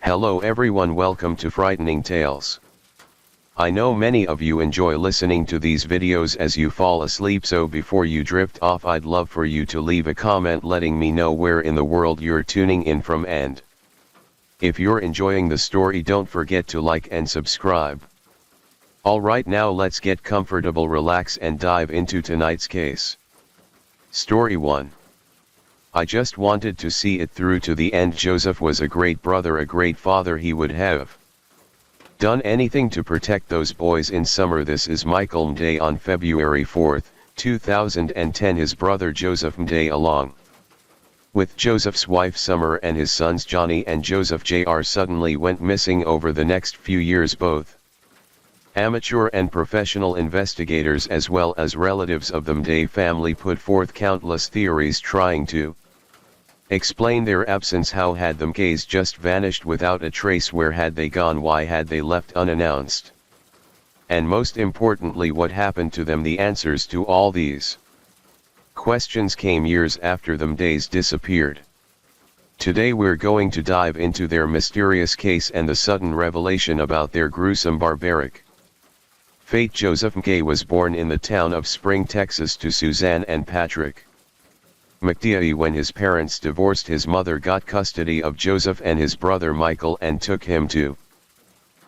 Hello everyone, welcome to Frightening Tales. I know many of you enjoy listening to these videos as you fall asleep, so before you drift off I'd love for you to leave a comment letting me know where in the world you're tuning in from, and if you're enjoying the story don't forget to like and subscribe. Alright, now let's get comfortable, relax and dive into tonight's case. Story 1. I just wanted to see it through to the end. Joseph was a great brother, a great father. He would have done anything to protect those boys in summer. This is Michael Mday on February 4, 2010. His brother Joseph Mday, along with Joseph's wife Summer and his sons Johnny and Joseph Jr., suddenly went missing. Over the next few years, both amateur and professional investigators as well as relatives of the Mday family put forth countless theories trying to explain their absence. How had the Mdays just vanished without a trace? Where had they gone? Why had they left unannounced? And most importantly, what happened to them? The answers to all these questions came years after the Mdays disappeared. Today we're going to dive into their mysterious case and the sudden revelation about their gruesome, barbaric fate. Joseph Mday was born in the town of Spring, Texas, to Suzanne and Patrick McDee. When his parents divorced, his mother got custody of Joseph and his brother Michael and took him to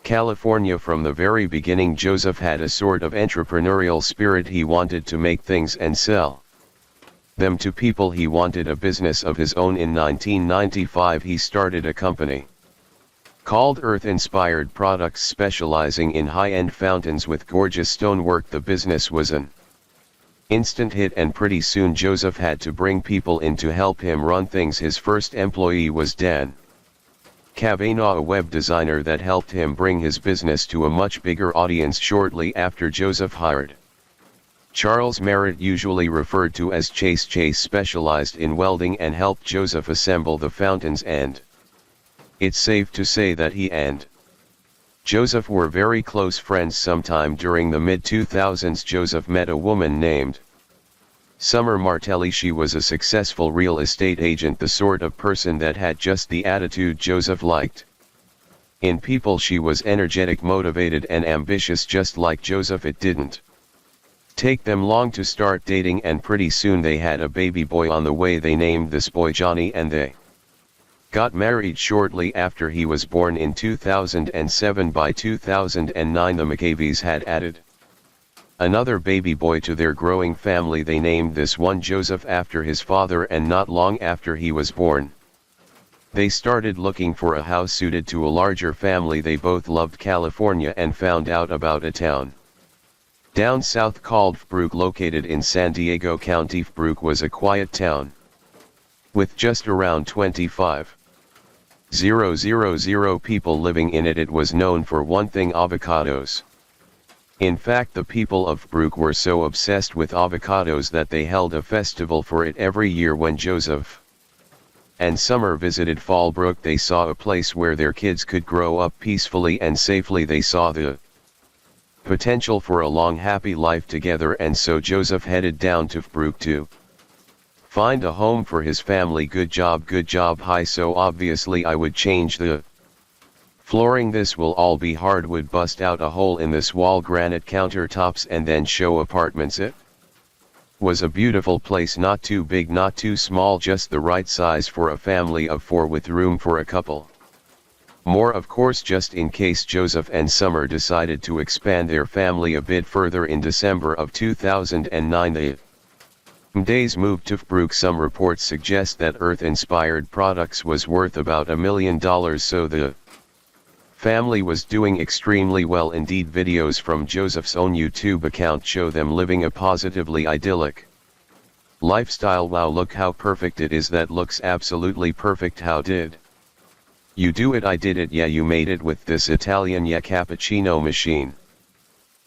California. From the very beginning, Joseph had a sort of entrepreneurial spirit. He wanted to make things and sell them to people. He wanted a business of his own. In 1995 he started a company called Earth-Inspired Products, specializing in high-end fountains with gorgeous stonework. The business was an instant hit, and pretty soon Joseph had to bring people in to help him run things. His first employee was Dan Kavanaugh, a web designer that helped him bring his business to a much bigger audience. Shortly after, Joseph hired Charles Merritt, usually referred to as Chase. Chase specialized in welding and helped Joseph assemble the fountains, and it's safe to say that he and Joseph were very close friends. Sometime during the mid-2000s, Joseph met a woman named Summer Martelli. She was a successful real estate agent, the sort of person that had just the attitude Joseph liked in people. She was energetic, motivated and ambitious, just like Joseph. It didn't take them long to start dating, and pretty soon they had a baby boy on the way. They named this boy Johnny, and they got married shortly after he was born in 2007. By 2009 the McCaveys had added another baby boy to their growing family. They named this one Joseph after his father, and not long after he was born they started looking for a house suited to a larger family. They both loved California and found out about a town down south called Fbrooke, located in San Diego County. Fbrooke was a quiet town with just around 25,000 people living in it. It was known for one thing: avocados. In fact, the people of Fbrooke were so obsessed with avocados that they held a festival for it every year. When Joseph and Summer visited Fallbrook, they saw a place where their kids could grow up peacefully and safely. They saw the potential for a long, happy life together, and so Joseph headed down to Fbrooke to find a home for his family. Good job, hi. So obviously I would change the flooring. This will all be hardwood. Bust out a hole in this wall, granite countertops, and then show apartments. It was a beautiful place, not too big, not too small, just the right size for a family of 4 with room for a couple more, of course, just in case Joseph and Summer decided to expand their family a bit further. In December of 2009 the Mdays moved to Fbrooke. Some reports suggest that Earth-Inspired Products was worth about $1 million, so the family was doing extremely well indeed. Videos from Joseph's own YouTube account show them living a positively idyllic lifestyle. Wow, look how perfect it is. That looks absolutely perfect. How did you do it? I did it. Yeah, you made it with this Italian cappuccino machine.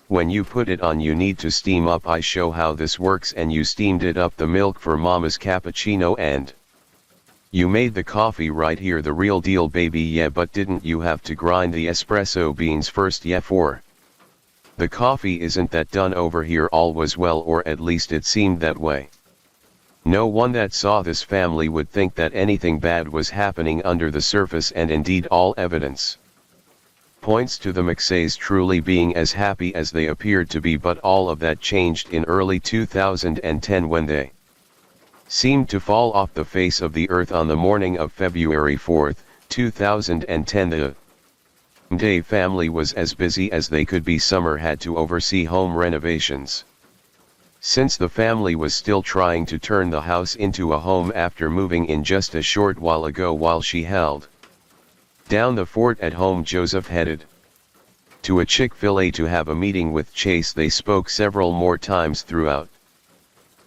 When you put it on, you need to steam up. I show how this works, and you steamed it up, the milk for mama's cappuccino, and you made the coffee right here, the real deal, baby. Yeah, but didn't you have to grind the espresso beans first? Yeah, for the coffee. Isn't that done over here? All was well, or at least it seemed that way. No one that saw this family would think that anything bad was happening under the surface, and indeed all evidence points to the McSays truly being as happy as they appeared to be, but all of that changed in early 2010 when they seemed to fall off the face of the earth. On the morning of February 4, 2010, the Day family was as busy as they could be. Summer had to oversee home renovations, since the family was still trying to turn the house into a home after moving in just a short while ago. While she held down the fort at home, Joseph headed to a Chick-fil-A to have a meeting with Chase. They spoke several more times throughout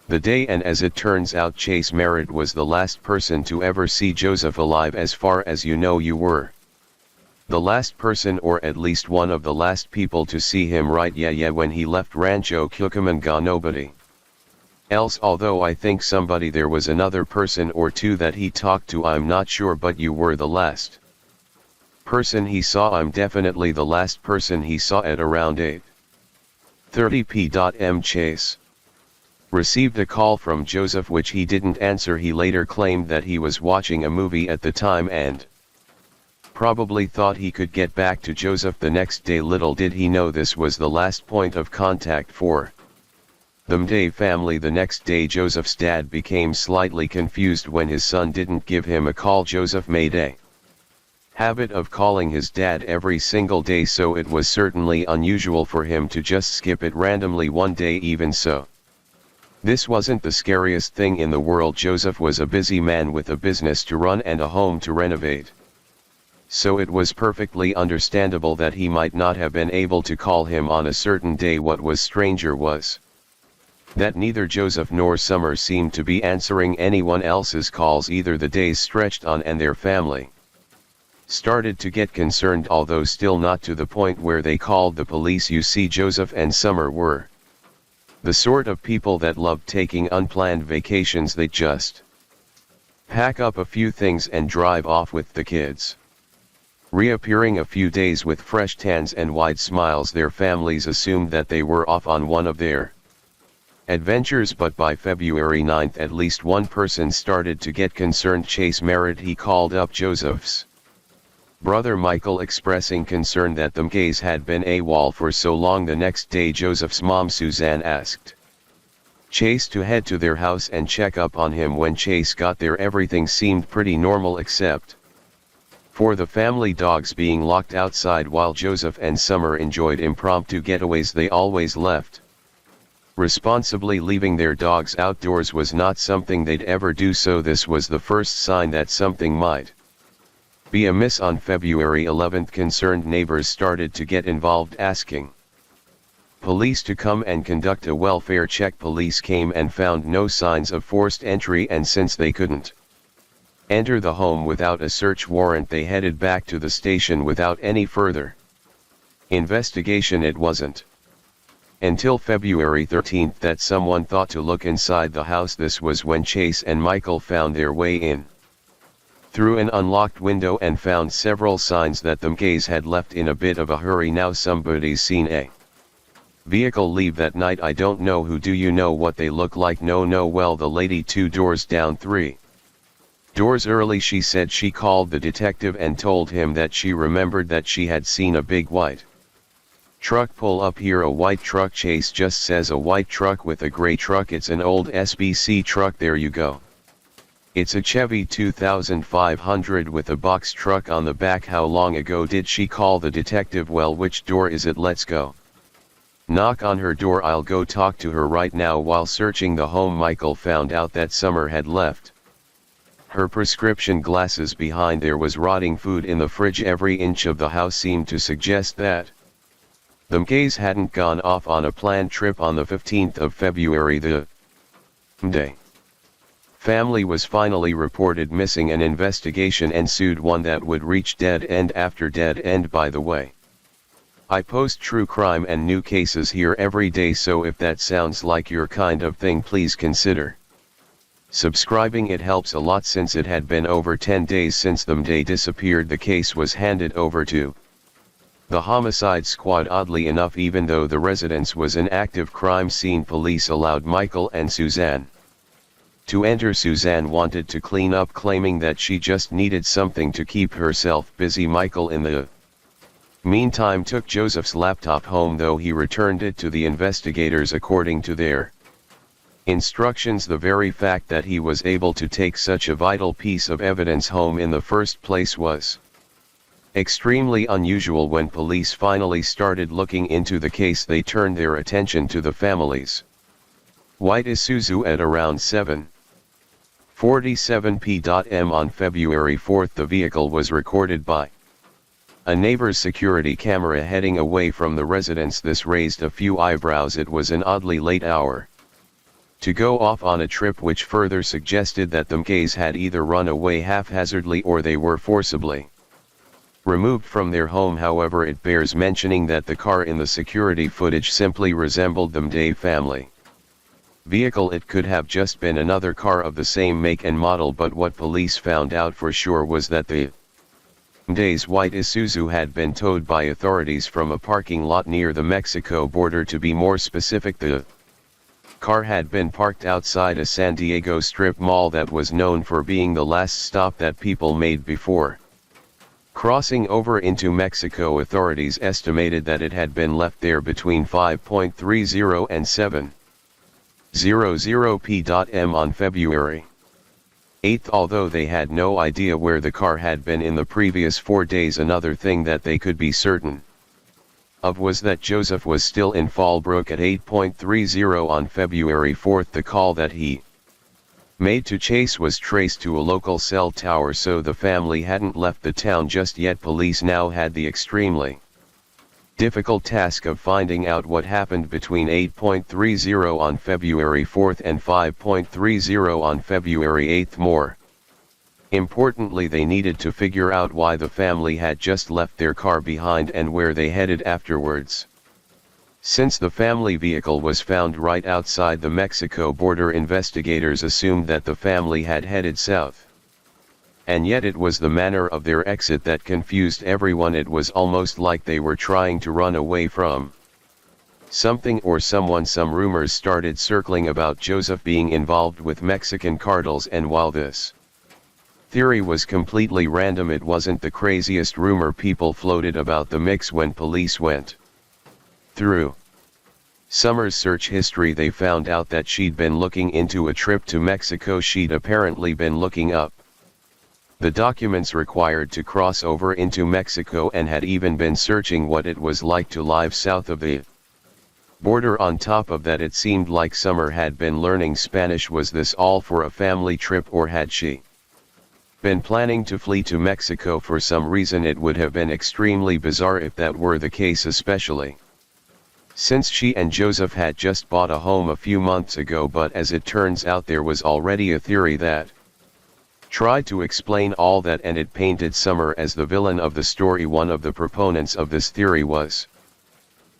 the day, and as it turns out, Chase Merritt was the last person to ever see Joseph alive. As far as you know, you were the last person, or at least one of the last people, to see him, right? Yeah, when he left Rancho Cucamonga, nobody else, although I think somebody, there was another person or two that he talked to, I'm not sure, but you were the last person he saw. I'm definitely the last person he saw. At around 8:30 p.m. Chase received a call from Joseph, which he didn't answer. He later claimed that he was watching a movie at the time and probably thought he could get back to Joseph the next day. Little did he know this was the last point of contact for the Day family. The next day, Joseph's dad became slightly confused when his son didn't give him a call. Joseph made a habit of calling his dad every single day, so it was certainly unusual for him to just skip it randomly one day. Even so, this wasn't the scariest thing in the world. Joseph was a busy man with a business to run and a home to renovate, so it was perfectly understandable that he might not have been able to call him on a certain day. What was stranger was that neither Joseph nor Summer seemed to be answering anyone else's calls either. The days stretched on and their family started to get concerned, although still not to the point where they called the police. You see, Joseph and Summer were the sort of people that loved taking unplanned vacations. They just pack up a few things and drive off with the kids, reappearing a few days with fresh tans and wide smiles. Their families assumed that they were off on one of their adventures, but by February 9, at least one person started to get concerned. Chase Merritt. He called up Joseph's brother Michael, expressing concern that them gays had been AWOL for so long. The next day, Joseph's mom Suzanne asked Chase to head to their house and check up on him. When Chase got there, everything seemed pretty normal except for the family dogs being locked outside. While Joseph and Summer enjoyed impromptu getaways, they always left responsibly. Leaving their dogs outdoors was not something they'd ever do, so this was the first sign that something might be amiss. On February 11, concerned neighbors started to get involved, asking police to come and conduct a welfare check. Police came and found no signs of forced entry, and since they couldn't enter the home without a search warrant, they headed back to the station without any further investigation. It wasn't until February 13 that someone thought to look inside the house. This was when Chase and Michael found their way in through an unlocked window and found several signs that them gays had left in a bit of a hurry. Now somebody's seen a vehicle leave that night. I don't know who. Do you know what they look like? No. Well, the lady 2 doors down, 3 doors early. She said she called the detective and told him that she remembered that she had seen a big white truck pull up here. A white truck. Chase just says a white truck with a gray truck. It's an old SBC truck. There you go. It's a Chevy 2500 with a box truck on the back. How long ago did she call the detective? Well, which door is it? Let's go knock on her door. I'll go talk to her right now. While searching the home, Michael found out that Summer had left her prescription glasses behind. There was rotting food in the fridge. Every inch of the house seemed to suggest that them gays hadn't gone off on a planned trip. On the 15th of February, the Day family was finally reported missing. An investigation ensued, one that would reach dead end after dead end. By the way, I post true crime and new cases here every day, so if that sounds like your kind of thing, please consider subscribing. It helps a lot, since it had been over 10 days since them Day disappeared. The case was handed over to the homicide squad. Oddly enough, even though the residence was an active crime scene, police allowed Michael and Suzanne To enter, Suzanne wanted to clean up, claiming that she just needed something to keep herself busy. Michael in the meantime took Joseph's laptop home, though he returned it to the investigators according to their instructions. The very fact that he was able to take such a vital piece of evidence home in the first place was extremely unusual. When police finally started looking into the case, they turned their attention to the family's white Isuzu at around 7:47 p.m. on February 4. The vehicle was recorded by a neighbor's security camera heading away from the residence. This raised a few eyebrows. It was an oddly late hour to go off on a trip, which further suggested that the MKs had either run away haphazardly or they were forcibly removed from their home. However, it bears mentioning that the car in the security footage simply resembled the Mday family vehicle. It could have just been another car of the same make and model, but what police found out for sure was that the Mday's white Isuzu had been towed by authorities from a parking lot near the Mexico border. To be more specific, the car had been parked outside a San Diego strip mall that was known for being the last stop that people made before crossing over into Mexico. Authorities estimated that it had been left there between 5:30 and 7:00 p.m. on February 8, although they had no idea where the car had been in the previous 4 days. Another thing that they could be certain of was that Joseph was still in Fallbrook at 8:30 on February 4. The call that he made to Chase was traced to a local cell tower, so the family hadn't left the town just yet. Police now had the extremely difficult task of finding out what happened between 8:30 on February 4 and 5:30 on February 8. More importantly, they needed to figure out why the family had just left their car behind and where they headed afterwards. Since the family vehicle was found right outside the Mexico border, investigators assumed that the family had headed south. And yet it was the manner of their exit that confused everyone. It was almost like they were trying to run away from something or someone. Some rumors started circling about Joseph being involved with Mexican cartels, and while this theory was completely random, it wasn't the craziest rumor people floated about the mix. When police went through Summer's search history, they found out that she'd been looking into a trip to Mexico. She'd apparently been looking up the documents required to cross over into Mexico and had even been searching what it was like to live south of the border. On top of that, it seemed like Summer had been learning Spanish. Was this all for a family trip, or had she been planning to flee to Mexico for some reason? It would have been extremely bizarre if that were the case, especially since she and Joseph had just bought a home a few months ago. But as it turns out, there was already a theory that tried to explain all that, and it painted Summer as the villain of the story. One of the proponents of this theory was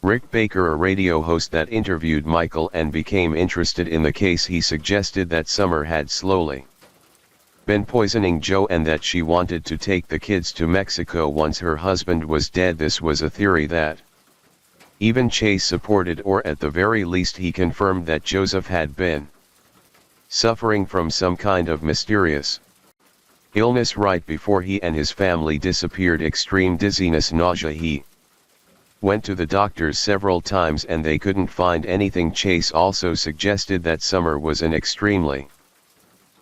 Rick Baker, a radio host that interviewed Michael and became interested in the case. He suggested that Summer had slowly been poisoning Joe and that she wanted to take the kids to Mexico once her husband was dead. This was a theory that even Chase supported, or at the very least he confirmed that Joseph had been suffering from some kind of mysterious illness right before he and his family disappeared. Extreme dizziness, nausea. He went to the doctors several times and they couldn't find anything. Chase also suggested that Summer was an extremely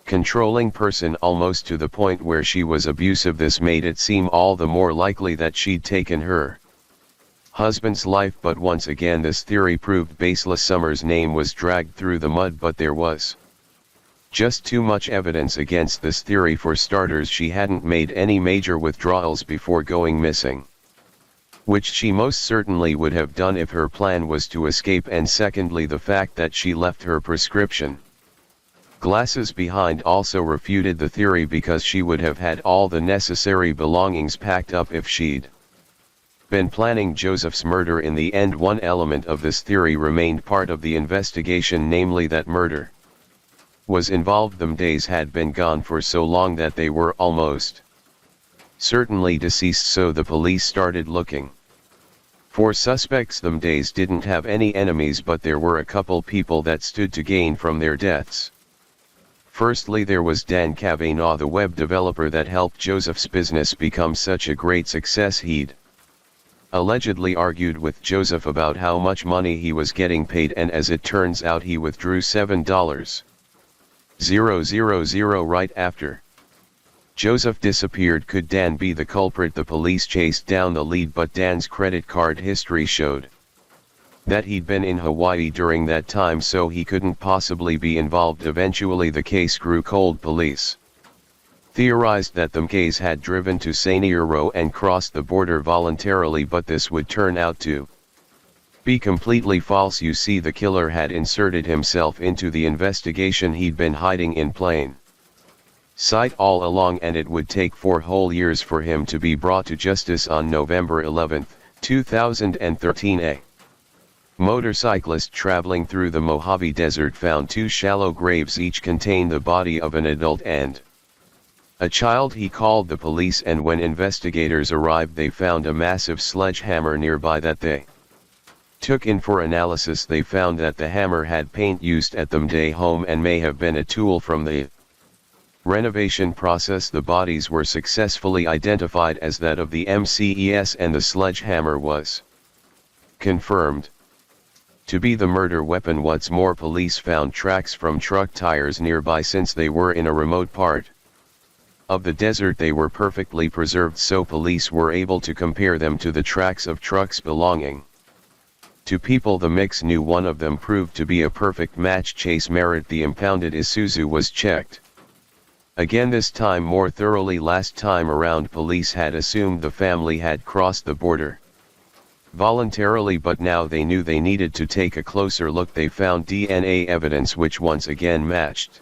controlling person, almost to the point where she was abusive. This made it seem all the more likely that she'd taken her husband's life. But once again, this theory proved baseless. Summer's name was dragged through the mud, but there was just too much evidence against this theory. For starters, she hadn't made any major withdrawals before going missing, which she most certainly would have done if her plan was to escape. And secondly, the fact that she left her prescription glasses behind also refuted the theory, because she would have had all the necessary belongings packed up if she'd been planning Joseph's murder. In the end, one element of this theory remained part of the investigation, namely that murder was involved. The Mdays had been gone for so long that they were almost certainly deceased, so the police started looking for suspects. The Mdays didn't have any enemies, but there were a couple people that stood to gain from their deaths. Firstly, there was Dan Kavanaugh, the web developer that helped Joseph's business become such a great success. He'd allegedly argued with Joseph about how much money he was getting paid, and as it turns out he withdrew $7,000 right after Joseph disappeared. Could Dan be the culprit? The police chased down the lead, but Dan's credit card history showed that he'd been in Hawaii during that time, so he couldn't possibly be involved. Eventually the case grew cold. Police theorized that the Mkays had driven to Saniro and crossed the border voluntarily, but this would turn out to be completely false. You see, the killer had inserted himself into the investigation. He'd been hiding in plain sight all along, and it would take 4 whole years for him to be brought to justice. On November 11, 2013, a motorcyclist traveling through the Mojave Desert found 2 shallow graves. Each contained the body of an adult and a child. He called the police, and when investigators arrived they found a massive sledgehammer nearby that they took in for analysis. They found that the hammer had paint used at the Mday home and may have been a tool from the renovation process. The bodies were successfully identified as that of the MCES, and the sledgehammer was confirmed to be the murder weapon. What's more, police found tracks from truck tires nearby. Since they were in a remote part of the desert, they were perfectly preserved, so police were able to compare them to the tracks of trucks belonging to people. The mix knew one of them proved to be a perfect match. Chase Merritt. The impounded Isuzu was checked again, this time more thoroughly. Last time around police had assumed the family had crossed the border voluntarily, but now they knew they needed to take a closer look. They found DNA evidence which once again matched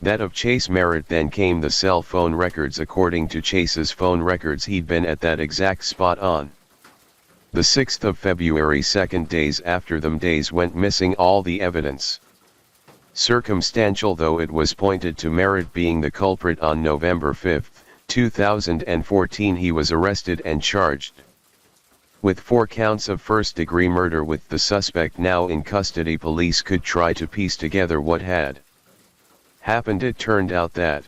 that of Chase Merritt. Then came the cell phone records. According to Chase's phone records, he'd been at that exact spot on the 6th of February, 2 days after the Mdays went missing. All the evidence circumstantial, though it was pointed to Merritt being the culprit. On November 5, 2014, he was arrested and charged with 4 counts of first-degree murder. With the suspect now in custody, police could try to piece together what had happened. It turned out that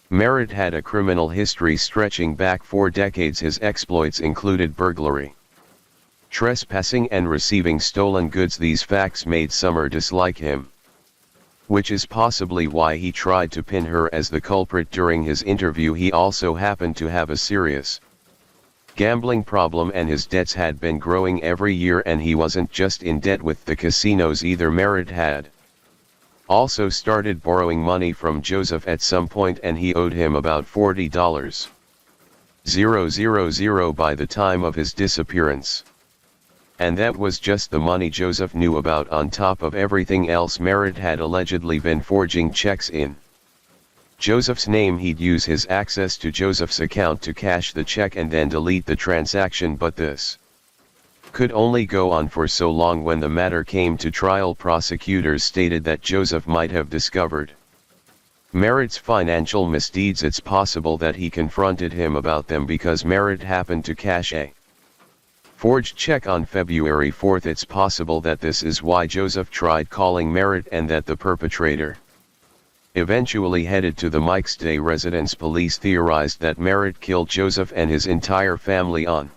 Merritt had a criminal history stretching back 4 decades. His exploits included burglary, trespassing, and receiving stolen goods. These facts made Summer dislike him, which is possibly why he tried to pin her as the culprit during his interview. He also happened to have a serious gambling problem, and his debts had been growing every year, and he wasn't just in debt with the casinos either. Merritt had also started borrowing money from Joseph at some point, and he owed him about $40,000 by the time of his disappearance. And that was just the money Joseph knew about. On top of everything else, Merritt had allegedly been forging checks in Joseph's name. He'd use his access to Joseph's account to cash the check and then delete the transaction, but this could only go on for so long. When the matter came to trial, prosecutors stated that Joseph might have discovered Merritt's financial misdeeds. It's possible that he confronted him about them because Merritt happened to cash a forged check on February 4. It's possible that this is why Joseph tried calling Merritt and that the perpetrator eventually headed to the Mike's Day residence. Police theorized that Merritt killed Joseph and his entire family on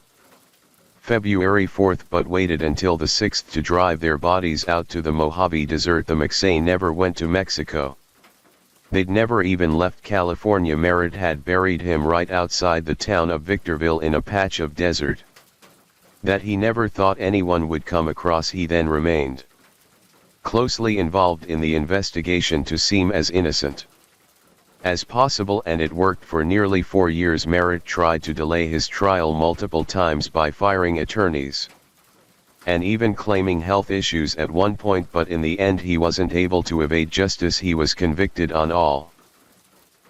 February 4, but waited until the 6th to drive their bodies out to the Mojave Desert. The McSay never went to Mexico. They'd never even left California. Merritt had buried him right outside the town of Victorville in a patch of desert that he never thought anyone would come across. He then remained closely involved in the investigation to seem as innocent as possible, and it worked for nearly 4 years. Merritt tried to delay his trial multiple times by firing attorneys and even claiming health issues at one point, but in the end he wasn't able to evade justice. He was convicted on all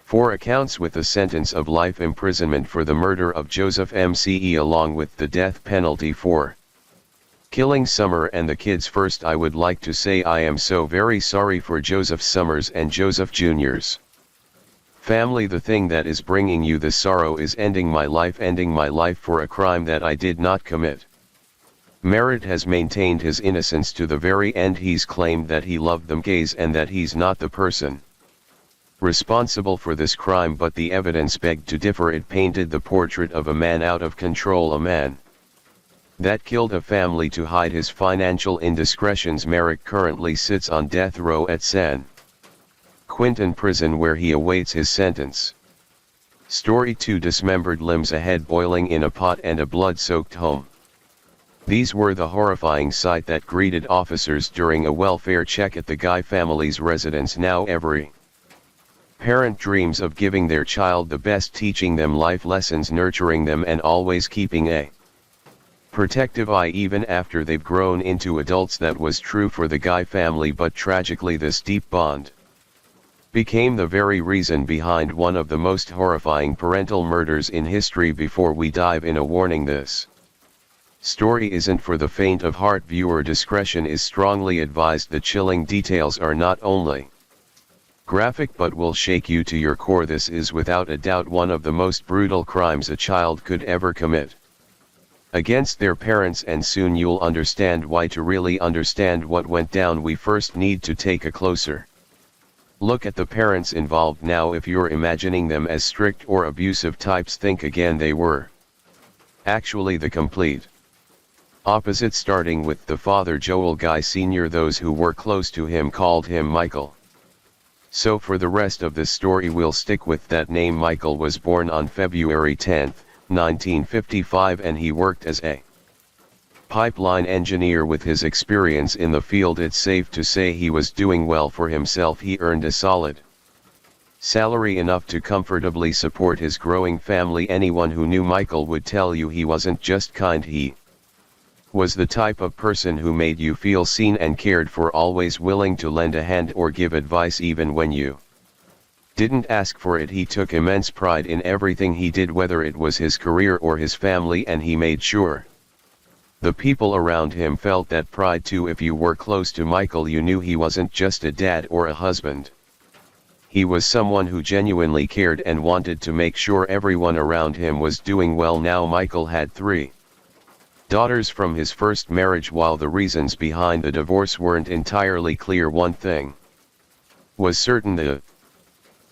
4 accounts with a sentence of life imprisonment for the murder of Joseph MCE, along with the death penalty for killing Summer and the kids. First, I would like to say I am so very sorry for Joseph Summers and Joseph Jr.'s family. The thing that is bringing you this sorrow is ending my life for a crime that I did not commit. Merritt has maintained his innocence to the very end. He's claimed that he loved them gays and that he's not the person responsible for this crime, but the evidence begged to differ. It painted the portrait of a man out of control, a man that killed a family to hide his financial indiscretions. Merrick currently sits on death row at San Quentin prison where he awaits his sentence. Story 2: Dismembered limbs, a head boiling in a pot, and a blood-soaked home. These were the horrifying sight that greeted officers during a welfare check at the Guy family's residence. Now every parent dreams of giving their child the best, teaching them life lessons, nurturing them, and always keeping a protective eye even after they've grown into adults. That was true for the Guy family, but tragically this deep bond became the very reason behind one of the most horrifying parental murders in history. Before we dive in, a warning: this story isn't for the faint of heart. Viewer discretion is strongly advised. The chilling details are not only graphic but will shake you to your core. This is without a doubt one of the most brutal crimes a child could ever commit against their parents, and soon you'll understand why. To really understand what went down, we first need to take a closer look at the parents involved. Now, if you're imagining them as strict or abusive types, think again. They were actually the complete opposite, starting with the father, Joel Guy Sr. Those who were close to him called him Michael. So for the rest of this story we'll stick with that name. Michael was born on February 10, 1955, and he worked as a pipeline engineer. With his experience in the field, it's safe to say he was doing well for himself. He earned a solid salary, enough to comfortably support his growing family. Anyone who knew Michael would tell you he wasn't just kind, he was the type of person who made you feel seen and cared for, always willing to lend a hand or give advice even when you didn't ask for it. He took immense pride in everything he did, whether it was his career or his family, and he made sure the people around him felt that pride too. If you were close to Michael, you knew he wasn't just a dad or a husband. He was someone who genuinely cared and wanted to make sure everyone around him was doing well. Now, Michael had 3 daughters from his first marriage. While the reasons behind the divorce weren't entirely clear, one thing was certain: the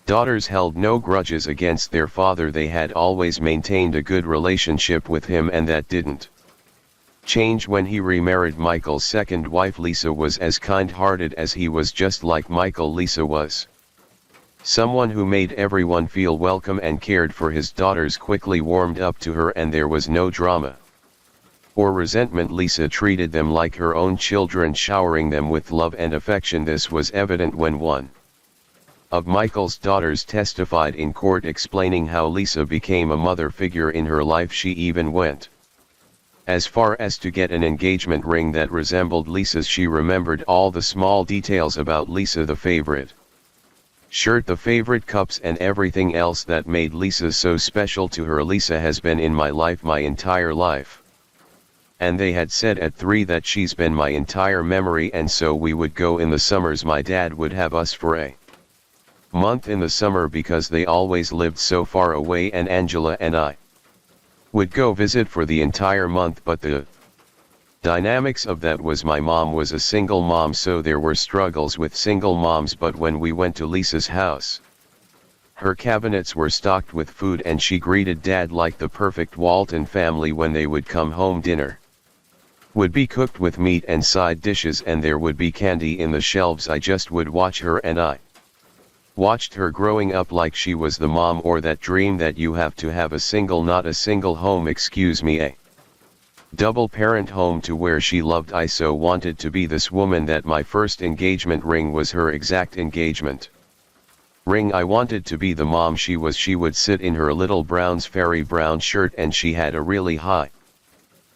daughters held no grudges against their father. They had always maintained a good relationship with him, and that didn't change when he remarried. Michael's second wife, Lisa, was as kind-hearted as he was. Just like Michael, Lisa was someone who made everyone feel welcome and cared for. His daughters quickly warmed up to her, and there was no drama or resentment. Lisa treated them like her own children, showering them with love and affection. This was evident when one of Michael's daughters testified in court, explaining how Lisa became a mother figure in her life. She even went as far as to get an engagement ring that resembled Lisa's. She remembered all the small details about Lisa: the favorite shirt, the favorite cups, and everything else that made Lisa so special to her. Lisa has been in my life my entire life. And they had said at 3 that she's been my entire memory, and so we would go in the summers. My dad would have us for a month in the summer because they always lived so far away, and Angela and I would go visit for the entire month. But the dynamics of that was my mom was a single mom, so there were struggles with single moms. But when we went to Lisa's house, her cabinets were stocked with food, and she greeted Dad like the perfect Walton family. When they would come home, dinner would be cooked with meat and side dishes, and there would be candy in the shelves. I just would watch her, and I watched her growing up like she was the mom, or that dream that you have to have a single, not a single home, excuse me, a double parent home, to where she loved. I so wanted to be this woman that my first engagement ring was her exact engagement ring. I wanted to be the mom she was. She would sit in her little Browns Ferry brown shirt, and she had a really high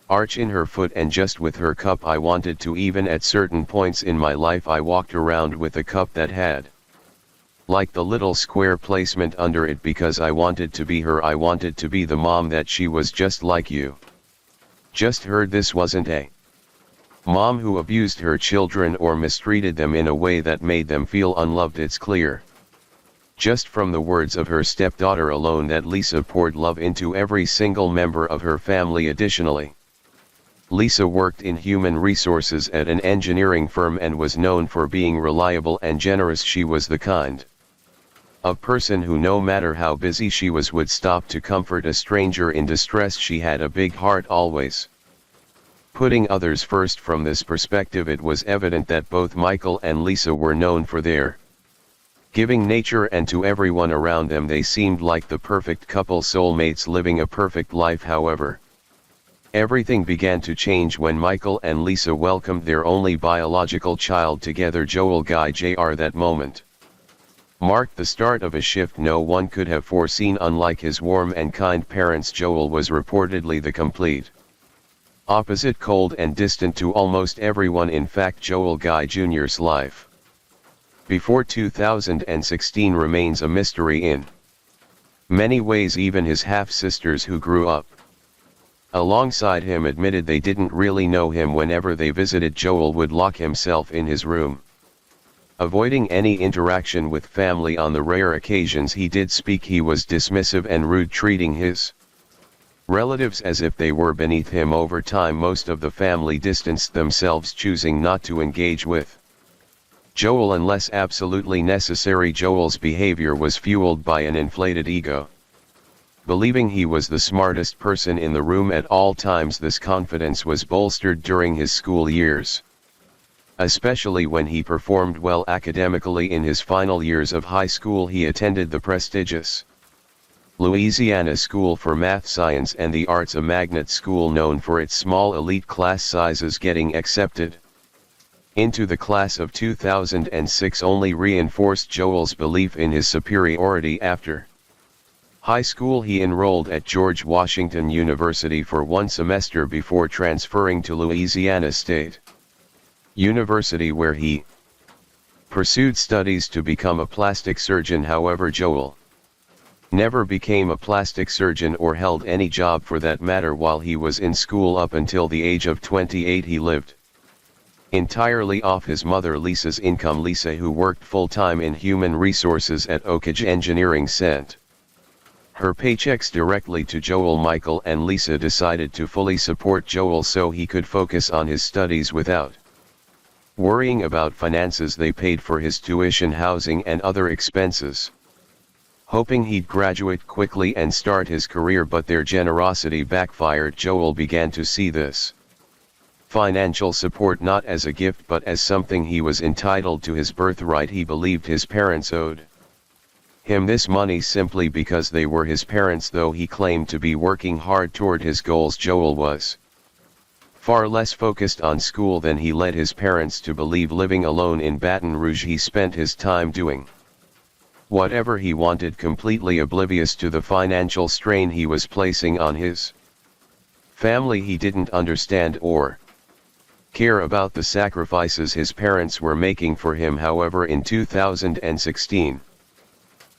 arch in her foot, and just with her cup I wanted to. Even at certain points in my life I walked around with a cup that had like the little square placement under it, because I wanted to be her. I wanted to be the mom that she was. Just like you just heard, this wasn't a mom who abused her children or mistreated them in a way that made them feel unloved. It's clear just from the words of her stepdaughter alone that Lisa poured love into every single member of her family. Additionally, Lisa worked in human resources at an engineering firm and was known for being reliable and generous. She was the kind A person who, no matter how busy she was, would stop to comfort a stranger in distress. She had a big heart, always putting others first. From this perspective, it was evident that both Michael and Lisa were known for their giving nature, and to everyone around them they seemed like the perfect couple, soulmates living a perfect life. However, everything began to change when Michael and Lisa welcomed their only biological child together, Joel Guy Jr. That moment marked the start of a shift no one could have foreseen. Unlike his warm and kind parents, Joel was reportedly the complete opposite, cold and distant to almost everyone. In fact, Joel Guy Jr.'s life before 2016 remains a mystery in many ways. Even his half-sisters who grew up alongside him admitted they didn't really know him. Whenever they visited, Joel would lock himself in his room, avoiding any interaction with family. On the rare occasions he did speak, he was dismissive and rude, treating his relatives as if they were beneath him. Over time, most of the family distanced themselves, choosing not to engage with Joel unless absolutely necessary. Joel's behavior was fueled by an inflated ego, believing he was the smartest person in the room at all times. This confidence was bolstered during his school years, especially when he performed well academically. In his final years of high school, he attended the prestigious Louisiana School for Math, Science and the Arts, a magnet school known for its small elite class sizes. Getting accepted into the class of 2006 only reinforced Joel's belief in his superiority. After high school, he enrolled at George Washington University for one semester before transferring to Louisiana State University, where he pursued studies to become a plastic surgeon. However, Joel never became a plastic surgeon or held any job for that matter while he was in school. Up until the age of 28, he lived entirely off his mother Lisa's income. Lisa, who worked full-time in human resources at Oak Ridge Engineering, sent her paychecks directly to Joel. Michael and Lisa decided to fully support Joel so he could focus on his studies without worrying about finances. They paid for his tuition, housing and other expenses, hoping he'd graduate quickly and start his career, but their generosity backfired. Joel began to see this financial support not as a gift but as something he was entitled to, his birthright. He believed his parents owed him this money simply because they were his parents. Though he claimed to be working hard toward his goals, Joel was far less focused on school than he led his parents to believe. Living alone in Baton Rouge, he spent his time doing whatever he wanted, completely oblivious to the financial strain he was placing on his family. He didn't understand or care about the sacrifices his parents were making for him. However, in 2016,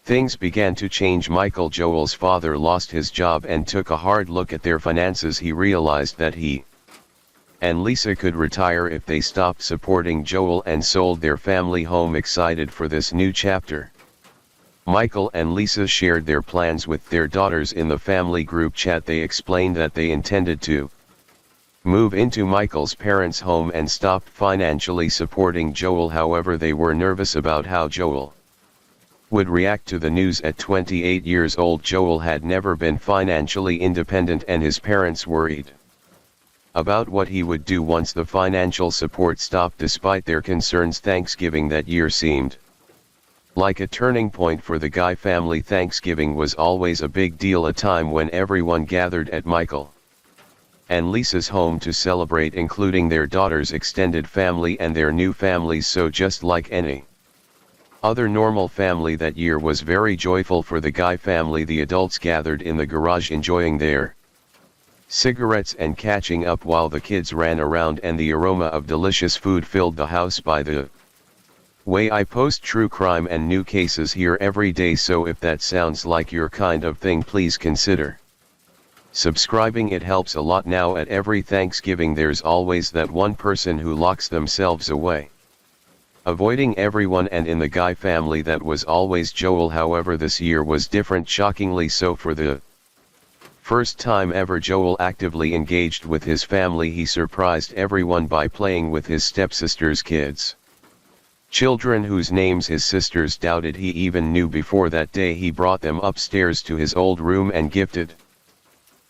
things began to change. Michael, Joel's father, lost his job and took a hard look at their finances. He realized that he and Lisa could retire if they stopped supporting Joel and sold their family home. Excited for this new chapter, Michael and Lisa shared their plans with their daughters in the family group chat. They explained that they intended to move into Michael's parents' home and stopped financially supporting Joel. However, they were nervous about how Joel would react to the news. At 28 years old, Joel had never been financially independent, and his parents worried about what he would do once the financial support stopped. Despite their concerns, Thanksgiving that year seemed like a turning point for the Guy family. Thanksgiving was always a big deal, a time when everyone gathered at Michael and Lisa's home to celebrate, including their daughter's extended family and their new families. So just like any other normal family, that year was very joyful for the Guy family. The adults gathered in the garage, enjoying their cigarettes and catching up while the kids ran around, and the aroma of delicious food filled the house. By the way, I post true crime and new cases here every day, so if that sounds like your kind of thing, please consider subscribing. It helps a lot. Now, at every Thanksgiving there's always that one person who locks themselves away, avoiding everyone, and in the Guy family that was always Joel. However, this year was different, shockingly so. For the first time ever, Joel actively engaged with his family. He surprised everyone by playing with his stepsister's kids, Children whose names his sisters doubted he even knew before that day he brought them upstairs to his old room and gifted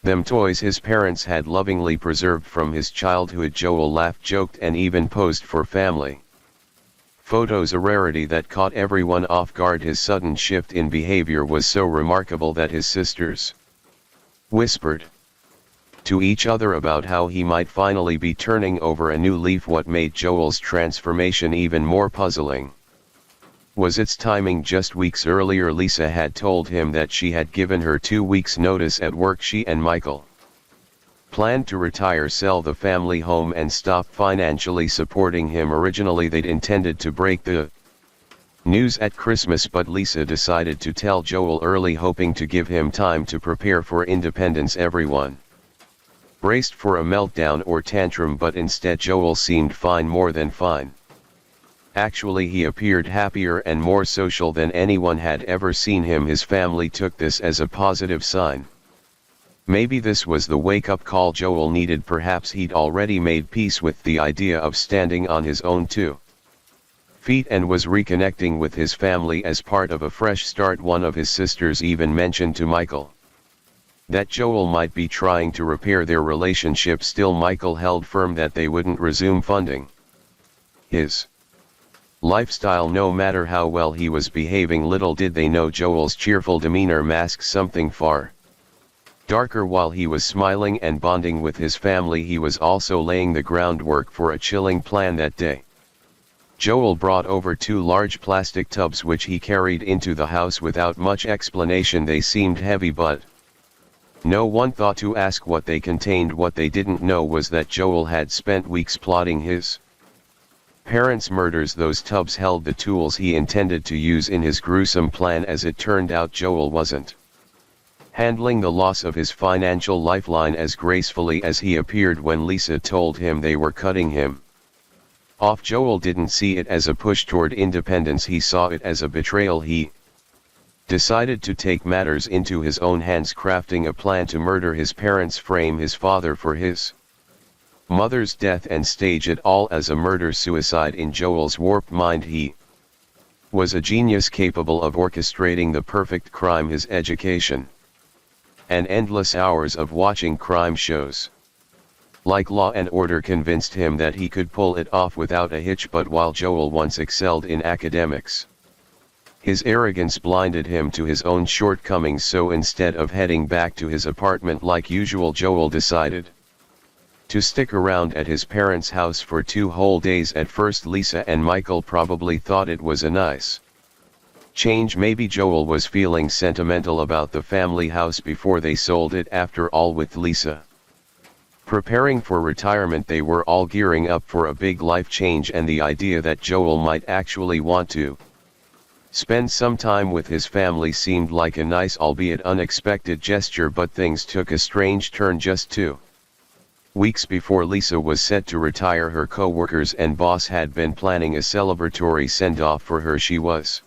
them toys his parents had lovingly preserved from his childhood. Joel laughed, joked, and even posed for family photos, a rarity that caught everyone off guard. His sudden shift in behavior was so remarkable that his sisters whispered to each other about how he might finally be turning over a new leaf. What made Joel's transformation even more puzzling was its timing. Just weeks earlier, Lisa had told him that she had given her 2 weeks' notice at work. She and Michael planned to retire, sell the family home, and stop financially supporting him. Originally, they'd intended to break the news at Christmas, but Lisa decided to tell Joel early, hoping to give him time to prepare for independence. Everyone braced for a meltdown or tantrum, but instead Joel seemed fine, more than fine. Actually, he appeared happier and more social than anyone had ever seen him. His family took this as a positive sign. Maybe this was the wake-up call Joel needed. Perhaps he'd already made peace with the idea of standing on his own 2 feet and was reconnecting with his family as part of a fresh start. One of his sisters even mentioned to Michael that Joel might be trying to repair their relationship. Still, Michael held firm that they wouldn't resume funding his lifestyle, no matter how well he was behaving. Little did they know Joel's cheerful demeanor masked something far darker. While he was smiling and bonding with his family, he was also laying the groundwork for a chilling plan. That day, Joel brought over 2 large plastic tubs which he carried into the house without much explanation. They seemed heavy, but no one thought to ask what they contained. What they didn't know was that Joel had spent weeks plotting his parents' murders. Those tubs held the tools he intended to use in his gruesome plan. As it turned out, Joel wasn't handling the loss of his financial lifeline as gracefully as he appeared when Lisa told him they were cutting him off. Joel didn't see it as a push toward independence, he saw it as a betrayal. He decided to take matters into his own hands, crafting a plan to murder his parents, frame his father for his mother's death, and stage it all as a murder-suicide. In Joel's warped mind, he was a genius capable of orchestrating the perfect crime. His education and endless hours of watching crime shows like Law and Order convinced him that he could pull it off without a hitch. But while Joel once excelled in academics, his arrogance blinded him to his own shortcomings. So instead of heading back to his apartment like usual, Joel decided to stick around at his parents' house for 2 whole days. At first, Lisa and Michael probably thought it was a nice change. Maybe Joel was feeling sentimental about the family house before they sold it. After all, with Lisa preparing for retirement, they were all gearing up for a big life change, and the idea that Joel might actually want to spend some time with his family seemed like a nice, albeit unexpected gesture. But things took a strange turn. Just 2 weeks before Lisa was set to retire, her co-workers and boss had been planning a celebratory send-off for her. She was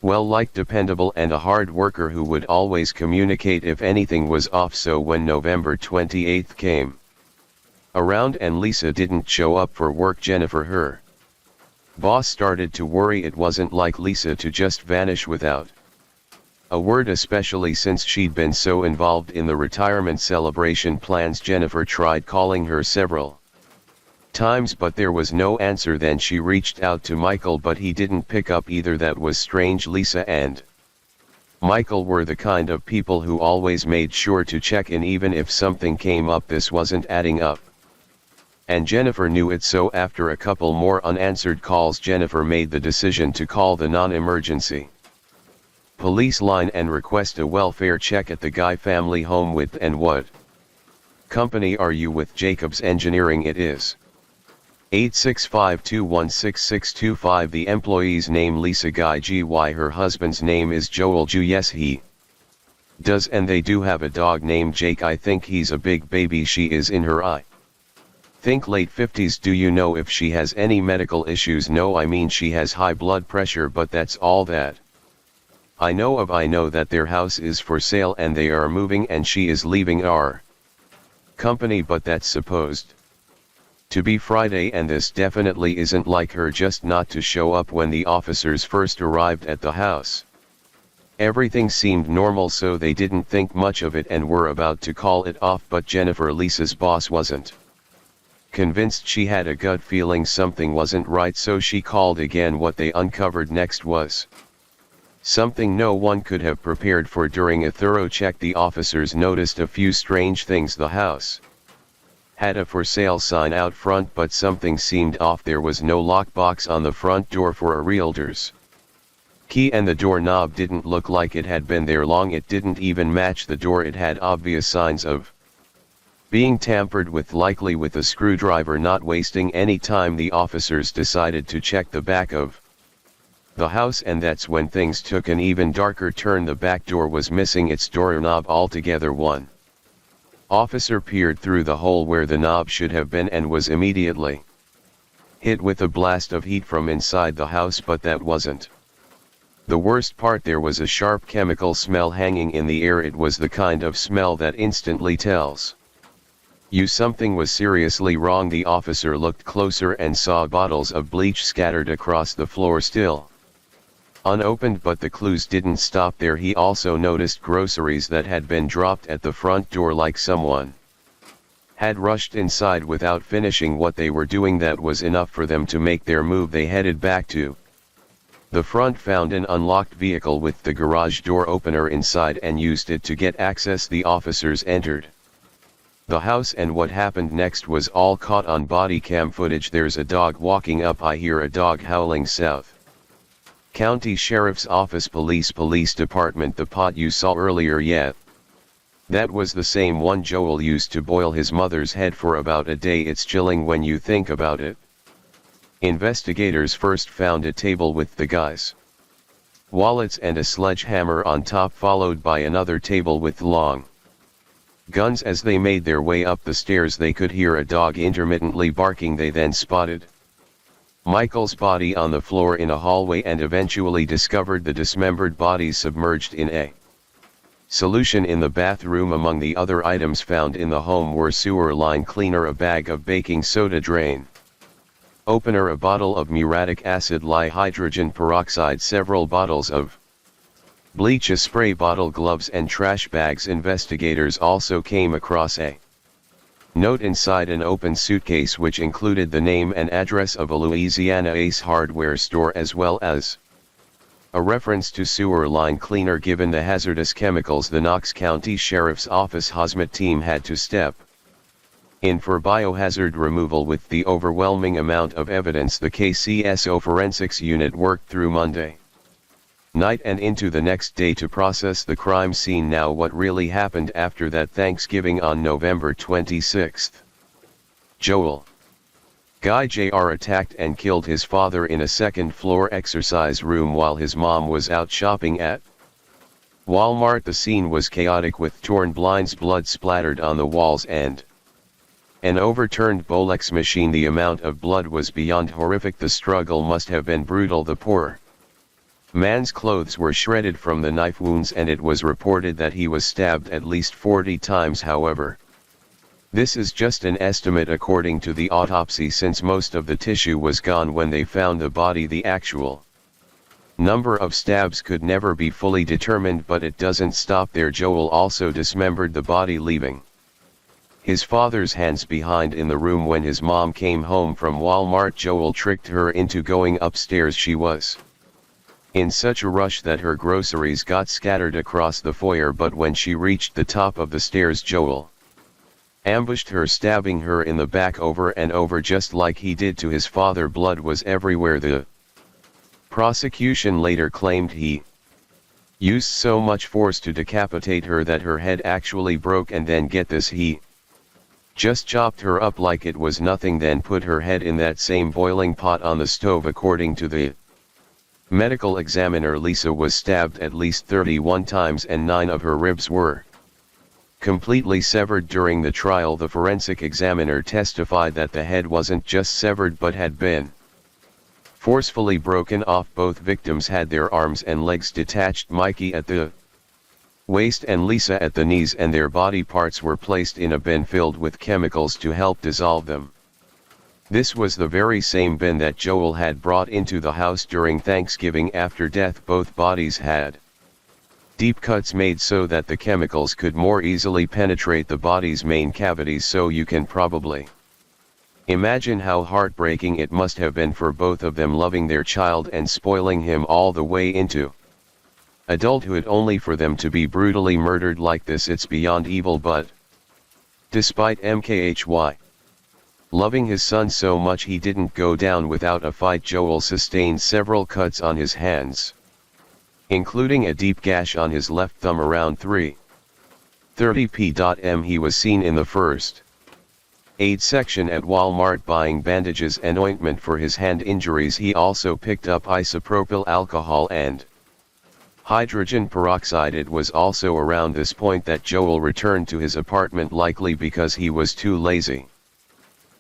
well-liked, dependable, and a hard worker who would always communicate if anything was off. So when November 28th came around and Lisa didn't show up for work, Jennifer, her boss, started to worry. It wasn't like Lisa to just vanish without a word, especially since she'd been so involved in the retirement celebration plans. Jennifer tried calling her several times, but there was no answer. Then she reached out to Michael, but he didn't pick up either. That was strange. Lisa and Michael were the kind of people who always made sure to check in even if something came up. This wasn't adding up, and Jennifer knew it. So after a couple more unanswered calls, Jennifer made the decision to call the non-emergency police line and request a welfare check at the Guy family home. With and what company are you with? Jacobs Engineering. It is 865-216-625. The employee's name Lisa Guy Gy. Her husband's name is Joel Ju. Yes, he does, and they do have a dog named Jake. I think he's a big baby. She is in her think late 50s. Do you know if she has any medical issues? No, I mean she has high blood pressure, but that's all that I know of. I know that their house is for sale and they are moving and she is leaving our company, but that's supposed To be Friday, and this definitely isn't like her just not to show up when the officers first arrived at the house. Everything seemed normal, so they didn't think much of it and were about to call it off, but Jennifer, Lisa's boss, wasn't. Convinced, she had a gut feeling something wasn't right, so she called again. What they uncovered next was something no one could have prepared for. During a thorough check, the officers noticed a few strange things. The house had a for sale sign out front, but something seemed off. There was no lockbox on the front door for a realtor's key, and the doorknob didn't look like it had been there long. It didn't even match the door. It had obvious signs of being tampered with, likely with a screwdriver. Not wasting any time, the officers decided to check the back of the house, and that's when things took an even darker turn. The back door was missing its doorknob altogether. One officer peered through the hole where the knob should have been and was immediately hit with a blast of heat from inside the house, but that wasn't the worst part. There was a sharp chemical smell hanging in the air. It was the kind of smell that instantly tells you something was seriously wrong. The officer looked closer and saw bottles of bleach scattered across the floor, still unopened, but the clues didn't stop there. He also noticed groceries that had been dropped at the front door, like someone had rushed inside without finishing what they were doing. That was enough for them to make their move. They headed back to the front, found an unlocked vehicle with the garage door opener inside, and used it to get access. The officers entered the house, and what happened next was all caught on body cam footage. There's a dog walking up. I hear a dog howling. South County Sheriff's Office, Police Department. The pot you saw earlier, yeah, that was the same one Joel used to boil his mother's head for about a day. It's chilling when you think about it. Investigators first found a table with the guy's wallets and a sledgehammer on top, followed by another table with long guns. As they made their way up the stairs, they could hear a dog intermittently barking. They then spotted Michael's body on the floor in a hallway, and eventually discovered the dismembered bodies submerged in a solution in the bathroom. Among the other items found in the home were sewer line cleaner, a bag of baking soda, drain opener, a bottle of muriatic acid, lye hydrogen peroxide, several bottles of bleach, a spray bottle, gloves, and trash bags. Investigators also came across a note inside an open suitcase which included the name and address of a Louisiana Ace hardware store, as well as a reference to sewer line cleaner. Given the hazardous chemicals, the Knox County Sheriff's Office hazmat team had to step in for biohazard removal. With the overwhelming amount of evidence, the KCSO forensics unit worked through Monday night and into the next day to process the crime scene. Now, what really happened after that Thanksgiving on November 26th? Joel Guy Jr. attacked and killed his father in a second-floor exercise room while his mom was out shopping at Walmart. The scene was chaotic, with torn blinds, blood splattered on the walls, and an overturned Vol.6 machine. The amount of blood was beyond horrific. The struggle must have been brutal. The poor man's clothes were shredded from the knife wounds, and it was reported that he was stabbed at least 40 times. However, this is just an estimate according to the autopsy, since most of the tissue was gone when they found the body. The actual number of stabs could never be fully determined, but it doesn't stop there. Joel also dismembered the body, leaving his father's hands behind in the room. When his mom came home from Walmart, Joel tricked her into going upstairs. She was in such a rush that her groceries got scattered across the foyer, but when she reached the top of the stairs, Joel ambushed her, stabbing her in the back over and over, just like he did to his father. Blood was everywhere. The prosecution later claimed he used so much force to decapitate her that her head actually broke, and then, get this, he just chopped her up like it was nothing, then put her head in that same boiling pot on the stove. According to the medical examiner, Lisa was stabbed at least 31 times, and 9 of her ribs were completely severed. During the trial, the forensic examiner testified that the head wasn't just severed but had been forcefully broken off. Both victims had their arms and legs detached, Mikey at the waist and Lisa at the knees, and their body parts were placed in a bin filled with chemicals to help dissolve them. This was the very same bin that Joel had brought into the house during Thanksgiving. After death, both bodies had deep cuts made so that the chemicals could more easily penetrate the body's main cavities, so you can probably imagine how heartbreaking it must have been for both of them, loving their child and spoiling him all the way into adulthood, only for them to be brutally murdered like this. It's beyond evil. But despite MKHY loving his son so much, he didn't go down without a fight. Joel sustained several cuts on his hands, including a deep gash on his left thumb around 3:30 p.m. He was seen in the first aid section at Walmart buying bandages and ointment for his hand injuries. He also picked up isopropyl alcohol and hydrogen peroxide. It was also around this point that Joel returned to his apartment, likely because he was too lazy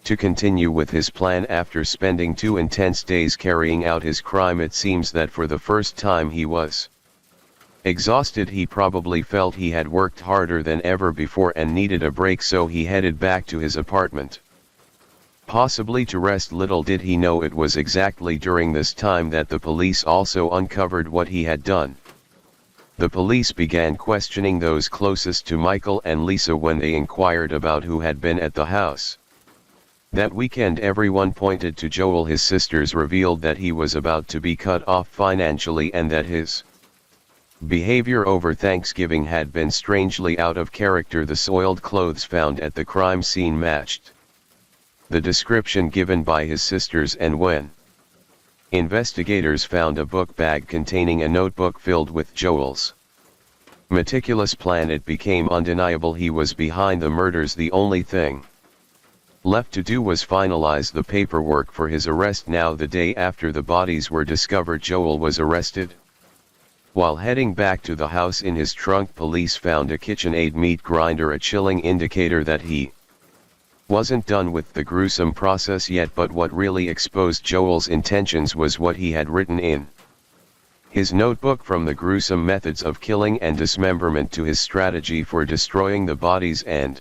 to continue with his plan. After spending 2 intense days carrying out his crime, it seems that for the first time he was exhausted. He probably felt he had worked harder than ever before and needed a break, so he headed back to his apartment, possibly to rest. Little did he know it was exactly during this time that the police also uncovered what he had done. The police began questioning those closest to Michael and Lisa when they inquired about who had been at the house that weekend. Everyone pointed to Joel. His sisters revealed that he was about to be cut off financially and that his behavior over Thanksgiving had been strangely out of character. The soiled clothes found at the crime scene matched the description given by his sisters, and when investigators found a book bag containing a notebook filled with Joel's meticulous plan, it became undeniable he was behind the murders. The only thing left to do was finalize the paperwork for his arrest. Now, the day after the bodies were discovered, Joel was arrested. While heading back to the house in his trunk, police found a KitchenAid meat grinder, a chilling indicator that he wasn't done with the gruesome process yet. But what really exposed Joel's intentions was what he had written in his notebook. From the gruesome methods of killing and dismemberment to his strategy for destroying the bodies and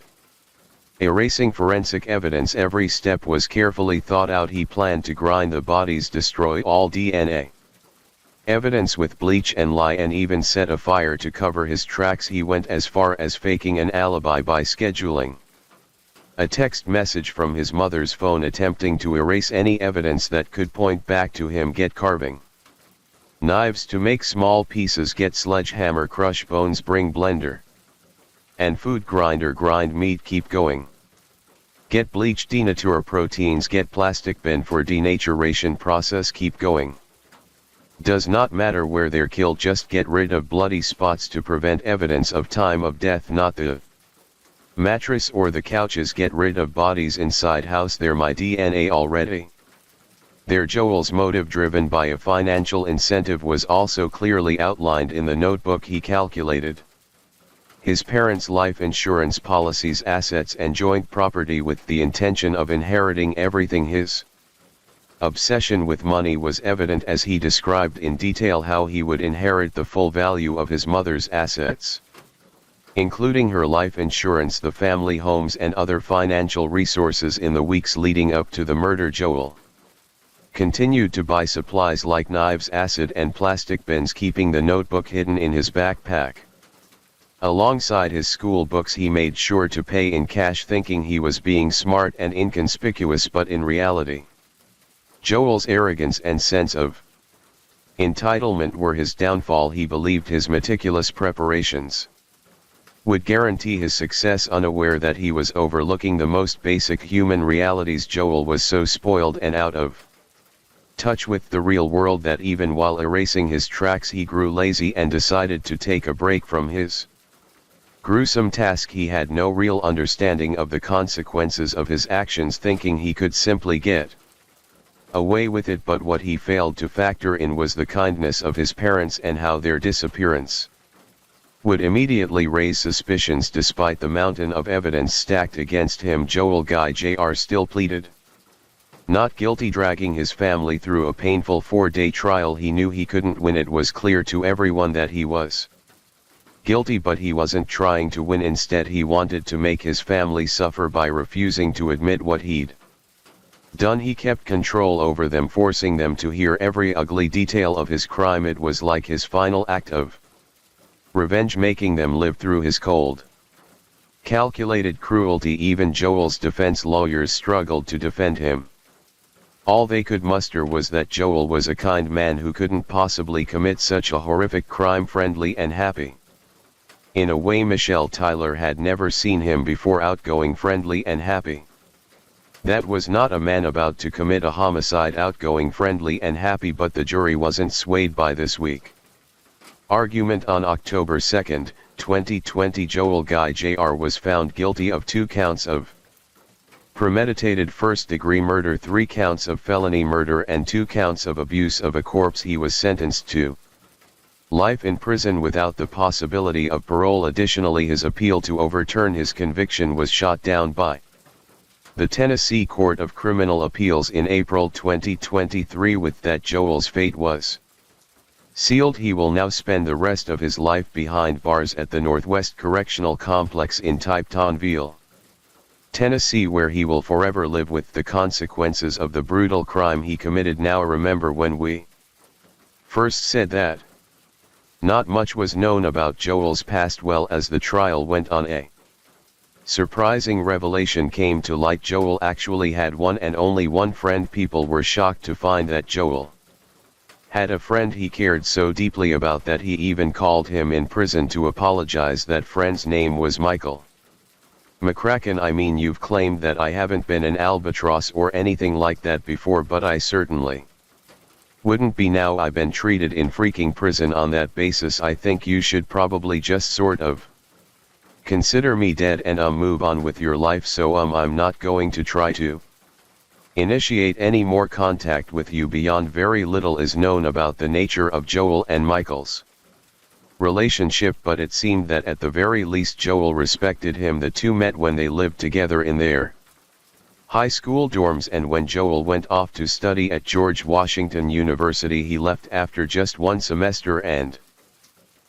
erasing forensic evidence, every step was carefully thought out. He planned to grind the bodies, destroy all DNA evidence with bleach and lye, and even set a fire to cover his tracks. He went as far as faking an alibi by scheduling a text message from his mother's phone attempting to erase any evidence that could point back to him. Get carving knives to make small pieces, get sledgehammer, crush bones, bring blender and food grinder, grind meat, keep going. Get bleach, denature proteins, get plastic bin for denaturation process, keep going. Does not matter where they're killed, just get rid of bloody spots to prevent evidence of time of death, not the mattress or the couches. Get rid of bodies inside house, they're my DNA already. There. Joel's motive, driven by a financial incentive, was also clearly outlined in the notebook. He calculated his parents' life insurance policies, assets and joint property with the intention of inheriting everything. His obsession with money was evident as he described in detail how he would inherit the full value of his mother's assets, including her life insurance, the family homes and other financial resources. In the weeks leading up to the murder, Joel continued to buy supplies like knives, acid and plastic bins, keeping the notebook hidden in his backpack. Alongside his school books, he made sure to pay in cash, thinking he was being smart and inconspicuous, but in reality, Joel's arrogance and sense of entitlement were his downfall. He believed his meticulous preparations would guarantee his success, unaware that he was overlooking the most basic human realities. Joel was so spoiled and out of touch with the real world that even while erasing his tracks, he grew lazy and decided to take a break from his gruesome task. He had no real understanding of the consequences of his actions, thinking he could simply get away with it. But what he failed to factor in was the kindness of his parents and how their disappearance would immediately raise suspicions. Despite the mountain of evidence stacked against him, Joel Guy Jr. still pleaded not guilty, dragging his family through a painful 4-day trial. He knew he couldn't win. It was clear to everyone that he was guilty, but he wasn't trying to win. Instead, he wanted to make his family suffer by refusing to admit what he'd Done, he kept control over them, forcing them to hear every ugly detail of his crime. It was like his final act of revenge, making them live through his cold, calculated cruelty. Even Joel's defense lawyers struggled to defend him. All they could muster was that Joel was a kind man who couldn't possibly commit such a horrific crime, friendly and happy. In a way, Michelle Tyler had never seen him before, outgoing, friendly and happy. That was not a man about to commit a homicide, outgoing, friendly and happy. But the jury wasn't swayed by this week argument. On October 2, 2020, Joel Guy Jr. was found guilty of 2 counts of premeditated first-degree murder, 3 counts of felony murder and 2 counts of abuse of a corpse. He was sentenced to life in prison without the possibility of parole. Additionally, his appeal to overturn his conviction was shot down by the Tennessee Court of Criminal Appeals in April 2023. With that, Joel's fate was sealed. He will now spend the rest of his life behind bars at the Northwest Correctional Complex in Tiptonville, Tennessee, where he will forever live with the consequences of the brutal crime he committed. Now, remember when we first said that not much was known about Joel's past? Well, as the trial went on, a surprising revelation came to light. Joel actually had one and only one friend. People were shocked to find that Joel had a friend he cared so deeply about that he even called him in prison to apologize. That friend's name was Michael McCracken. I mean, you've claimed that I haven't been an albatross or anything like that before, but I certainly wouldn't be now. I've been treated in freaking prison on that basis. I think you should probably just sort of consider me dead and move on with your life. So I'm not going to try to initiate any more contact with you beyond. Very little is known about the nature of Joel and Michael's relationship, but it seemed that at the very least Joel respected him. The two met when they lived together in their high school dorms, and when Joel went off to study at George Washington University, he left after just 1 semester and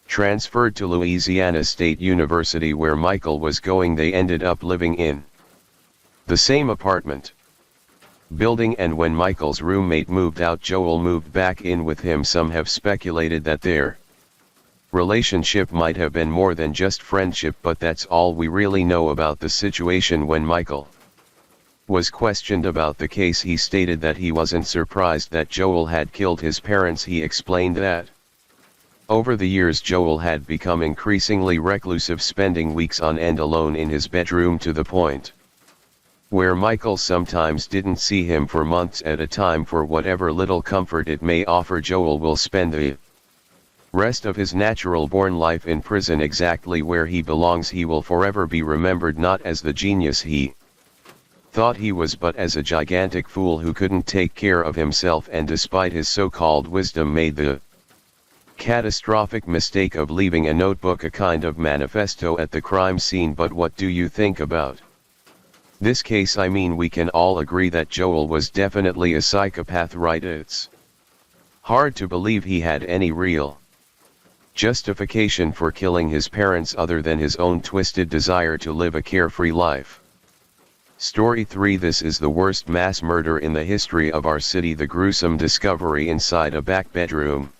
transferred to Louisiana State University, where Michael was going. They ended up living in the same apartment building, and when Michael's roommate moved out, Joel moved back in with him. Some have speculated that their relationship might have been more than just friendship, but that's all we really know about the situation. When Michael was questioned about the case, he stated that he wasn't surprised that Joel had killed his parents. He explained that over the years Joel had become increasingly reclusive, spending weeks on end alone in his bedroom, to the point where Michael sometimes didn't see him for months at a time. For whatever little comfort it may offer, Joel will spend the rest of his natural-born life in prison, exactly where he belongs. He will forever be remembered not as the genius he thought he was, but as a gigantic fool who couldn't take care of himself, and despite his so-called wisdom made the catastrophic mistake of leaving a notebook, a kind of manifesto, at the crime scene. But what do you think about this case? I mean, we can all agree that Joel was definitely a psychopath, right? It's hard to believe he had any real justification for killing his parents other than his own twisted desire to live a carefree life. Story 3: This is the worst mass murder in the history of our city. The gruesome discovery inside a back bedroom.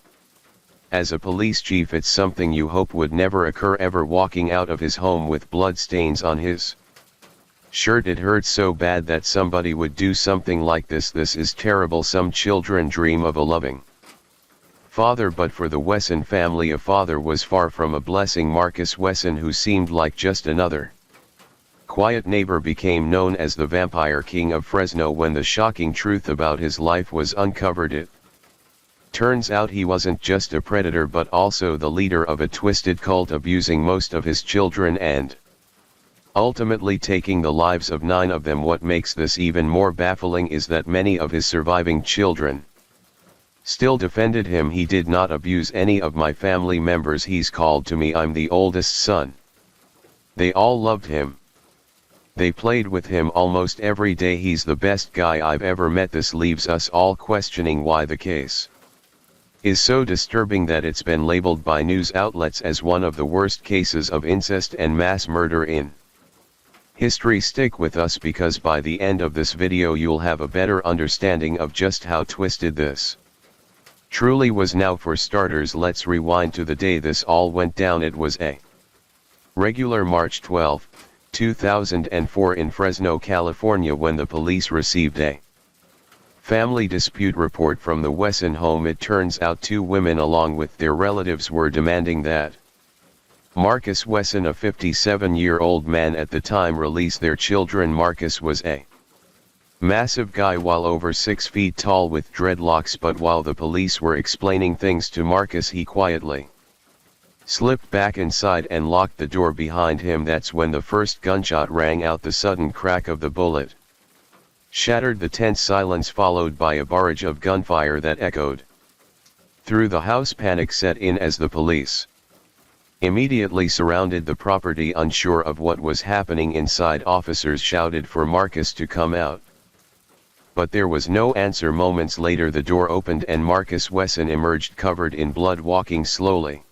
As a police chief, it's something you hope would never occur, ever walking out of his home with blood stains on his shirt. It hurts so bad that somebody would do something like this. This is terrible. Some children dream of a loving father, but for the Wesson family, a father was far from a blessing. Marcus Wesson, who seemed like just another quiet neighbor, became known as the Vampire King of Fresno when the shocking truth about his life was uncovered. It turns out he wasn't just a predator, but also the leader of a twisted cult, abusing most of his children and ultimately taking the lives of 9 of them. What makes this even more baffling is that many of his surviving children still defended him. He did not abuse any of my family members. He's called to me. I'm the oldest son. They all loved him. They played with him almost every day. He's the best guy I've ever met. This leaves us all questioning why the case is so disturbing that it's been labeled by news outlets as one of the worst cases of incest and mass murder in History. Stick with us because by the end of this video you'll have a better understanding of just how twisted this truly was. Now for starters, let's rewind to the day this all went down. It was a regular March 12, 2004 in Fresno, California, when the police received a family dispute report from the Wesson home. It turns out two women along with their relatives were demanding that Marcus Wesson, a 57-year-old man at the time, release their children. Marcus was a massive guy, well over 6 feet tall with dreadlocks, but while the police were explaining things to Marcus, he quietly slipped back inside and locked the door behind him. That's when the first gunshot rang out. The sudden crack of the bullet shattered the tense silence, followed by a barrage of gunfire that echoed through the house. Panic set in as the police immediately surrounded the property. Unsure of what was happening inside, officers shouted for Marcus to come out, but there was no answer. Moments later the door opened and Marcus Wesson emerged covered in blood, walking slowly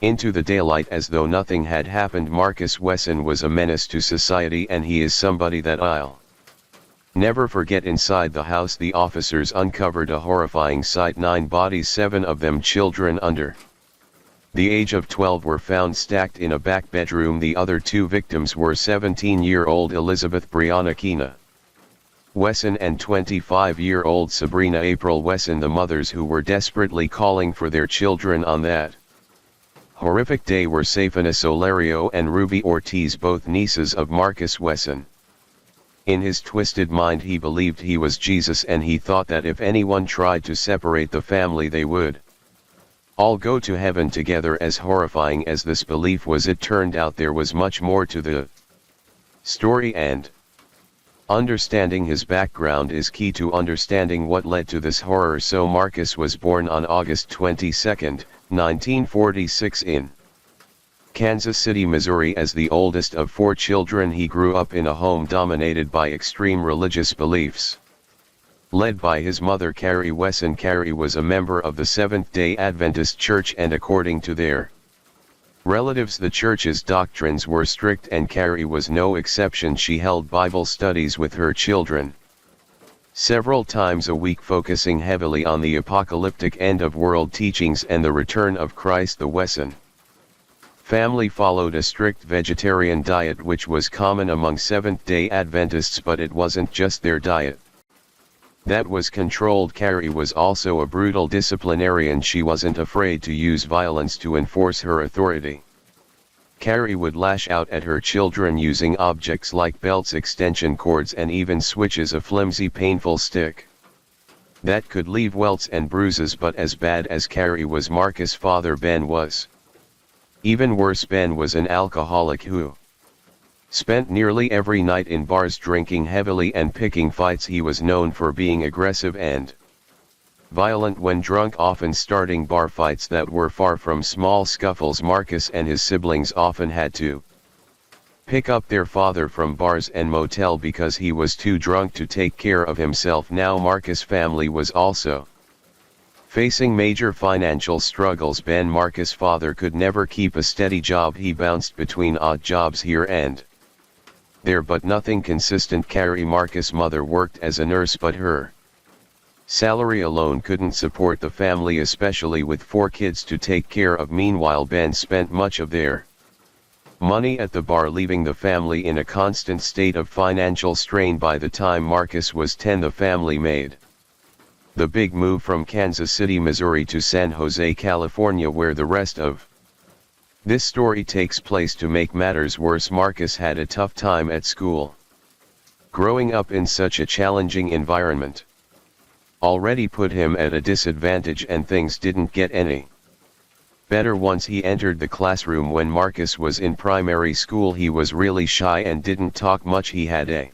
into the daylight as though nothing had happened. Marcus Wesson was a menace to society, and he is somebody that I'll never forget. Inside the house the officers uncovered a horrifying sight. 9 bodies, 7 of them children under the age of 12, were found stacked in a back bedroom. The other 2 victims were 17-year-old Elizabeth Brianna Keena Wesson and 25-year-old Sabrina April Wesson, the mothers who were desperately calling for their children on that horrific day were Safina Solario and Ruby Ortiz, both nieces of Marcus Wesson. In his twisted mind he believed he was Jesus, and he thought that if anyone tried to separate the family they would all go to heaven together. As horrifying as this belief was, it turned out there was much more to the story, and understanding his background is key to understanding what led to this horror. So Marcus was born on August 22, 1946 in Kansas City, Missouri. As the oldest of 4 children, he grew up in a home dominated by extreme religious beliefs, led by his mother Carrie Wesson. Carrie was a member of the Seventh-day Adventist Church, and according to their relatives the church's doctrines were strict, and Carrie was no exception. She held Bible studies with her children several times a week, focusing heavily on the apocalyptic end-of-world teachings and the return of Christ. The Wesson family followed a strict vegetarian diet, which was common among Seventh-day Adventists, but it wasn't just their diet that was controlled. Carrie was also a brutal disciplinarian. She wasn't afraid to use violence to enforce her authority. Carrie would lash out at her children using objects like belts, extension cords, and even switches, a flimsy, painful stick that could leave welts and bruises. But as bad as Carrie was, Marcus' father Ben was even worse. Ben was an alcoholic who spent nearly every night in bars drinking heavily and picking fights. He was known for being aggressive and violent when drunk, often starting bar fights that were far from small scuffles. Marcus and his siblings often had to pick up their father from bars and motel because he was too drunk to take care of himself. Now Marcus' family was also facing major financial struggles. Ben, Marcus' father, could never keep a steady job. He bounced between odd jobs here and there, but nothing consistent. Carrie, Marcus' mother, worked as a nurse, but her salary alone couldn't support the family, especially with 4 kids to take care of. Meanwhile, Ben spent much of their money at the bar, leaving the family in a constant state of financial strain. By the time Marcus was 10, the family made the big move from Kansas City, Missouri to San Jose, California, where the rest of this story takes place. To make matters worse, Marcus had a tough time at school. Growing up in such a challenging environment already put him at a disadvantage, and things didn't get any better once he entered the classroom. When Marcus was in primary school, he was really shy and didn't talk much. He had a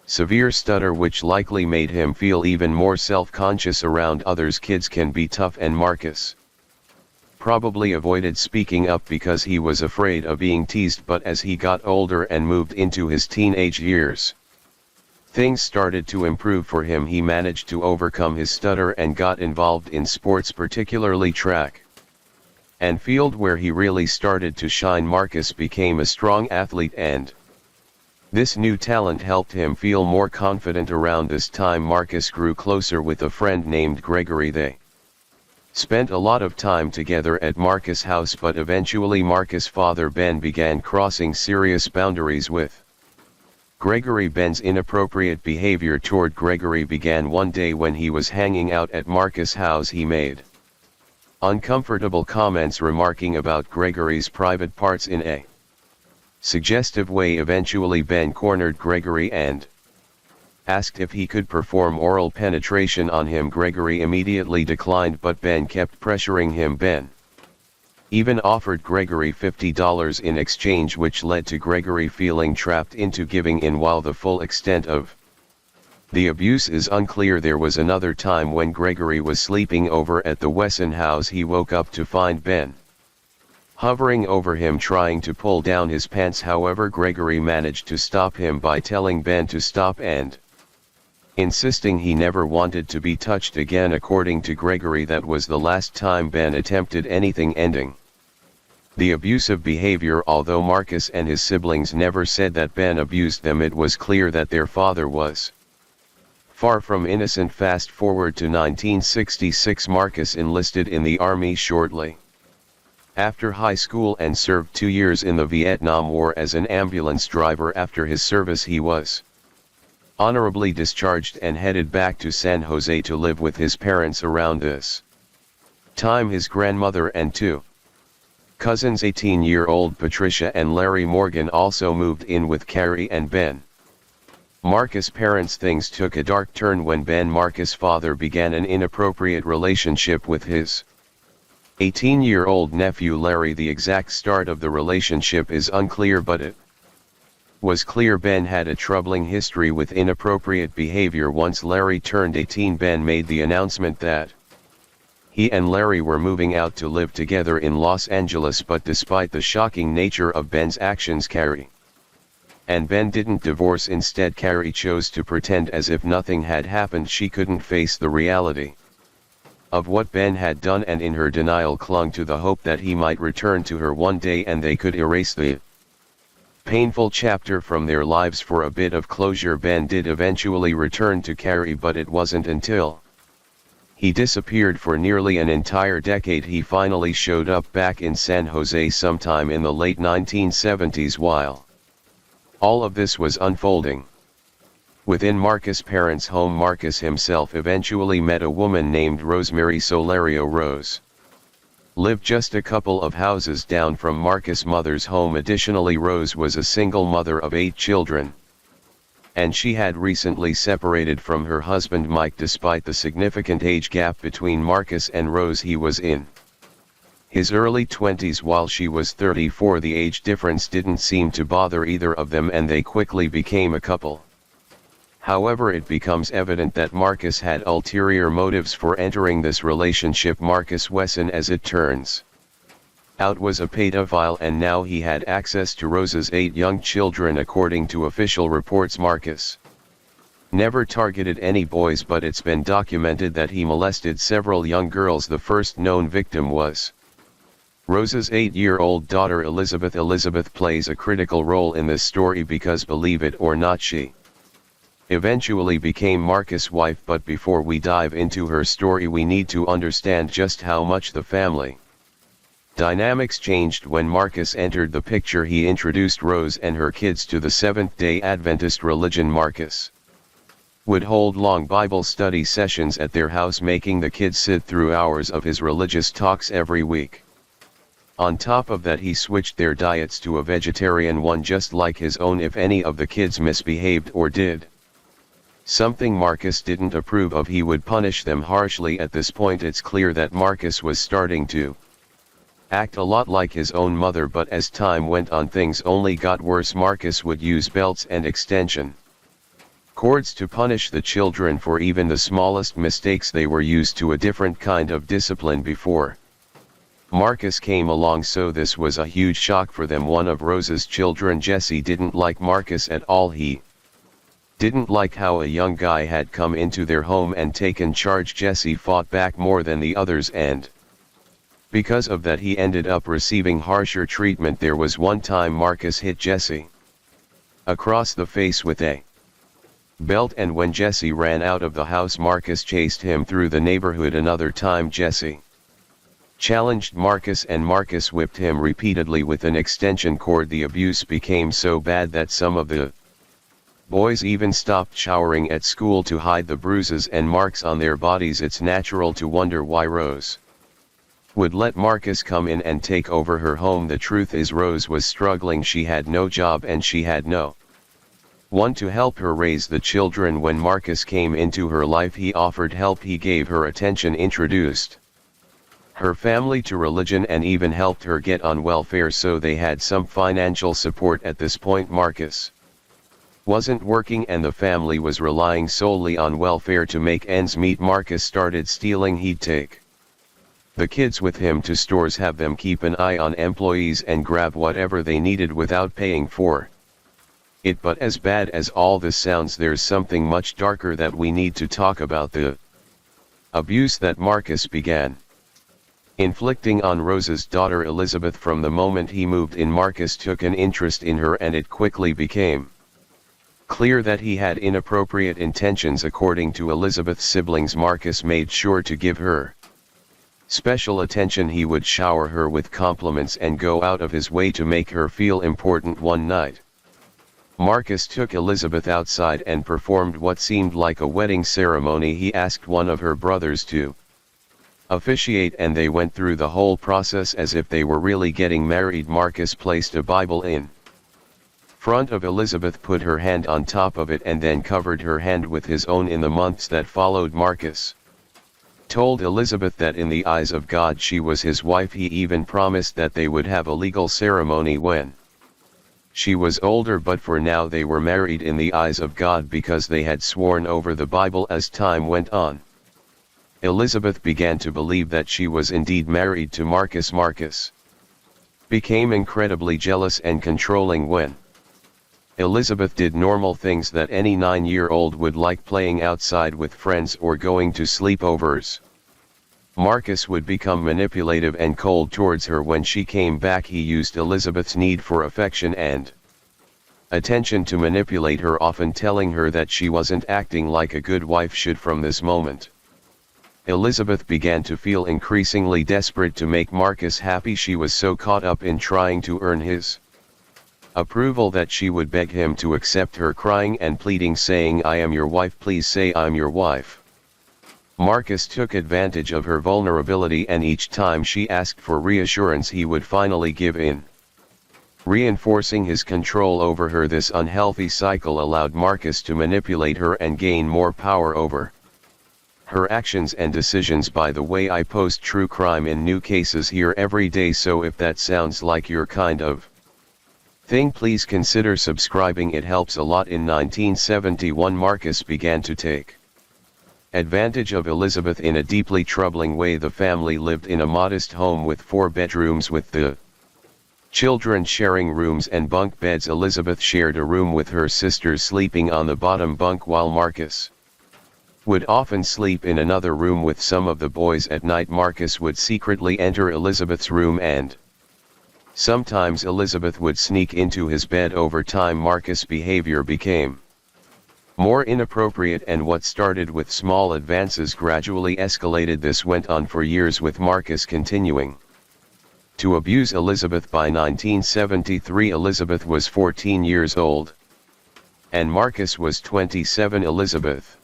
severe stutter, which likely made him feel even more self-conscious around others. Kids can be tough, and Marcus probably avoided speaking up because he was afraid of being teased. But as he got older and moved into his teenage years, things started to improve for him. He managed to overcome his stutter and got involved in sports, particularly track and field, where he really started to shine. Marcus became a strong athlete and This new talent helped him feel more confident. Around this time Marcus grew closer with a friend named Gregory. They spent a lot of time together at Marcus' house, but eventually Marcus' father Ben began crossing serious boundaries with Gregory. Ben's inappropriate behavior toward Gregory began one day when he was hanging out at Marcus' house. He made uncomfortable comments remarking about Gregory's private parts in a suggestive way. Eventually Ben cornered Gregory and asked if he could perform oral penetration on him. Gregory immediately declined, but Ben kept pressuring him. Ben even offered Gregory $50 in exchange, which led to Gregory feeling trapped into giving in. While the full extent of the abuse is unclear, there was another time when Gregory was sleeping over at the Wesson house. He woke up to find Ben hovering over him trying to pull down his pants. However, Gregory managed to stop him by telling Ben to stop and insisting he never wanted to be touched again. According to Gregory, that was the last time Ben attempted anything, ending the abusive behavior. Although Marcus and his siblings never said that Ben abused them, it was clear that their father was far from innocent. Fast forward to 1966. Marcus enlisted in the army shortly after high school and served 2 years in the Vietnam War as an ambulance driver. After his service, he was honorably discharged and headed back to San Jose to live with his parents. Around this time, his grandmother and two cousins, 18-year-old Patricia and Larry Morgan, also moved in with Carrie and Ben. Marcus' parents. Things took a dark turn when Ben, Marcus' father, began an inappropriate relationship with his 18-year-old nephew Larry. The exact start of the relationship is unclear, but it was clear Ben had a troubling history with inappropriate behavior. Once Larry turned 18, Ben made the announcement that he and Larry were moving out to live together in Los Angeles. But despite the shocking nature of Ben's actions, Carrie and Ben didn't divorce. Instead, Carrie chose to pretend as if nothing had happened. She couldn't face the reality of what Ben had done, and in her denial clung to the hope that he might return to her one day and they could erase the painful chapter from their lives. For a bit of closure, Ben did eventually return to Carrie, but it wasn't until he disappeared for nearly an entire decade he finally showed up back in San Jose sometime in the late 1970s. While all of this was unfolding within Marcus' parents' home, Marcus himself eventually met a woman named Rosemary Solario. Rose lived just a couple of houses down from Marcus' mother's home. Additionally, Rose was a single mother of 8 children, and she had recently separated from her husband Mike. Despite the significant age gap between Marcus and Rose, he was in his early 20s while she was 34. The age difference didn't seem to bother either of them, and they quickly became a couple. However, it becomes evident that Marcus had ulterior motives for entering this relationship. Marcus Wesson, as it turns out, was a pedophile, and now he had access to Rose's 8 young children. According to official reports, Marcus never targeted any boys, but it's been documented that he molested several young girls. The first known victim was Rose's 8-year-old daughter Elizabeth. Elizabeth plays a critical role in this story because, believe it or not, she eventually became Marcus' wife. But before we dive into her story, we need to understand just how much the family dynamics changed when Marcus entered the picture. He introduced Rose and her kids to the Seventh-day Adventist religion. Marcus would hold long Bible study sessions at their house, making the kids sit through hours of his religious talks every week. On top of that, he switched their diets to a vegetarian one just like his own if any of the kids misbehaved or did something Marcus didn't approve of. He would punish them harshly. At this point, it's clear that Marcus was starting to act a lot like his own mother, but as time went on, things only got worse. Marcus would use belts and extension cords to punish the children for even the smallest mistakes. They were used to a different kind of discipline before Marcus came along, so this was a huge shock for them. One of Rose's children, Jesse, didn't like Marcus at all. He didn't like how a young guy had come into their home and taken charge. Jesse fought back more than the others, and because of that he ended up receiving harsher treatment. There was one time Marcus hit Jesse across the face with a belt, and when Jesse ran out of the house, Marcus chased him through the neighborhood. Another time Jesse challenged Marcus and Marcus whipped him repeatedly with an extension cord. The abuse became so bad that some of the boys even stopped showering at school to hide the bruises and marks on their bodies. It's natural to wonder why Rose would let Marcus come in and take over her home. The truth is, Rose was struggling. She had no job and she had no one to help her raise the children. When Marcus came into her life, he offered help, he gave her attention, introduced her family to religion, and even helped her get on welfare so they had some financial support. At this point, Marcus wasn't working and the family was relying solely on welfare to make ends meet. Marcus started stealing. He'd take the kids with him to stores, have them keep an eye on employees, and grab whatever they needed without paying for it. But as bad as all this sounds, there's something much darker that we need to talk about: the abuse that Marcus began inflicting on Rose's daughter Elizabeth. From the moment he moved in, Marcus took an interest in her, and it quickly became clear that he had inappropriate intentions. According to Elizabeth's siblings, Marcus made sure to give her special attention. He would shower her with compliments and go out of his way to make her feel important. One night, Marcus took Elizabeth outside and performed what seemed like a wedding ceremony. He asked one of her brothers to officiate, and they went through the whole process as if they were really getting married. Marcus placed a Bible in front of Elizabeth, put her hand on top of it, and then covered her hand with his own. In the months that followed, Marcus told Elizabeth that in the eyes of God she was his wife. He even promised that they would have a legal ceremony when she was older, but for now they were married in the eyes of God because they had sworn over the Bible. As time went on, Elizabeth began to believe that she was indeed married to Marcus. Marcus became incredibly jealous and controlling when Elizabeth did normal things that any 9-year-old would, like playing outside with friends or going to sleepovers. Marcus would become manipulative and cold towards her. When she came back, he used Elizabeth's need for affection and attention to manipulate her, often telling her that she wasn't acting like a good wife should. From this moment, Elizabeth began to feel increasingly desperate to make Marcus happy. She was so caught up in trying to earn his approval that she would beg him to accept her, crying and pleading, saying, "I am your wife, please say I'm your wife." Marcus took advantage of her vulnerability, and each time she asked for reassurance, he would finally give in, reinforcing his control over her. This unhealthy cycle allowed Marcus to manipulate her and gain more power over her actions and decisions. By the way, I post true crime in new cases here every day, so if that sounds like your kind of thing, please consider subscribing. It helps a lot. In 1971, Marcus began to take advantage of Elizabeth in a deeply troubling way. The family lived in a modest home with 4 bedrooms, with the children sharing rooms and bunk beds. Elizabeth shared a room with her sisters, sleeping on the bottom bunk, while Marcus would often sleep in another room with some of the boys. At night, Marcus would secretly enter Elizabeth's room, and sometimes Elizabeth would sneak into his bed. Over time, Marcus' behavior became more inappropriate, and what started with small advances gradually escalated. This went on for years, with Marcus continuing to abuse Elizabeth. By 1973, Elizabeth was 14 years old, and Marcus was 27. Elizabeth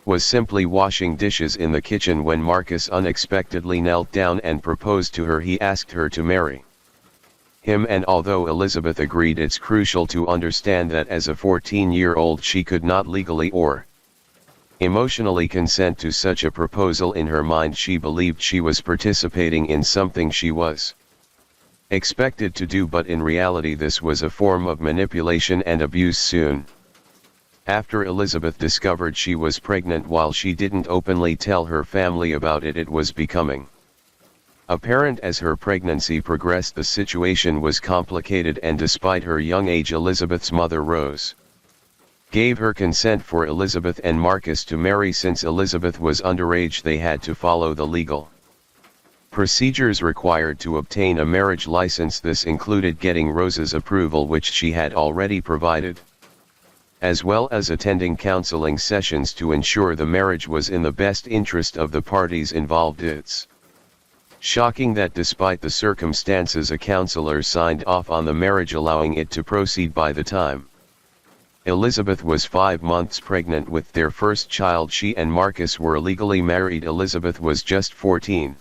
was simply washing dishes in the kitchen when Marcus unexpectedly knelt down and proposed to her. He asked her to marry him, and although Elizabeth agreed, it's crucial to understand that as a 14-year-old she could not legally or emotionally consent to such a proposal. In her mind, she believed she was participating in something she was expected to do, but in reality this was a form of manipulation and abuse. Soon after Elizabeth discovered she was pregnant, while she didn't openly tell her family about it, it was becoming apparent as her pregnancy progressed. The situation was complicated, and despite her young age, Elizabeth's mother, Rose, gave her consent for Elizabeth and Marcus to marry. Since Elizabeth was underage, they had to follow the legal Procedures required to obtain a marriage license. This included getting Rose's approval, which she had already provided, as well as attending counseling sessions to ensure the marriage was in the best interest of the parties involved. It's shocking that despite the circumstances, a counselor signed off on the marriage, allowing it to proceed. By the time Elizabeth was 5 months pregnant with their first child, she and Marcus were legally married. Elizabeth was just 14.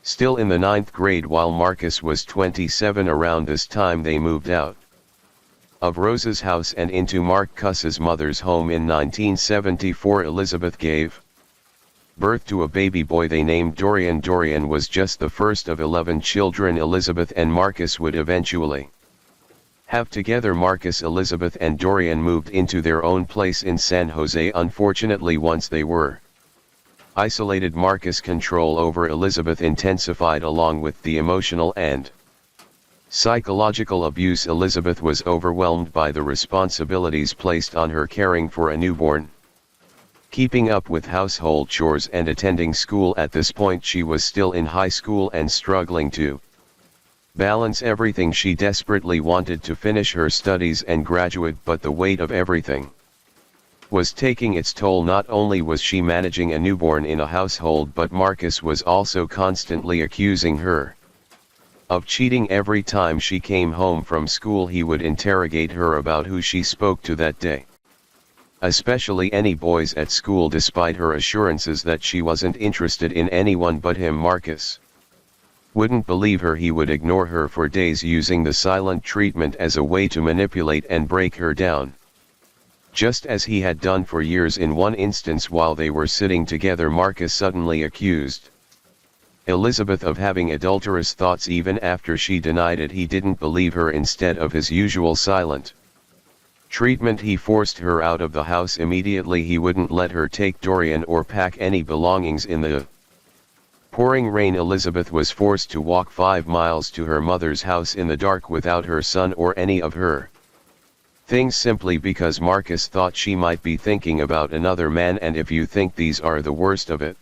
Still in the 9th grade, while Marcus was 27. Around this time they moved out of Rose's house and into Marcus's mother's home. In 1974, Elizabeth gave birth to a baby boy they named Dorian. Dorian was just the first of 11 children Elizabeth and Marcus would eventually have together. Marcus, Elizabeth and Dorian moved into their own place in San Jose. Unfortunately, once they were isolated, Marcus' control over Elizabeth intensified, along with the emotional and psychological abuse. Elizabeth was overwhelmed by the responsibilities placed on her, caring for a newborn, keeping up with household chores and attending school. At this point she was still in high school and struggling to balance everything. She desperately wanted to finish her studies and graduate, but the weight of everything was taking its toll. Not only was she managing a newborn in a household, but Marcus was also constantly accusing her of cheating. Every time she came home from school, he would interrogate her about who she spoke to that day, especially any boys at school. Despite her assurances that she wasn't interested in anyone but him, Marcus wouldn't believe her. He would ignore her for days, using the silent treatment as a way to manipulate and break her down, just as he had done for years. In one instance, while they were sitting together, Marcus suddenly accused Elizabeth of having adulterous thoughts. Even after she denied it, he didn't believe her. Instead of his usual silent treatment, he forced her out of the house immediately. He wouldn't let her take Dorian or pack any belongings. In the pouring rain, Elizabeth was forced to walk 5 miles to her mother's house in the dark without her son or any of her things, simply because Marcus thought she might be thinking about another man. And if you think these are the worst of it,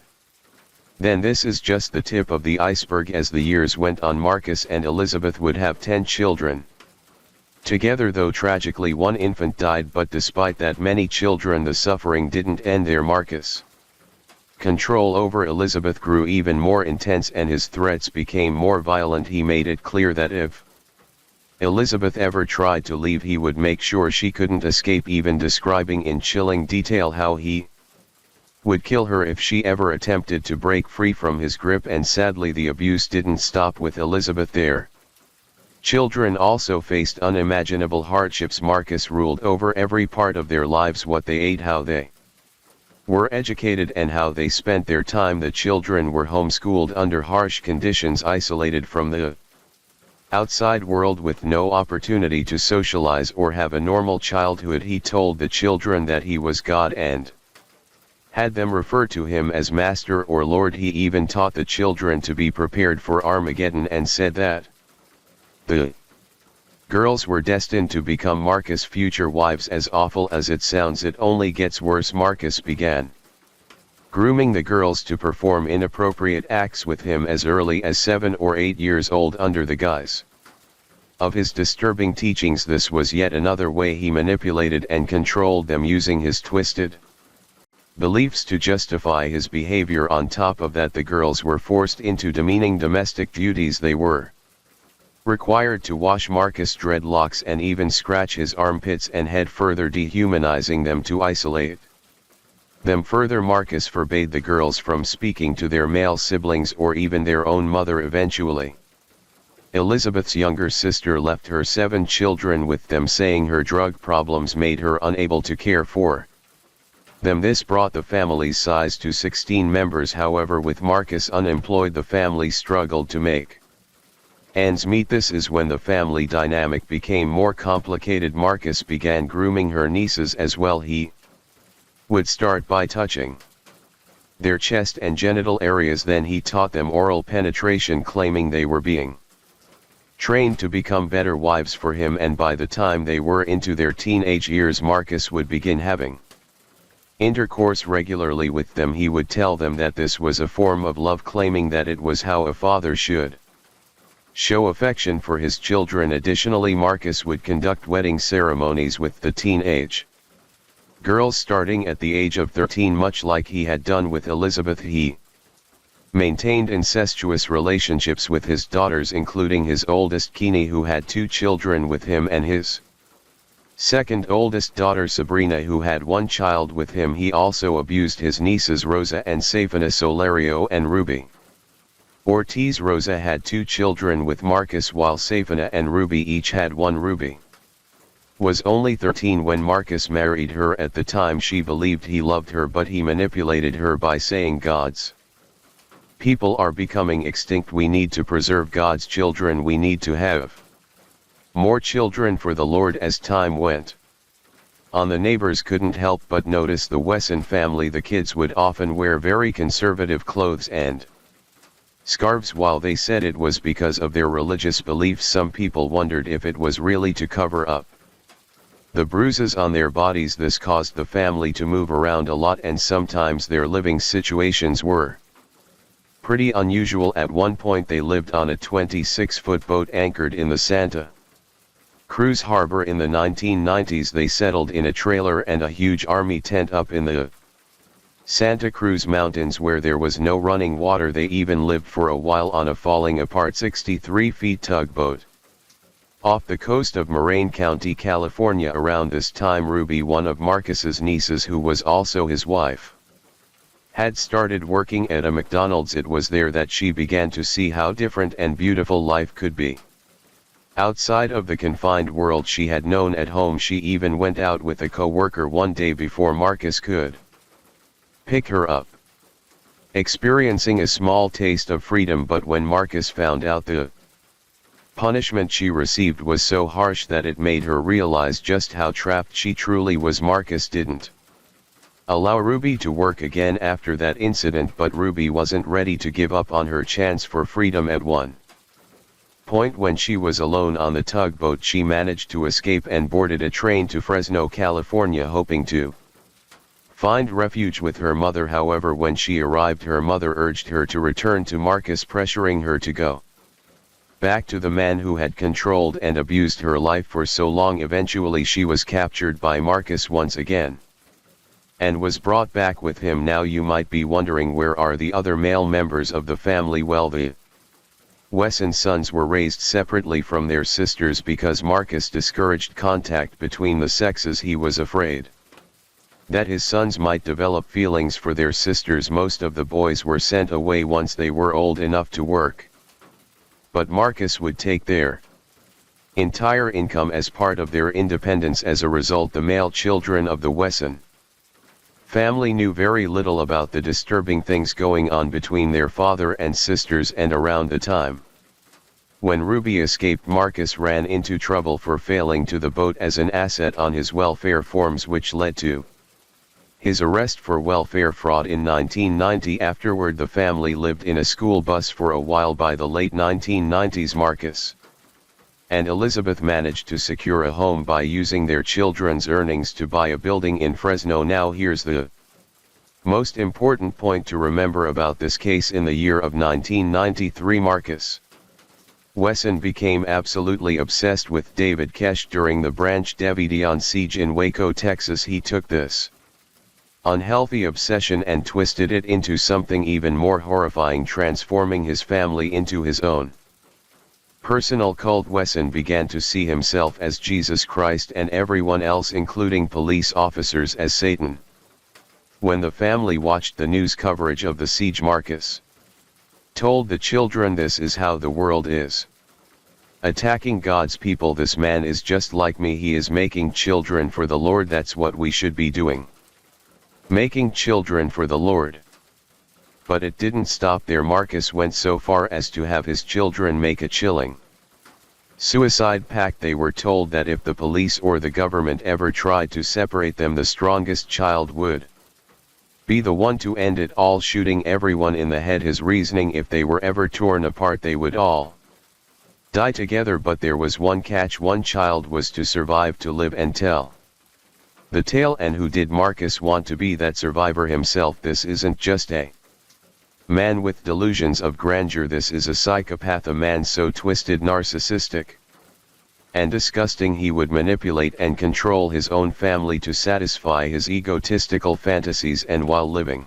then this is just the tip of the iceberg. As the years went on, Marcus and Elizabeth would have 10 children together, though tragically one infant died. But despite that many children, the suffering didn't end there. Marcus' control over Elizabeth grew even more intense and his threats became more violent. He made it clear that if Elizabeth ever tried to leave, he would make sure she couldn't escape, even describing in chilling detail how he would kill her if she ever attempted to break free from his grip. And sadly, the abuse didn't stop with Elizabeth. Their children also faced unimaginable hardships. Marcus ruled over every part of their lives: what they ate, how they were educated, and how they spent their time. The children were homeschooled under harsh conditions, isolated from the outside world, with no opportunity to socialize or have a normal childhood. He told the children that he was God and had them refer to him as Master or Lord. He even taught the children to be prepared for Armageddon and said that the girls were destined to become Marcus' future wives. As awful as it sounds, it only gets worse. Marcus began grooming the girls to perform inappropriate acts with him as early as 7 or 8 years old under the guise of his disturbing teachings. This was yet another way he manipulated and controlled them, using his twisted beliefs to justify his behavior. On top of that, the girls were forced into demeaning domestic duties. They were required to wash Marcus' dreadlocks and even scratch his armpits and head, further dehumanizing them to isolate them further. Marcus forbade the girls from speaking to their male siblings or even their own mother. Eventually, Elizabeth's younger sister left her 7 children with them, saying her drug problems made her unable to care for them. This brought the family's size to 16 members. However, with Marcus unemployed, the family struggled to make ends meet. This is when the family dynamic became more complicated. Marcus began grooming her nieces as well. He would start by touching their chest and genital areas, then he taught them oral penetration, claiming they were being trained to become better wives for him. And by the time they were into their teenage years, Marcus would begin having intercourse regularly with them. He would tell them that this was a form of love, claiming that it was how a father should show affection for his children. Additionally, Marcus would conduct wedding ceremonies with the teenage girls starting at the age of 13, much like he had done with Elizabeth. He maintained incestuous relationships with his daughters, including his oldest Kini, who had 2 children with him, and his second oldest daughter Sabrina, who had 1 child with him. He also abused his nieces Rosa and Safina Solario and Ruby Ortiz. Rosa had 2 children with Marcus, while Safina and Ruby each had 1. Ruby was only 13 when Marcus married her. At the time she believed he loved her, but he manipulated her by saying, "God's people are becoming extinct. We need to preserve God's children. We need to have more children for the Lord." As time went on, the neighbors couldn't help but notice the Wesson family. The kids would often wear very conservative clothes and scarves. While they said it was because of their religious beliefs, some people wondered if it was really to cover up the bruises on their bodies. This caused the family to move around a lot, and sometimes their living situations were pretty unusual. At one point they lived on a 26-foot boat anchored in the Santa Cruz Harbor. In the 1990s they settled in a trailer and a huge army tent up in the Santa Cruz Mountains, where there was no running water. They even lived for a while on a falling apart 63-foot tugboat off the coast of Marin County, California. Around this time, Ruby, one of Marcus's nieces who was also his wife, had started working at a McDonald's. It was there that she began to see how different and beautiful life could be outside of the confined world she had known at home. She even went out with a co-worker one day before Marcus could pick her up, experiencing a small taste of freedom. But when Marcus found out, the punishment she received was so harsh that it made her realize just how trapped she truly was. Marcus didn't allow Ruby to work again after that incident, but Ruby wasn't ready to give up on her chance for freedom. At one point when she was alone on the tugboat, she managed to escape and boarded a train to Fresno, California, hoping to find refuge with her mother. However, when she arrived, her mother urged her to return to Marcus, pressuring her to go back to the man who had controlled and abused her life for so long. Eventually she was captured by Marcus once again and was brought back with him. Now you might be wondering, where are the other male members of the family? Well, the Wesson sons were raised separately from their sisters because Marcus discouraged contact between the sexes. He was afraid that his sons might develop feelings for their sisters. Most of the boys were sent away once they were old enough to work, but Marcus would take their entire income as part of their independence. As a result, the male children of the Wesson family knew very little about the disturbing things going on between their father and sisters. And around the time when Ruby escaped, Marcus ran into trouble for failing to the boat as an asset on his welfare forms, which led to his arrest for welfare fraud in 1990. Afterward, the family lived in a school bus for a while. By the late 1990s, Marcus and Elizabeth managed to secure a home by using their children's earnings to buy a building in Fresno. Now here's the most important point to remember about this case. In the year of 1993, Marcus Wesson became absolutely obsessed with David Kesh during the Branch Davidian siege in Waco, Texas. He took this unhealthy obsession and twisted it into something even more horrifying, transforming his family into his own personal cult. Wesson began to see himself as Jesus Christ and everyone else, including police officers, as Satan. When the family watched the news coverage of the siege, Marcus told the children, "This is how the world is attacking God's people. This man is just like me. He is making children for the Lord. That's what we should be doing, making children for the Lord." But it didn't stop there. Marcus went so far as to have his children make a chilling suicide pact. They were told that if the police or the government ever tried to separate them, the strongest child would be the one to end it all, shooting everyone in the head. His reasoning: if they were ever torn apart, they would all die together. But there was one catch: one child was to survive to live and tell The tale. And who did Marcus want to be that survivor himself? This isn't just a man with delusions of grandeur, this is a psychopath, a man so twisted, narcissistic, and disgusting he would manipulate and control his own family to satisfy his egotistical fantasies. And while living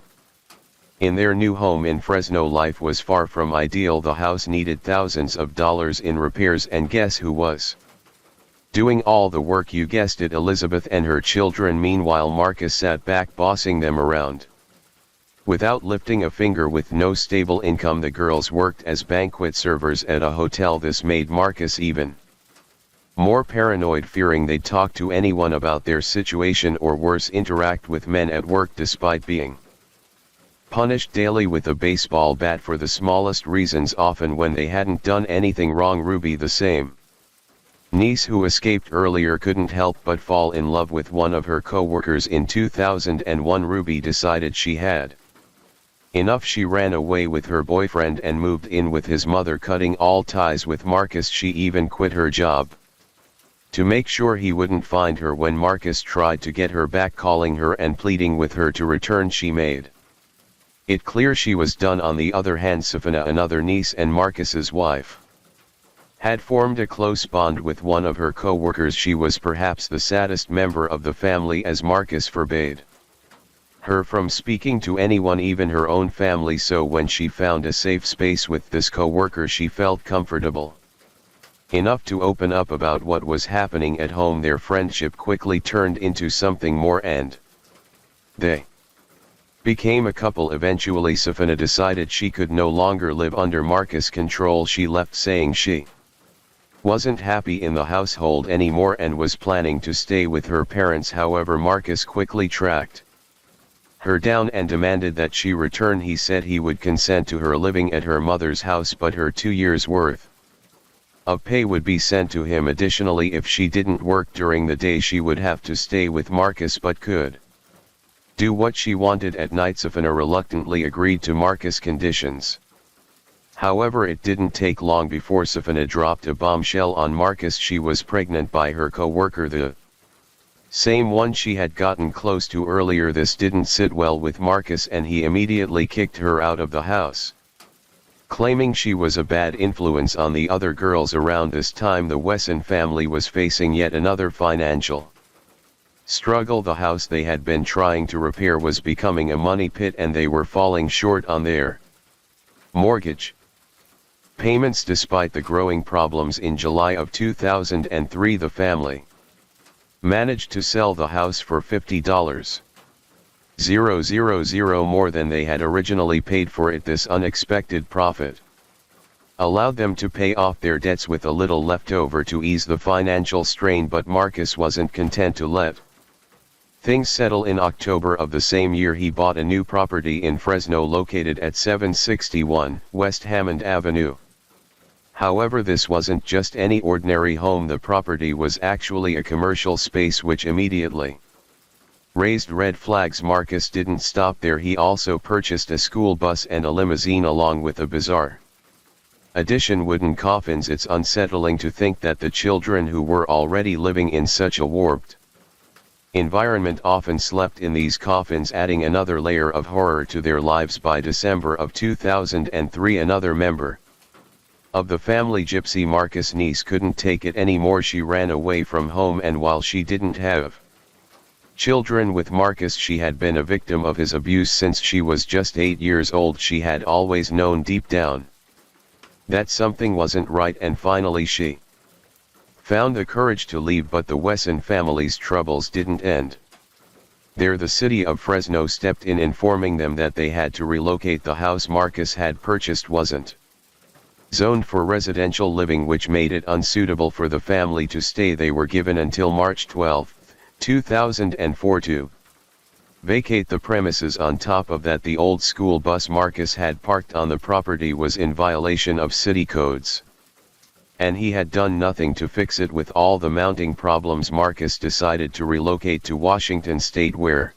in their new home in Fresno, life was far from ideal. The house needed thousands of dollars in repairs, and guess who was doing all the work? You guessed it, Elizabeth and her children. Meanwhile, Marcus sat back, bossing them around without lifting a finger. With no stable income, the girls worked as banquet servers at a hotel. This made Marcus even more paranoid, fearing they'd talk to anyone about their situation, or worse, interact with men at work. Despite being punished daily with a baseball bat for the smallest reasons, often when they hadn't done anything wrong, Ruby, the same niece who escaped earlier, couldn't help but fall in love with one of her co-workers in 2001. Ruby decided she had enough. She ran away with her boyfriend and moved in with his mother, cutting all ties with Marcus. She even quit her job to make sure he wouldn't find her. When Marcus tried to get her back, calling her and pleading with her to return, she made it clear she was done. On the other hand, Safina, another niece and Marcus's wife, had formed a close bond with one of her co-workers. She was perhaps the saddest member of the family, as Marcus forbade her from speaking to anyone, even her own family. So when she found a safe space with this co-worker, she felt comfortable enough to open up about what was happening at home. Their friendship quickly turned into something more, and they became a couple. Eventually, Safina decided she could no longer live under Marcus' control. She left, saying she wasn't happy in the household anymore and was planning to stay with her parents. However, Marcus quickly tracked her down and demanded that she return. He said he would consent to her living at her mother's house, but her 2 years' worth of pay would be sent to him. Additionally, if she didn't work during the day, she would have to stay with Marcus but could do what she wanted at night. Safina reluctantly agreed to Marcus' conditions. However, it didn't take long before Safina dropped a bombshell on Marcus. She was pregnant by her co-worker, the same one she had gotten close to earlier. This didn't sit well with Marcus, and he immediately kicked her out of the house, claiming she was a bad influence on the other girls around. This time, the Wesson family was facing yet another financial struggle. The house they had been trying to repair was becoming a money pit, and they were falling short on their mortgage payments. Despite the growing problems, in July of 2003, the family managed to sell the house for $50,000 more than they had originally paid for it. This unexpected profit allowed them to pay off their debts with a little left over to ease the financial strain. But Marcus wasn't content to let things settle. In October of the same year, he bought a new property in Fresno located at 761 West Hammond Avenue. However, this wasn't just any ordinary home. The property was actually a commercial space, which immediately raised red flags. Marcus didn't stop there. He also purchased a school bus and a limousine, along with a bizarre addition: wooden coffins. It's unsettling to think that the children who were already living in such a warped environment often slept in these coffins, adding another layer of horror to their lives. By December of 2003, another member of the family, Gypsy, Marcus' niece, couldn't take it anymore. She ran away from home, and while she didn't have children with Marcus, she had been a victim of his abuse since she was just 8 years old. She had always known deep down that something wasn't right, and finally she found the courage to leave. But the Wesson family's troubles didn't end there. The city of Fresno stepped in, informing them that they had to relocate. The house Marcus had purchased wasn't zoned for residential living, which made it unsuitable for the family to stay. They were given until March 12, 2004 to vacate the premises. On top of that, the old school bus Marcus had parked on the property was in violation of city codes, and he had done nothing to fix it. With all the mounting problems, Marcus decided to relocate to Washington State, where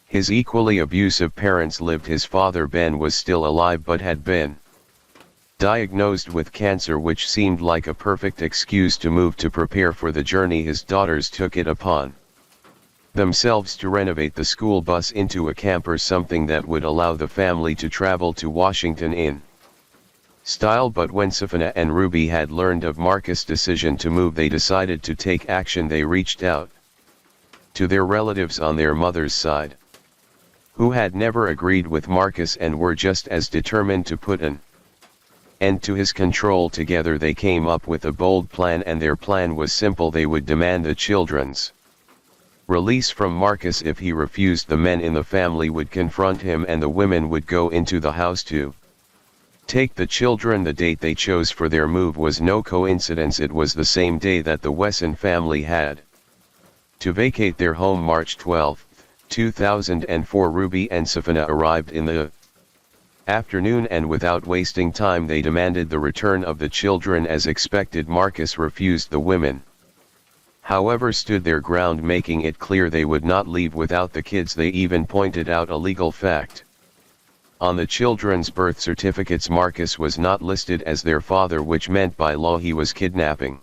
his equally abusive parents lived. His father, Ben, was still alive but had been diagnosed with cancer, which seemed like a perfect excuse to move to prepare for the journey his daughters took it upon themselves to renovate the school bus into a camper, something that would allow the family to travel to Washington in style. But when Safina and Ruby had learned of Marcus' decision to move, they decided to take action. They reached out to their relatives on their mother's side, who had never agreed with Marcus and were just as determined to put an end to his control. Together they came up with a bold plan, and their plan was simple. They would demand the children's release from Marcus. If he refused, the men in the family would confront him and the women would go into the house to take the children. The date they chose for their move was no coincidence. It was the same day that the Wesson family had to vacate their home. March 12, 2004. Ruby and Safina arrived in the afternoon, and without wasting time they demanded the return of the children. As expected, Marcus refused. The women, however, stood their ground, making it clear they would not leave without the kids. They even pointed out a legal fact: on the children's birth certificates, Marcus was not listed as their father, which meant by law he was kidnapping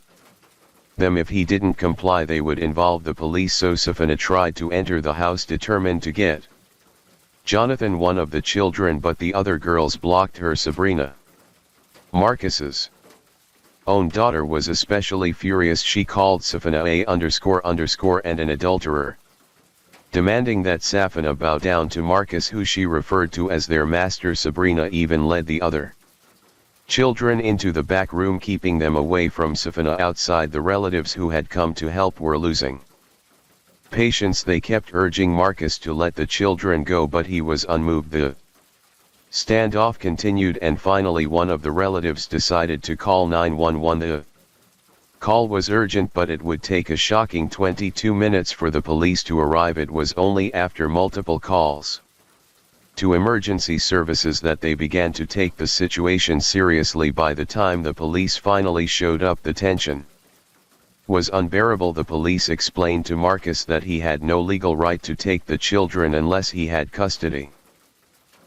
them. If he didn't comply, they would involve the police. So Safina tried to enter the house, determined to get Jonathan, one of the children, but the other girls blocked her. Sabrina, Marcus's own daughter, was especially furious. She called Safina ___ and an adulterer, demanding that Safina bow down to Marcus, who she referred to as their master. Sabrina even led the other children into the back room, keeping them away from Safina. Outside, the relatives who had come to help were losing patience. They kept urging Marcus to let the children go, but he was unmoved. The standoff continued, and finally one of the relatives decided to call 911. The call was urgent, but it would take a shocking 22 minutes for the police to arrive. It was only after multiple calls to emergency services that they began to take the situation seriously. By the time the police finally showed up, the tension was unbearable. The police explained to Marcus that he had no legal right to take the children unless he had custody.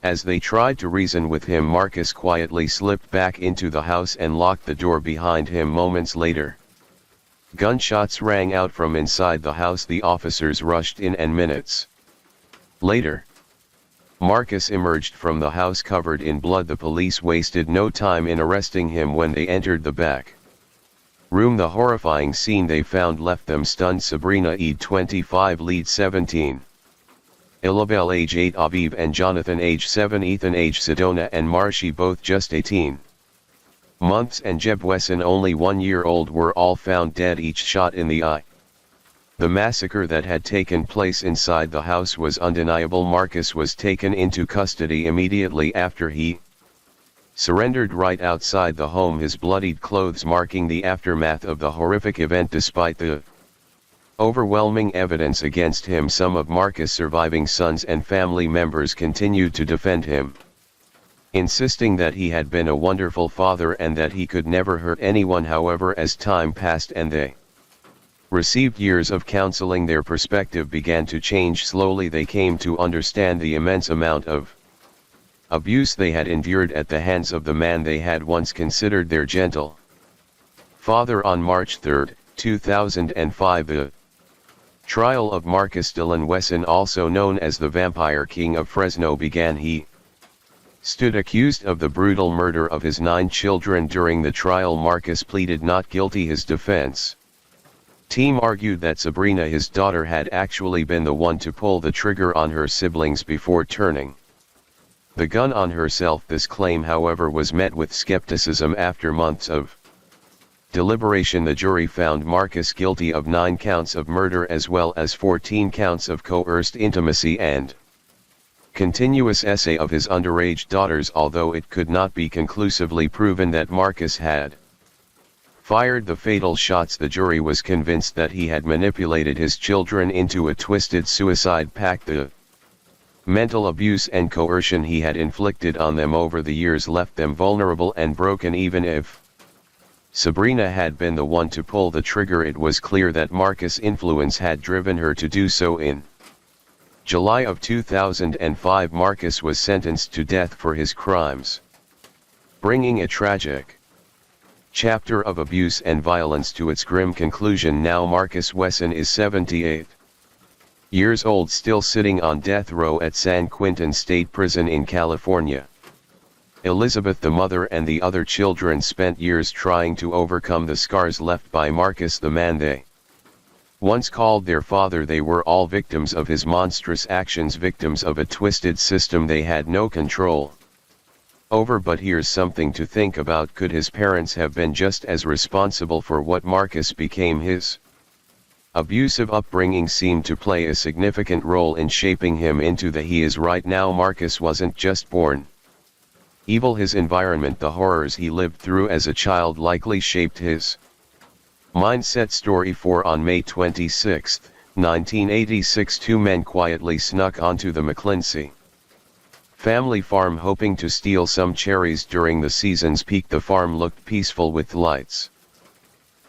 As they tried to reason with him, Marcus quietly slipped back into the house and locked the door behind him. Moments later, gunshots rang out from inside the house. The officers rushed in, and minutes later, Marcus emerged from the house covered in blood. The police wasted no time in arresting him. When they entered the back room, the horrifying scene they found left them stunned. Sabrina, age 25, Lead 17, Ilabel, age 8, Aviv and Jonathan, age 7, Ethan, age Sedona and Marshi, both just 18 months, and Jeb Wesson, only 1 year old, were all found dead, each shot in the eye. The massacre that had taken place inside the house was undeniable. Marcus was taken into custody immediately after he surrendered right outside the home, his bloodied clothes marking the aftermath of the horrific event. Despite the overwhelming evidence against him, some of Marcus' surviving sons and family members continued to defend him, insisting that he had been a wonderful father and that he could never hurt anyone. However, as time passed and they received years of counseling, their perspective began to change. Slowly they came to understand the immense amount of abuse they had endured at the hands of the man they had once considered their gentle father. On March 3, 2005, the trial of Marcus Dillon Wesson, also known as the Vampire King of Fresno, began. He stood accused of the brutal murder of his 9 children. During the trial, Marcus pleaded not guilty. His defense team argued that Sabrina, his daughter, had actually been the one to pull the trigger on her siblings before turning the gun on herself. This claim, however, was met with skepticism. After months of deliberation, the jury found Marcus guilty of 9 counts of murder as well as 14 counts of coerced intimacy and continuous essay of his underage daughters. Although it could not be conclusively proven that Marcus had fired the fatal shots, the jury was convinced that he had manipulated his children into a twisted suicide pact. The mental abuse and coercion he had inflicted on them over the years left them vulnerable and broken. Even if Sabrina had been the one to pull the trigger, it was clear that Marcus' influence had driven her to do so. In July of 2005, Marcus was sentenced to death for his crimes, bringing a tragic chapter of abuse and violence to its grim conclusion. Now Marcus Wesson is 78. years old, still sitting on death row at San Quentin State Prison in California. Elizabeth, the mother, and the other children spent years trying to overcome the scars left by Marcus, the man they once called their father. They were all victims of his monstrous actions, victims of a twisted system they had no control over. But here's something to think about: could his parents have been just as responsible for what Marcus became? His abusive upbringing seemed to play a significant role in shaping him into the he is right now. Marcus wasn't just born evil. His environment, the horrors he lived through as a child, likely shaped his mindset. Story 4. On May 26, 1986, two men quietly snuck onto the McClincy family farm hoping to steal some cherries during the season's peak. The farm looked peaceful with lights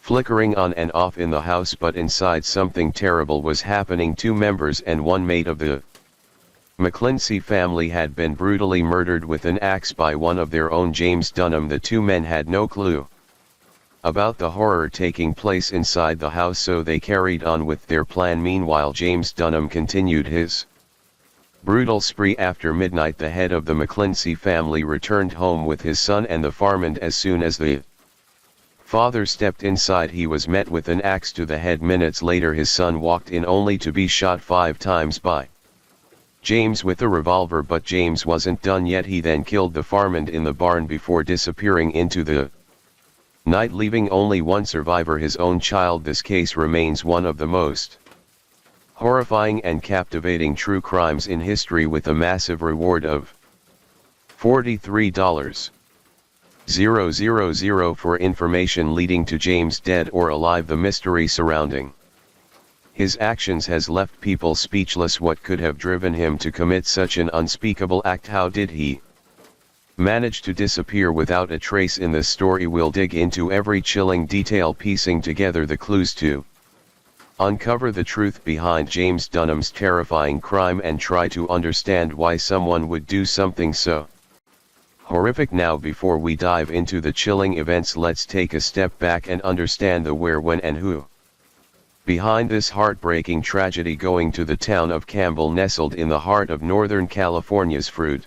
flickering on and off in the house, but inside something terrible was happening. Two members and one mate of the McClincy family had been brutally murdered with an axe by one of their own, James Dunham. The two men had no clue about the horror taking place inside the house, so they carried on with their plan. Meanwhile, James Dunham continued his brutal spree. After midnight, the head of the McClincy family returned home with his son and the farm, and as soon as the father stepped inside, he was met with an axe to the head. Minutes later, his son walked in only to be shot 5 times by James with a revolver. But James wasn't done yet. He then killed the farmhand in the barn before disappearing into the night, leaving only one survivor, his own child. This case remains one of the most horrifying and captivating true crimes in history, with a massive reward of $43,000 for information leading to James dead or alive. The mystery surrounding his actions has left people speechless. What could have driven him to commit such an unspeakable act? How did he manage to disappear without a trace? In this story, we'll dig into every chilling detail, piecing together the clues to uncover the truth behind James Dunham's terrifying crime and try to understand why someone would do something so horrific. Now, before we dive into the chilling events, let's take a step back and understand the where, when, and who behind this heartbreaking tragedy. Going to the town of Campbell, nestled in the heart of Northern California's fruit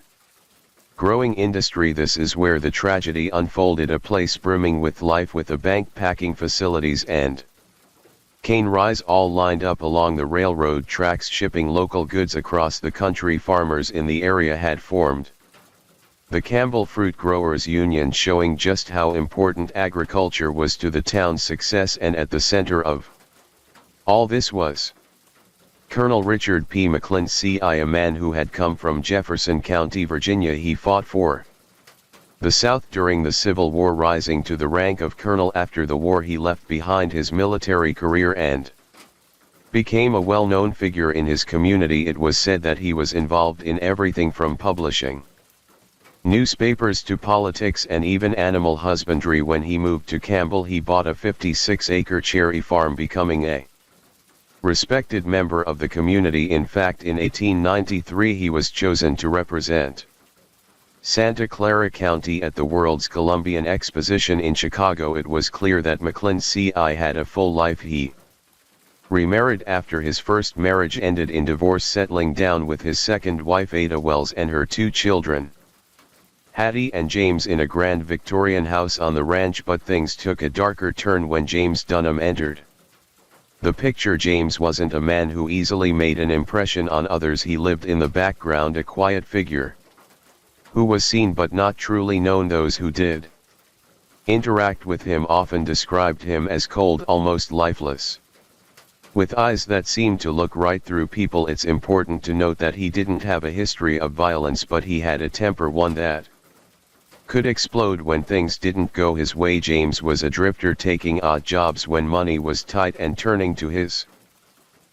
growing industry. This is where the tragedy unfolded, a place brimming with life, with a bank, packing facilities, and cane rise all lined up along the railroad tracks, shipping local goods across the country. Farmers in the area had formed the Campbell Fruit Growers Union, showing just how important agriculture was to the town's success. And at the center of all this was Colonel Richard P. McClincy, a man who had come from Jefferson County, Virginia. He fought for the South during the Civil War, rising to the rank of colonel. After the war, he left behind his military career and became a well-known figure in his community. It was said that he was involved in everything from publishing newspapers to politics and even animal husbandry. When he moved to Campbell, he bought a 56-acre cherry farm, becoming a respected member of the community. In fact, in 1893 he was chosen to represent Santa Clara County at the World's Columbian Exposition in Chicago. It was clear that McClincy had a full life. He remarried after his first marriage ended in divorce, settling down with his second wife Ada Wells and her 2 children, Hattie and James, in a grand Victorian house on the ranch. But things took a darker turn when James Dunham entered the picture. James wasn't a man who easily made an impression on others. He lived in the background, a quiet figure who was seen but not truly known. Those who did interact with him often described him as cold, almost lifeless, with eyes that seemed to look right through people. It's important to note that he didn't have a history of violence, but he had a temper, one that could explode when things didn't go his way. James was a drifter, taking odd jobs when money was tight and turning to his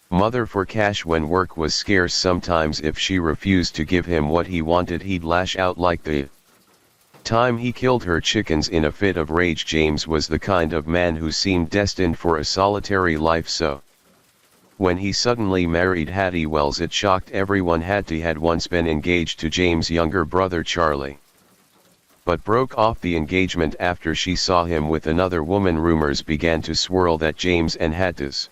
mother for cash when work was scarce. Sometimes if she refused to give him what he wanted, he'd lash out, like the time he killed her chickens in a fit of rage. James was the kind of man who seemed destined for a solitary life, so when he suddenly married Hattie Wells, it shocked everyone. Hattie had once been engaged to James' younger brother Charlie, but broke off the engagement after she saw him with another woman. Rumors began to swirl that James and Hattie's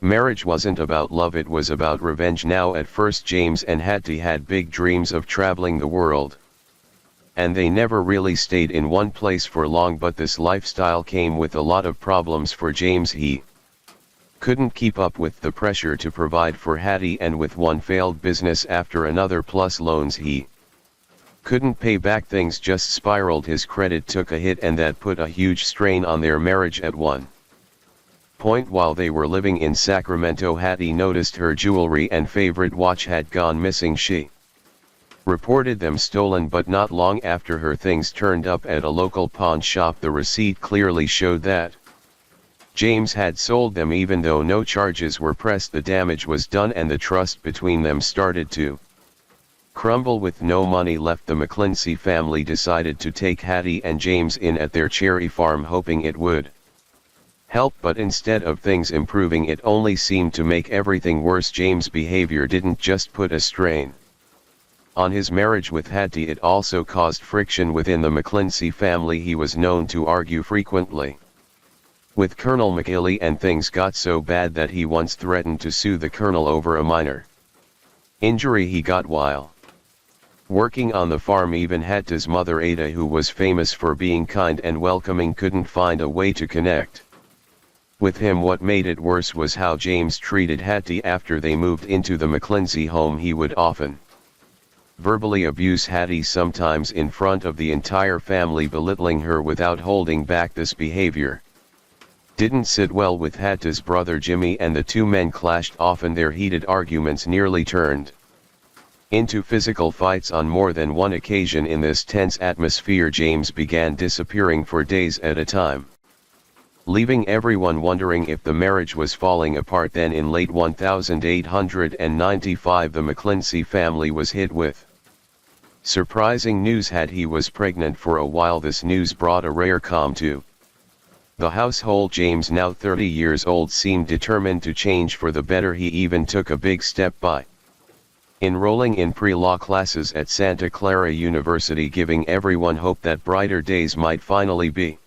Marriage wasn't about love, it was about revenge. Now at first James and Hattie had big dreams of traveling the world. And they never really stayed in one place for long, but this lifestyle came with a lot of problems for James. He couldn't keep up with the pressure to provide for Hattie, and with one failed business after another plus loans he couldn't pay back, things just spiraled. His credit took a hit, and that put a huge strain on their marriage. At one point while they were living in Sacramento, Hattie noticed her jewelry and favorite watch had gone missing. She reported them stolen, but not long after her things turned up at a local pawn shop. The receipt clearly showed that James had sold them. Even though no charges were pressed, the damage was done, and the trust between them started to crumble. With no money left, the McClincy family decided to take Hattie and James in at their cherry farm, hoping it would help, but instead of things improving, it only seemed to make everything worse. James' behavior didn't just put a strain on his marriage with Hattie, it also caused friction within the McClincy family. He was known to argue frequently with Colonel McKinley, and things got so bad that he once threatened to sue the colonel over a minor injury he got while working on the farm. Even Hattie's mother Ada, who was famous for being kind and welcoming, couldn't find a way to connect with him. What made it worse was how James treated Hattie. After they moved into the McClincy home, he would often verbally abuse Hattie, sometimes in front of the entire family, belittling her without holding back. This behavior didn't sit well with Hattie's brother Jimmy, and the two men clashed often. Their heated arguments nearly turned into physical fights on more than one occasion. In this tense atmosphere, James began disappearing for days at a time, leaving everyone wondering if the marriage was falling apart. Then in late 1895, the McClincy family was hit with surprising news. Hattie was pregnant. For a while this news brought a rare calm to the household. James, now 30 years old, seemed determined to change for the better. He even took a big step by enrolling in pre-law classes at Santa Clara University, giving everyone hope that brighter days might finally be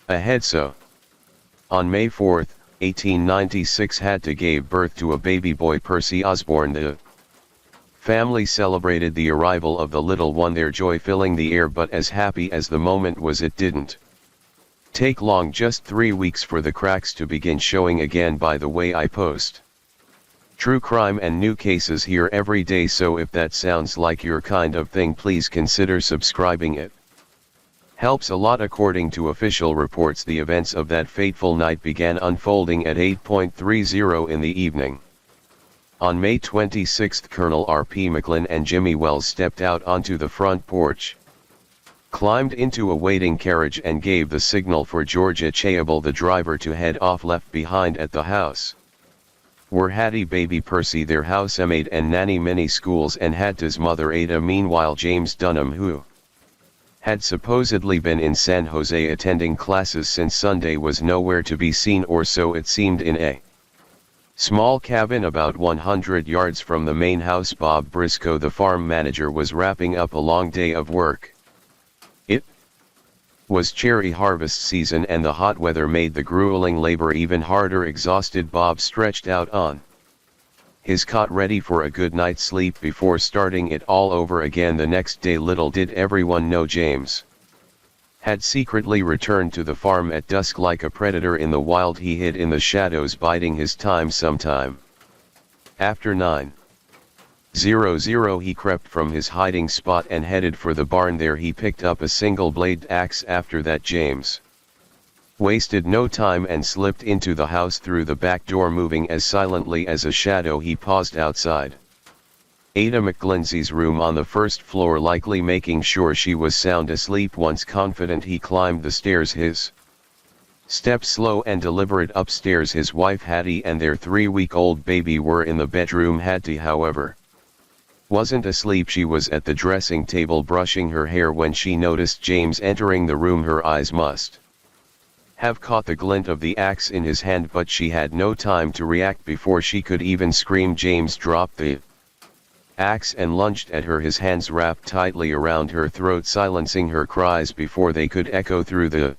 ahead. So, on May 4, 1896, Hattie gave birth to a baby boy, Percy Osborne. The family celebrated the arrival of the little one, their joy filling the air. But as happy as the moment was, it didn't take long. Just 3 weeks for the cracks to begin showing again. By the way, I post true crime and new cases here every day, so if that sounds like your kind of thing, please consider subscribing. It helps a lot. According to official reports, the events of that fateful night began unfolding at 8:30 in the evening. On May 26, Colonel R.P. McClin and Jimmy Wells stepped out onto the front porch, climbed into a waiting carriage, and gave the signal for Georgia Chayable, the driver, to head off. Left behind at the house were Hattie, baby Percy, their housemaid and nanny, many schools, and Hattie's mother Ada. Meanwhile, James Dunham, who had supposedly been in San Jose attending classes since Sunday, was nowhere to be seen, or so it seemed. In a small cabin about 100 yards from the main house, Bob Briscoe, the farm manager, was wrapping up a long day of work. It was cherry harvest season, and the hot weather made the grueling labor even harder. Exhausted, Bob stretched out on his cot, ready for a good night's sleep before starting it all over again the next day. Little did everyone know James had secretly returned to the farm at dusk. Like a predator in the wild, he hid in the shadows, biding his time. Sometime after 9:00 he crept from his hiding spot and headed for the barn. There he picked up a single-bladed axe. After that, James wasted no time and slipped into the house through the back door, moving as silently as a shadow. He paused outside Ada McClincy's room on the first floor, likely making sure she was sound asleep. Once confident, he climbed the stairs, his steps slow and deliberate. Upstairs, his wife Hattie and their 3-week-old baby were in the bedroom. Hattie, however, wasn't asleep. She was at the dressing table brushing her hair when she noticed James entering the room. Her eyes must have caught the glint of the axe in his hand, but she had no time to react. Before she could even scream, James dropped the axe and lunged at her, his hands wrapped tightly around her throat, silencing her cries before they could echo through the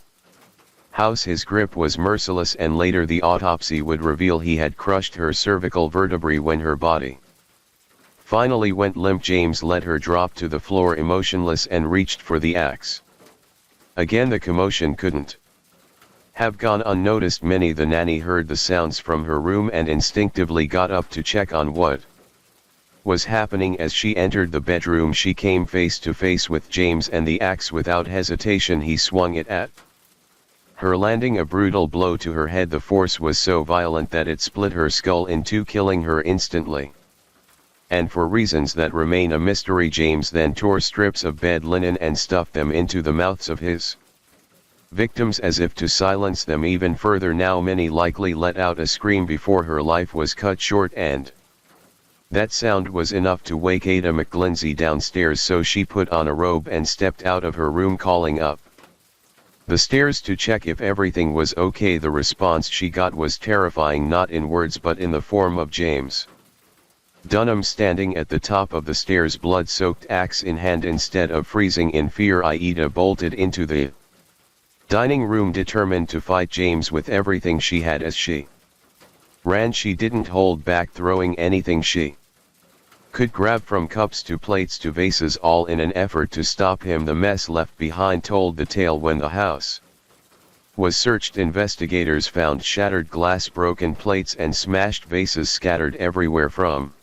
house. His grip was merciless, and later the autopsy would reveal he had crushed her cervical vertebrae when her body finally went limp. James let her drop to the floor emotionless and reached for the axe. Again the commotion couldn't have gone unnoticed. The nanny heard the sounds from her room and instinctively got up to check on what was happening. As she entered the bedroom, she came face to face with James and the axe. Without hesitation he swung it at her, landing a brutal blow to her head. The force was so violent that it split her skull in two, killing her instantly. And for reasons that remain a mystery, James then tore strips of bed linen and stuffed them into the mouths of his victims as if to silence them even further. Now many likely let out a scream before her life was cut short, and that sound was enough to wake Ada McGlindsey downstairs, so she put on a robe and stepped out of her room, calling up the stairs to check if everything was okay. The response she got was terrifying, not in words but in the form of James Dunham standing at the top of the stairs, blood-soaked axe in hand. Instead of freezing in fear, Ida bolted into the dining room, determined to fight James with everything she had. As she ran, she didn't hold back, throwing anything she could grab, from cups to plates to vases, all in an effort to stop him. The mess left behind told the tale. When the house was searched, investigators found shattered glass, broken plates and smashed vases scattered everywhere from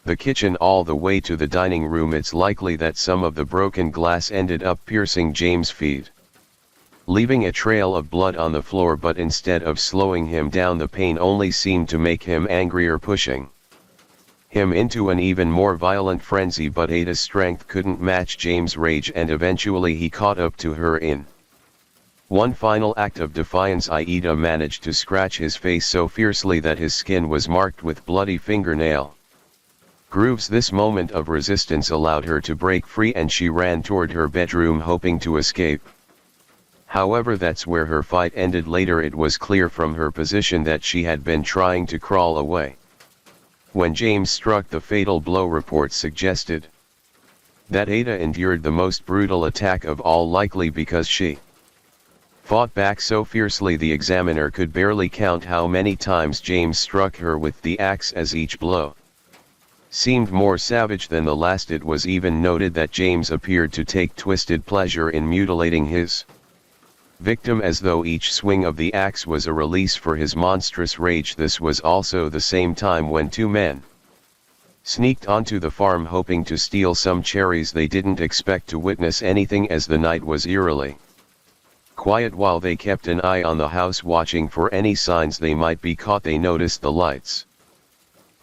the kitchen all the way to the dining room. It's likely that some of the broken glass ended up piercing James' feet, leaving a trail of blood on the floor, but instead of slowing him down, the pain only seemed to make him angrier, pushing him into an even more violent frenzy. But Ada's strength couldn't match James' rage, and eventually he caught up to her. In one final act of defiance, Ida managed to scratch his face so fiercely that his skin was marked with bloody fingernail grooves. This moment of resistance allowed her to break free, and she ran toward her bedroom, hoping to escape. However, that's where her fight ended. Later it was clear from her position that she had been trying to crawl away when James struck the fatal blow. Reports suggested that Ada endured the most brutal attack of all, likely because she fought back so fiercely the examiner could barely count how many times James struck her with the axe, as each blow seemed more savage than the last. It was even noted that James appeared to take twisted pleasure in mutilating his victim, as though each swing of the axe was a release for his monstrous rage. This was also the same time when two men sneaked onto the farm, hoping to steal some cherries. They didn't expect to witness anything, as the night was eerily quiet. While they kept an eye on the house, watching for any signs they might be caught, they noticed the lights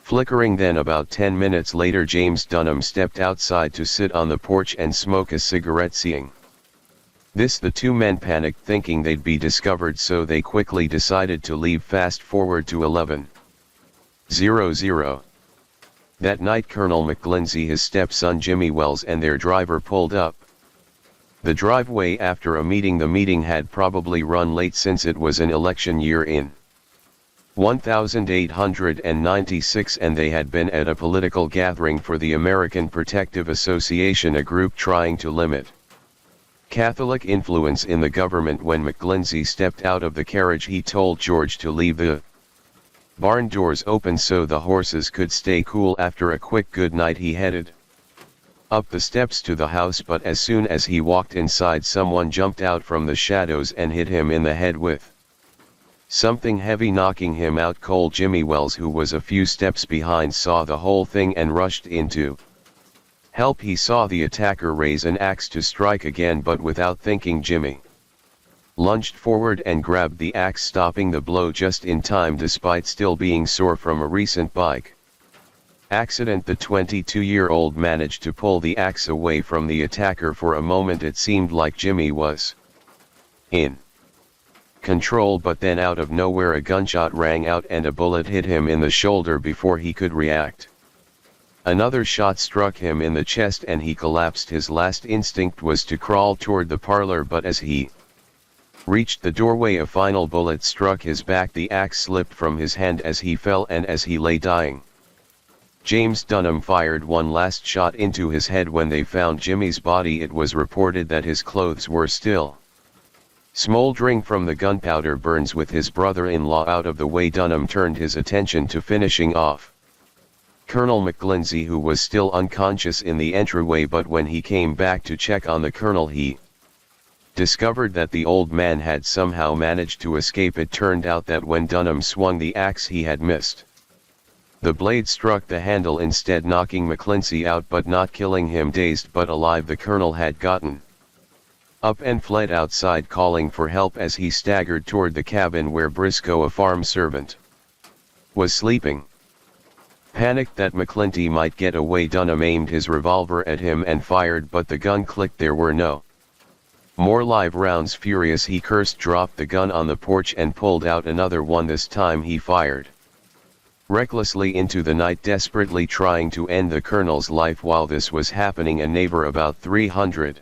flickering. Then about 10 minutes later, James Dunham stepped outside to sit on the porch and smoke a cigarette. Seeing this, the two men panicked, thinking they'd be discovered, so they quickly decided to leave. Fast forward to 11:00. That night, Colonel McGlindsey, his stepson Jimmy Wells, and their driver pulled up the driveway after a meeting. The meeting had probably run late, since it was an election year in 1896, and they had been at a political gathering for the American Protective Association, a group trying to limit Catholic influence in the government. When McGlindsey stepped out of the carriage, he told George to leave the barn doors open so the horses could stay cool. After a quick good night, he headed up the steps to the house, but as soon as he walked inside, someone jumped out from the shadows and hit him in the head with something heavy, knocking him out cold. Jimmy Wells, who was a few steps behind, saw the whole thing and rushed in to help. He saw the attacker raise an axe to strike again, but without thinking, Jimmy lunged forward and grabbed the axe, stopping the blow just in time despite still being sore from a recent bike accident. The 22-year-old managed to pull the axe away from the attacker. For a moment it seemed like Jimmy was in control, but then out of nowhere a gunshot rang out and a bullet hit him in the shoulder before he could react. Another shot struck him in the chest and he collapsed. His last instinct was to crawl toward the parlor, but as he reached the doorway, a final bullet struck his back. The axe slipped from his hand as he fell, and as he lay dying, James Dunham fired one last shot into his head. When they found Jimmy's body, it was reported that his clothes were still Smoldering from the gunpowder burns with his brother-in-law out of the way, Dunham turned his attention to finishing off Colonel McGlindsey, who was still unconscious in the entryway, but when he came back to check on the colonel he discovered that the old man had somehow managed to escape. It turned out that when Dunham swung the axe he had missed. The blade struck the handle instead, knocking McGlindsey out but not killing him. Dazed but alive, the colonel had gotten up and fled outside, calling for help as he staggered toward the cabin where Briscoe, a farm servant, was sleeping. Panicked that McGlindsey might get away, Dunham aimed his revolver at him and fired, but the gun clicked. There were no more live rounds. Furious, he cursed, dropped the gun on the porch and pulled out another one. This time he fired recklessly into the night, desperately trying to end the colonel's life. While this was happening, a neighbor about 300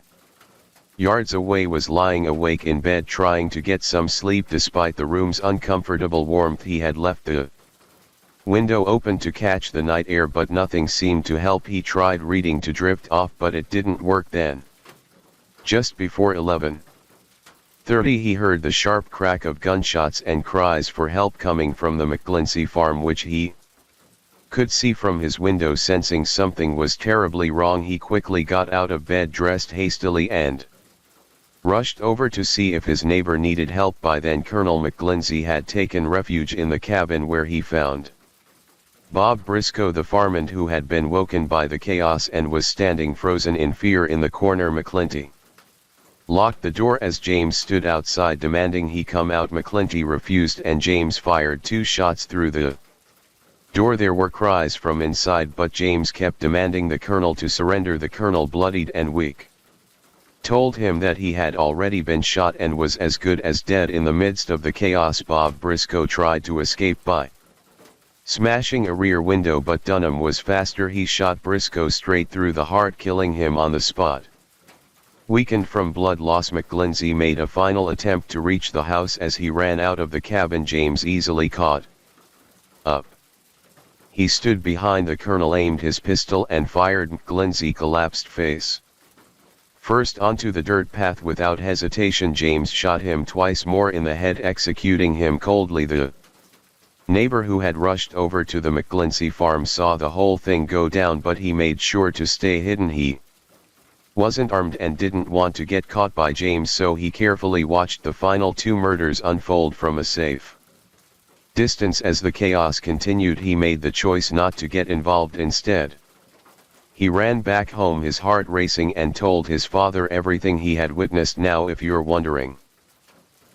yards away was lying awake in bed trying to get some sleep. Despite the room's uncomfortable warmth, he had left the window open to catch the night air, but nothing seemed to help. He tried reading to drift off, but it didn't work. Then, just before 11:30, he heard the sharp crack of gunshots and cries for help coming from the McGlindsey farm, which he could see from his window. Sensing something was terribly wrong, he quickly got out of bed, dressed hastily, and rushed over to see if his neighbor needed help. By then Colonel McGlindsey had taken refuge in the cabin, where he found Bob Briscoe, the farmhand, who had been woken by the chaos and was standing frozen in fear in the corner. McGlindsey locked the door as James stood outside demanding he come out. McGlindsey refused and James fired 2 shots through the door. There were cries from inside, but James kept demanding the colonel to surrender. The colonel, bloodied and weak, told him that he had already been shot and was as good as dead. In the midst of the chaos, Bob Briscoe tried to escape by smashing a rear window, but Dunham was faster. He shot Briscoe straight through the heart, killing him on the spot. Weakened from blood loss, McGlindsey made a final attempt to reach the house. As he ran out of the cabin, James easily caught up. He stood behind the colonel, aimed his pistol and fired. McGlindsey collapsed face first onto the dirt path. Without hesitation, James shot him twice more in the head, executing him coldly. The neighbor who had rushed over to the McGlindsey farm saw the whole thing go down, but he made sure to stay hidden. He wasn't armed and didn't want to get caught by James, so he carefully watched the final 2 murders unfold from a safe distance. As the chaos continued, he made the choice not to get involved. Instead, he ran back home, his heart racing, and told his father everything he had witnessed. Now, if you're wondering,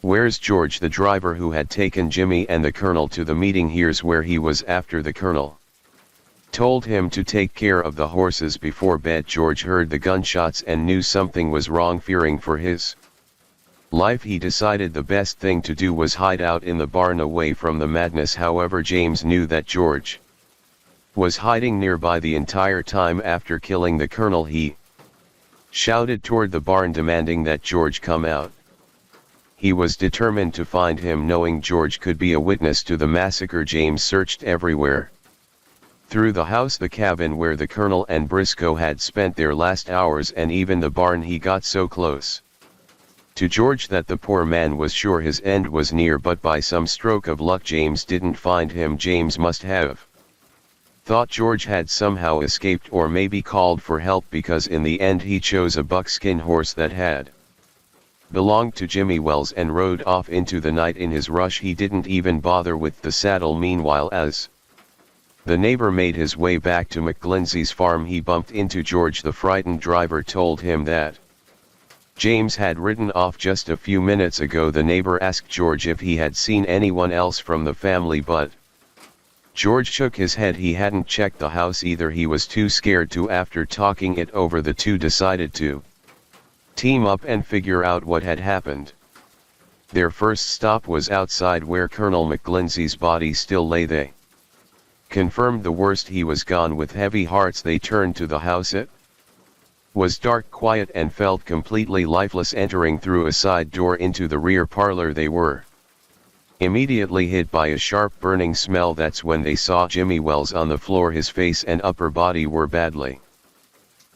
where's George, the driver who had taken Jimmy and the colonel to the meeting, here's where he was. After the colonel told him to take care of the horses before bed, George heard the gunshots and knew something was wrong. Fearing for his life, he decided the best thing to do was hide out in the barn away from the madness. However, James knew that George was hiding nearby the entire time. After killing the colonel, he shouted toward the barn demanding that George come out. He was determined to find him, knowing George could be a witness to the massacre. James searched everywhere. Through the house, the cabin where the colonel and Briscoe had spent their last hours, and even the barn. He got so close to George that the poor man was sure his end was near, but by some stroke of luck James didn't find him. James must have thought George had somehow escaped, or maybe called for help, because in the end he chose a buckskin horse that had belonged to Jimmy Wells and rode off into the night. In his rush, he didn't even bother with the saddle. Meanwhile, as the neighbor made his way back to McGlindsey's farm, he bumped into George. The frightened driver told him that James had ridden off just a few minutes ago. The neighbor asked George if he had seen anyone else from the family, but George shook his head. He hadn't checked the house either. He was too scared to. After talking it over, the two decided to team up and figure out what had happened. Their first stop was outside where Colonel McGlindsey's body still lay. They confirmed the worst. He was gone. With heavy hearts they turned to the house. It was dark, quiet, and felt completely lifeless. Entering through a side door into the rear parlor, they were immediately hit by a sharp burning smell. That's when they saw Jimmy Wells on the floor. His face and upper body were badly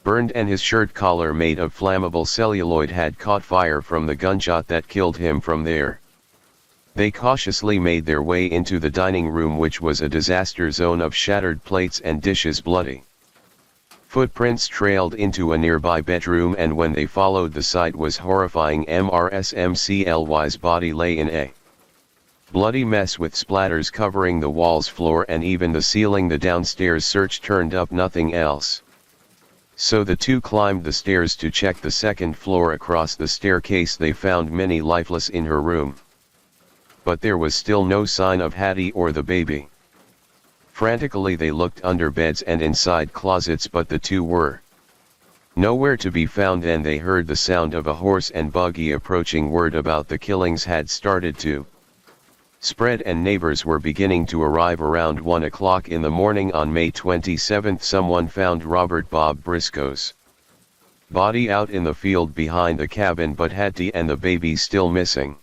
burned and his shirt collar made of flammable celluloid had caught fire from the gunshot that killed him from there. They cautiously made their way into the dining room, which was a disaster zone of shattered plates and dishes bloody. Footprints trailed into a nearby bedroom, and when they followed, the sight was horrifying. MRSMCLY's body lay in a bloody mess with splatters covering the walls, floor and even the ceiling. The downstairs search turned up nothing else. So the two climbed the stairs to check the second floor. Across the staircase they found Minnie lifeless in her room. But there was still no sign of Hattie or the baby. Frantically they looked under beds and inside closets, but the two were nowhere to be found. Then they heard the sound of a horse and buggy approaching. Word about the killings had started to spread, and neighbors were beginning to arrive. Around 1 o'clock in the morning on May 27, someone found Robert Bob Briscoe's body out in the field behind the cabin, but Hattie and the baby still missing.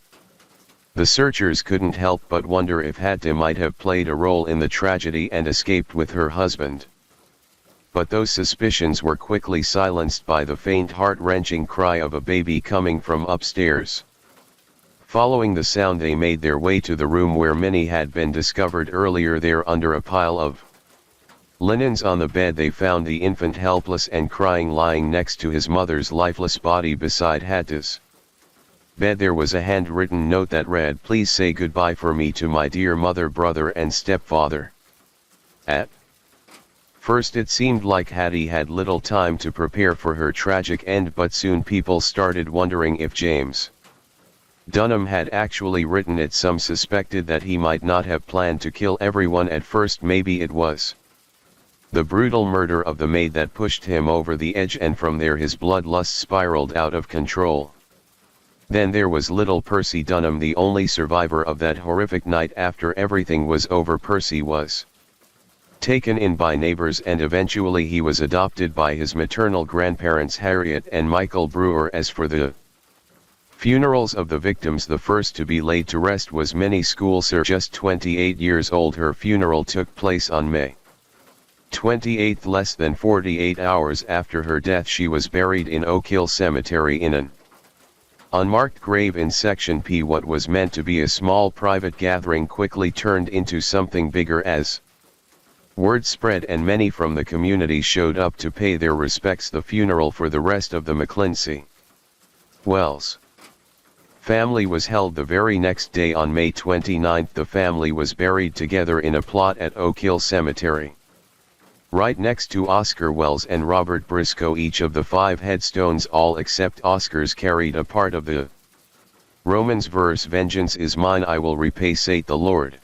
The searchers couldn't help but wonder if Hattie might have played a role in the tragedy and escaped with her husband. But those suspicions were quickly silenced by the faint, heart-wrenching cry of a baby coming from upstairs. Following the sound they made their way to the room where Minnie had been discovered earlier. There, under a pile of linens on the bed, they found the infant helpless and crying, lying next to his mother's lifeless body beside Hattie's bed. There was a handwritten note that read, "Please say goodbye for me to my dear mother, brother and stepfather." At first it seemed like Hattie had little time to prepare for her tragic end, but soon people started wondering if James Dunham had actually written it. Some suspected that he might not have planned to kill everyone at first. Maybe it was the brutal murder of the maid that pushed him over the edge, and from there his bloodlust spiraled out of control. Then there was little Percy Dunham, the only survivor of that horrific night. After everything was over, Percy was taken in by neighbors, and eventually he was adopted by his maternal grandparents Harriet and Michael Brewer. As for the funerals of the victims, the first to be laid to rest was Minnie Schoolser, just 28 years old. Her funeral took place on May 28, less than 48 hours after her death. She was buried in Oak Hill Cemetery in an unmarked grave in Section P. What was meant to be a small private gathering quickly turned into something bigger as word spread, and many from the community showed up to pay their respects. The funeral for the rest of the McClincy Wells family was held the very next day on May 29. The family was buried together in a plot at Oak Hill Cemetery, right next to Oscar Wells and Robert Briscoe. Each of the 5 headstones, all except Oscar's, carried a part of the Romans verse, "Vengeance is mine, I will repay, saith the Lord."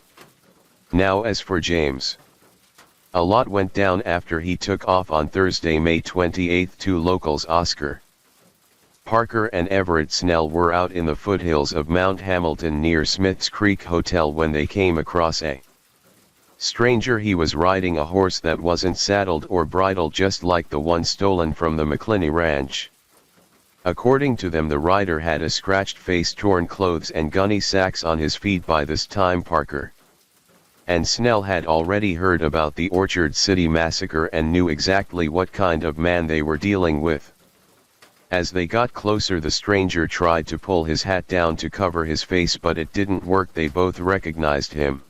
Now as for James, a lot went down after he took off on Thursday, May 28. 2 locals, Oscar Parker and Everett Snell, were out in the foothills of Mount Hamilton near Smith's Creek Hotel when they came across a stranger. He was riding a horse that wasn't saddled or bridled, just like the one stolen from the McClinney Ranch. According to them, the rider had a scratched face, torn clothes and gunny sacks on his feet. By this time Parker and Snell had already heard about the Orchard City massacre and knew exactly what kind of man they were dealing with. As they got closer, the stranger tried to pull his hat down to cover his face, but it didn't work. They both recognized him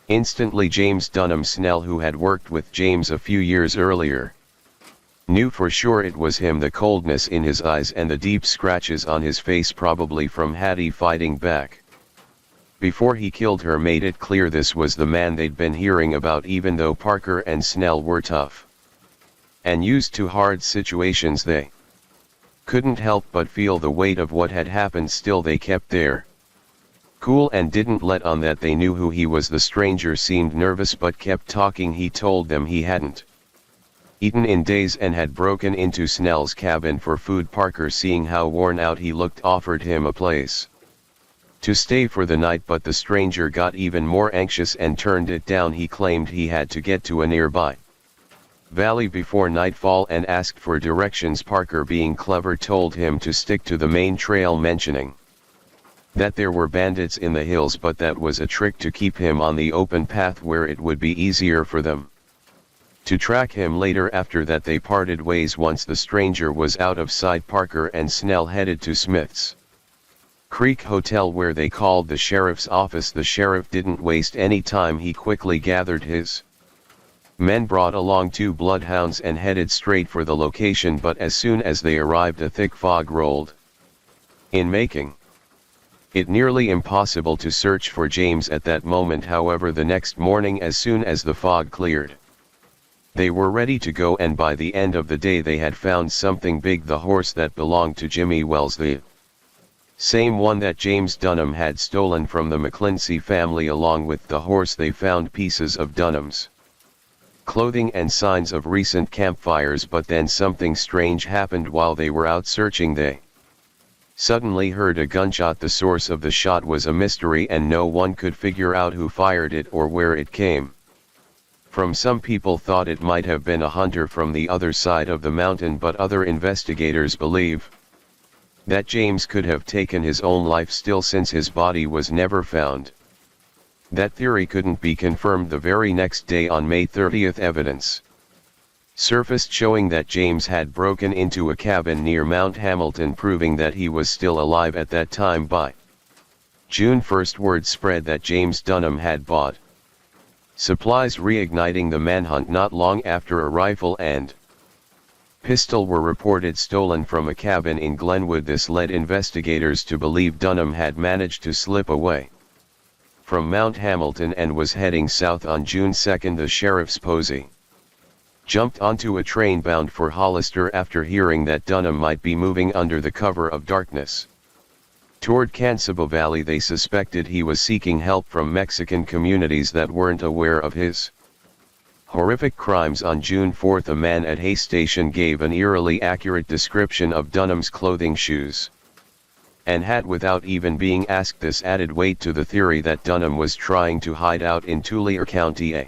instantly. James Dunham. Snell, who had worked with James a few years earlier, knew for sure it was him. The coldness in his eyes and the deep scratches on his face, probably from Hattie fighting back before he killed her, made it clear this was the man they'd been hearing about. Even though Parker and Snell were tough and used to hard situations, they couldn't help but feel the weight of what had happened. Still, they kept their cool and didn't let on that they knew who he was. The stranger seemed nervous but kept talking. He told them he hadn't eaten in days and had broken into Snell's cabin for food. Parker, seeing how worn out he looked, offered him a place to stay for the night, but the stranger got even more anxious and turned it down. He claimed he had to get to a nearby valley before nightfall and asked for directions. Parker, being clever, told him to stick to the main trail, mentioning that there were bandits in the hills, but that was a trick to keep him on the open path where it would be easier for them To track him later after that they parted ways once the stranger was out of sight. Parker and Snell headed to Smith's Creek Hotel where they called the sheriff's office. The sheriff didn't waste any time. He quickly gathered his men, brought along 2 bloodhounds and headed straight for the location, but as soon as they arrived a thick fog rolled in, making it nearly impossible to search for James at that moment. However, the next morning as soon as the fog cleared, they were ready to go, and by the end of the day they had found something big, the horse that belonged to Jimmy Wells, the same one that James Dunham had stolen from the McClincy family. Along with the horse they found pieces of Dunham's clothing and signs of recent campfires. But then something strange happened. While they were out searching, they suddenly heard a gunshot. The source of the shot was a mystery and no one could figure out who fired it or where it came from. Some people thought it might have been a hunter from the other side of the mountain, but other investigators believe that James could have taken his own life still, since his body was never found. That theory couldn't be confirmed. The very next day, on May 30th, evidence surfaced showing that James had broken into a cabin near Mount Hamilton, proving that he was still alive at that time. By June 1st, word spread that James Dunham had bought supplies, reigniting the manhunt. Not long after, a rifle and pistol were reported stolen from a cabin in Glenwood. This led investigators to believe Dunham had managed to slip away from Mount Hamilton and was heading south. On June 2nd, the sheriff's posse jumped onto a train bound for Hollister after hearing that Dunham might be moving under the cover of darkness toward Kansabo Valley. They suspected he was seeking help from Mexican communities that weren't aware of his horrific crimes. On June 4th, a man at Hay Station gave an eerily accurate description of Dunham's clothing, shoes, and hat without even being asked. This added weight to the theory that Dunham was trying to hide out in Tulare County. A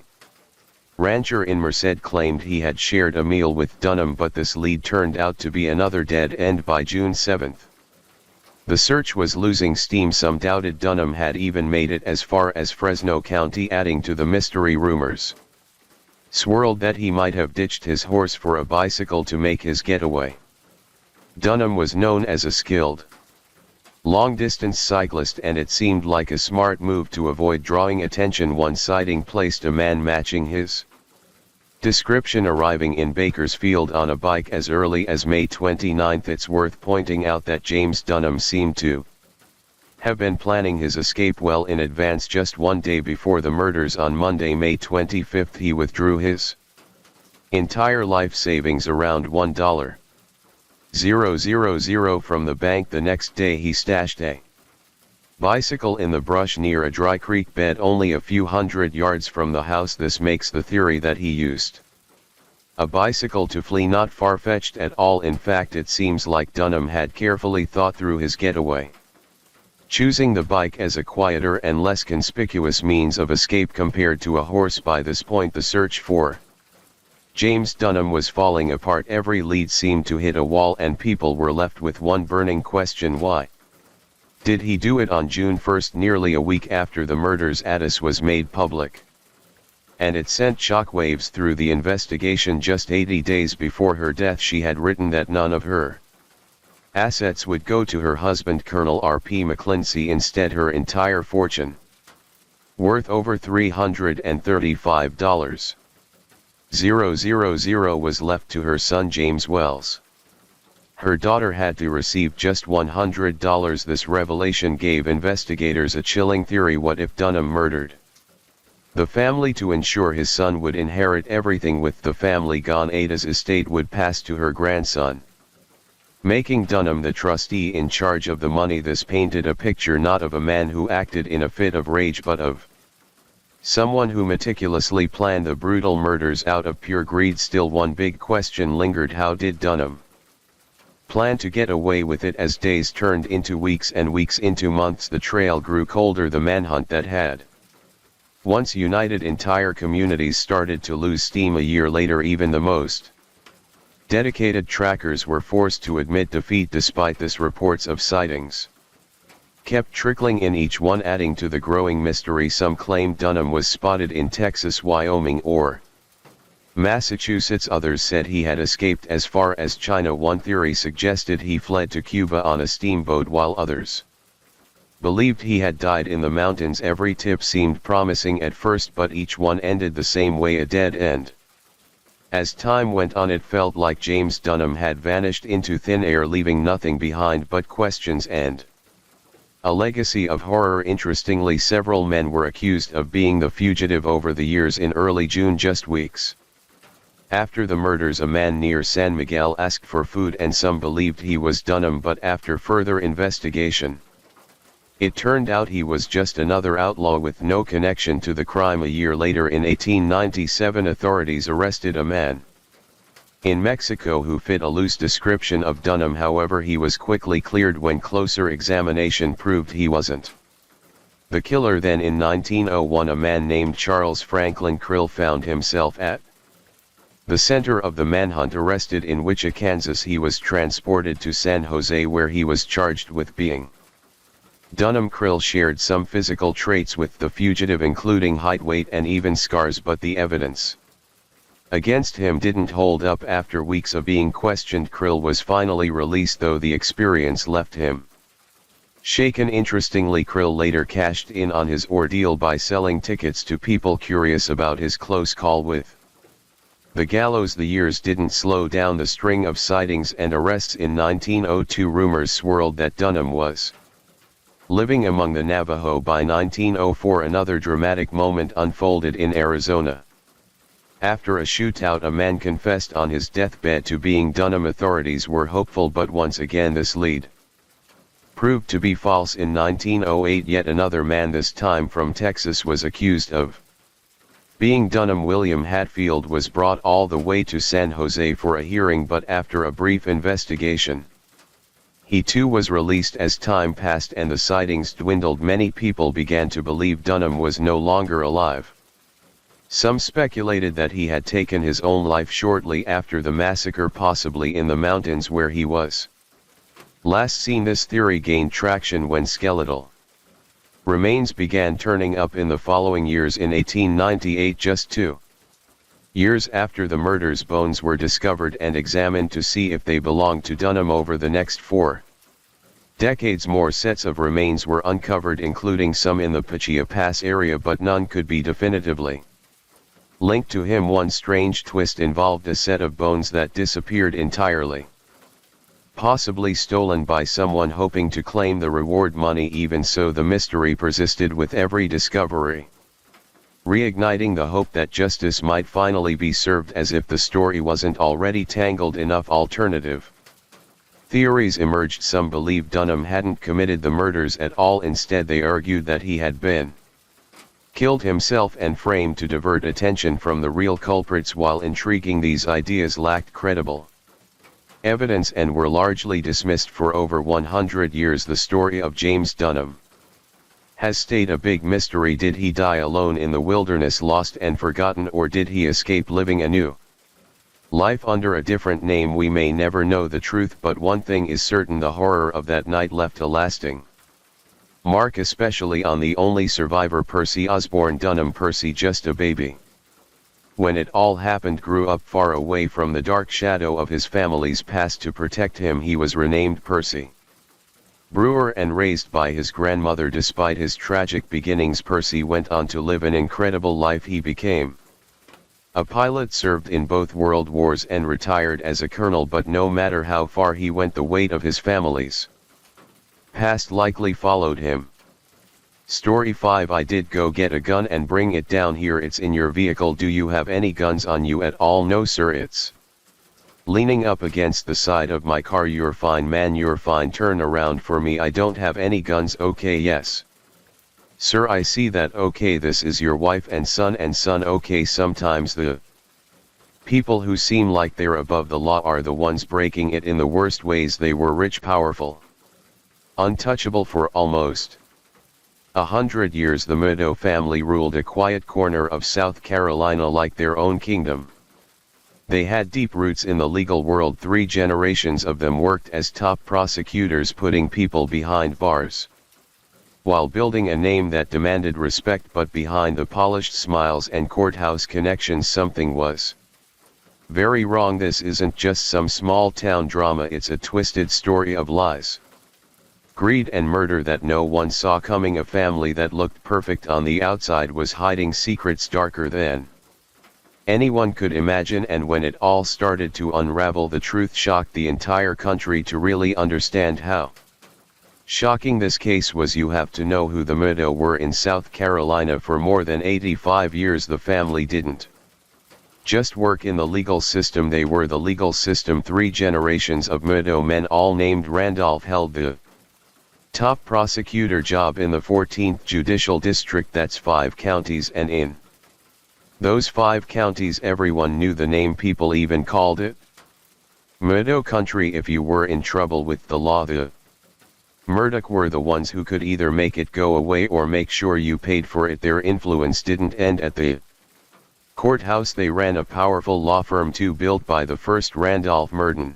rancher in Merced claimed he had shared a meal with Dunham, but this lead turned out to be another dead end. By June 7th, the search was losing steam. Some doubted Dunham had even made it as far as Fresno County, adding to the mystery. Rumors swirled that he might have ditched his horse for a bicycle to make his getaway. Dunham was known as a skilled long-distance cyclist, and it seemed like a smart move to avoid drawing attention. One sighting placed a man matching his description arriving in Bakersfield on a bike as early as May 29th. It's worth pointing out that James Dunham seemed to have been planning his escape well in advance. Just one day before the murders on Monday, May 25th, he withdrew his entire life savings, around $1,000 from the bank. The next day he stashed a bicycle in the brush near a dry creek bed only a few hundred yards from the house. This makes the theory that he used a bicycle to flee not far-fetched at all. In fact, it seems like Dunham had carefully thought through his getaway, choosing the bike as a quieter and less conspicuous means of escape compared to a horse. By this point, the search for James Dunham was falling apart. Every lead seemed to hit a wall, and people were left with one burning question: why did he do it? On June 1st, nearly a week after the murders, Addis was made public, and it sent shockwaves through the investigation. Just 80 days before her death, she had written that none of her assets would go to her husband, Colonel R.P. McClincy. Instead, her entire fortune, worth over $335,000, was left to her son, James Wells. Her daughter had to receive just $100. This revelation gave investigators a chilling theory. What if Dunham murdered the family to ensure his son would inherit everything? With the family gone, Ada's estate would pass to her grandson, making Dunham the trustee in charge of the money. This painted a picture not of a man who acted in a fit of rage, but of someone who meticulously planned the brutal murders out of pure greed. Still, one big question lingered: how did Dunham plan to get away with it? As days turned into weeks and weeks into months, the trail grew colder. The manhunt that had once united entire communities started to lose steam. A year later, even the most dedicated trackers were forced to admit defeat. Despite this, reports of sightings kept trickling in, each one adding to the growing mystery. Some claimed Dunham was spotted in Texas, Wyoming, or Massachusetts. Others said he had escaped as far as China. One theory suggested he fled to Cuba on a steamboat, while others believed he had died in the mountains. Every tip seemed promising at first, but each one ended the same way, a dead end. As time went on, it felt like James Dunham had vanished into thin air, leaving nothing behind but questions and a legacy of horror. Interestingly, several men were accused of being the fugitive over the years. In early June, just weeks after the murders, a man near San Miguel asked for food and some believed he was Dunham, but after further investigation, it turned out he was just another outlaw with no connection to the crime. A year later, in 1897, authorities arrested a man in Mexico who fit a loose description of Dunham. However, he was quickly cleared when closer examination proved he wasn't the killer. Then in 1901, a man named Charles Franklin Krill found himself at the center of the manhunt. Arrested in Wichita, Kansas, he was transported to San Jose, where he was charged with being Dunham. Krill shared some physical traits with the fugitive, including height, weight, and even scars, but the evidence against him didn't hold up. After weeks of being questioned, Krill was finally released, though the experience left him shaken. Interestingly, Krill later cashed in on his ordeal by selling tickets to people curious about his close call with the gallows. The years didn't slow down the string of sightings and arrests. In 1902, rumors swirled that Dunham was living among the Navajo. By 1904, another dramatic moment unfolded in Arizona. After a shootout, a man confessed on his deathbed to being Dunham. Authorities were hopeful, but once again this lead proved to be false. In 1908, yet another man, this time from Texas, was accused of being Dunham. William Hatfield was brought all the way to San Jose for a hearing, but after a brief investigation, he too was released. As time passed and the sightings dwindled, many people began to believe Dunham was no longer alive. Some speculated that he had taken his own life shortly after the massacre, possibly in the mountains where he was last seen. This theory gained traction when skeletal remains began turning up in the following years. In 1898, just 2 years after the murders, bones were discovered and examined to see if they belonged to Dunham. Over the next 4 decades, more sets of remains were uncovered, including some in the Pachia Pass area, but none could be definitively linked to him. One strange twist involved a set of bones that disappeared entirely, possibly stolen by someone hoping to claim the reward money. Even so, the mystery persisted with every discovery, reigniting the hope that justice might finally be served, as if the story wasn't already tangled enough. Alternative theories emerged. Some believed Dunham hadn't committed the murders at all. Instead, they argued that he had been killed himself and framed to divert attention from the real culprits. While intriguing, these ideas lacked credible evidence and were largely dismissed. For over 100 years, the story of James Dunham has stayed a big mystery. Did he die alone in the wilderness, lost and forgotten, or did he escape, living a new life under a different name? We may never know the truth, but one thing is certain: the horror of that night left a lasting mark, especially on the only survivor, Percy Osborne Dunham. Percy, just a baby when it all happened, grew up far away from the dark shadow of his family's past. To protect him, he was renamed Percy Brewer and raised by his grandmother. Despite his tragic beginnings, Percy went on to live an incredible life. He became a pilot, served in both world wars, and retired as a colonel. But no matter how far he went, the weight of his family's past likely followed him. Story 5: I did go get a gun and bring it down here. It's in your vehicle. Do you have any guns on you at all? No sir, it's leaning up against the side of my car. You're fine man, you're fine. Turn around for me. I don't have any guns. Okay, yes sir, I see that. Okay, this is your wife and son. Okay, sometimes the people who seem like they're above the law are the ones breaking it in the worst ways. They were rich, powerful, untouchable. For almost 100 years, the Meadow family ruled a quiet corner of South Carolina like their own kingdom. They had deep roots in the legal world. 3 generations of them worked as top prosecutors, putting people behind bars while building a name that demanded respect. But behind the polished smiles and courthouse connections, something was Very wrong. This isn't just some small town drama, it's a twisted story of lies, greed and murder that no one saw coming. A family that looked perfect on the outside was hiding secrets darker than anyone could imagine, and when it all started to unravel, the truth shocked the entire country. To really understand how shocking this case was, you have to know who the Murdo were. In South Carolina for more than 85 years, the family didn't just work in the legal system, they were the legal system. 3 generations of Murdo men, all named Randolph, held the top prosecutor job in the 14th Judicial District. That's 5 counties, and in those 5 counties everyone knew the name. People even called it Murdo country. If you were in trouble with the law, the Murdoch were the ones who could either make it go away or make sure you paid for it. Their influence didn't end at the courthouse. They ran a powerful law firm too, built by the first Randolph Murden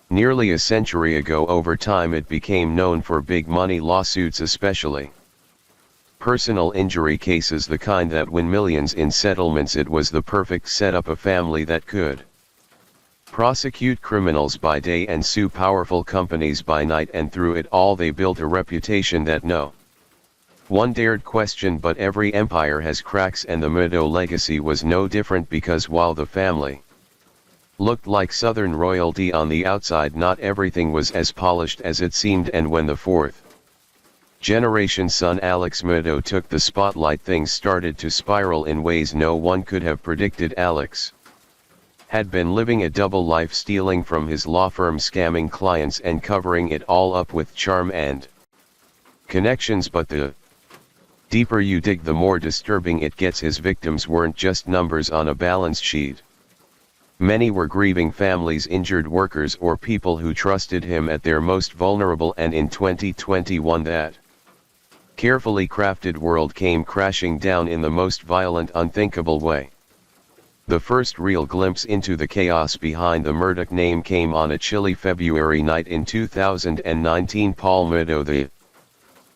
nearly a century ago. Over time it became known for big money lawsuits, especially personal injury cases, the kind that win millions in settlements. It was the perfect setup, a family that could prosecute criminals by day and sue powerful companies by night, and through it all they built a reputation that no one dared question. But every empire has cracks, and the Murdo legacy was no different, because while the family looked like Southern royalty on the outside, not everything was as polished as it seemed. And when the 4th generation son Alex Murdo took the spotlight, things started to spiral in ways no one could have predicted. Alex had been living a double life, stealing from his law firm, scamming clients, and covering it all up with charm and connections. But the deeper you dig, the more disturbing it gets. His victims weren't just numbers on a balance sheet. Many were grieving families, injured workers, or people who trusted him at their most vulnerable. And in 2021 that carefully crafted world came crashing down in the most violent, unthinkable way. The first real glimpse into the chaos behind the Murdoch name came on a chilly February night in 2019. Paul Murdo, the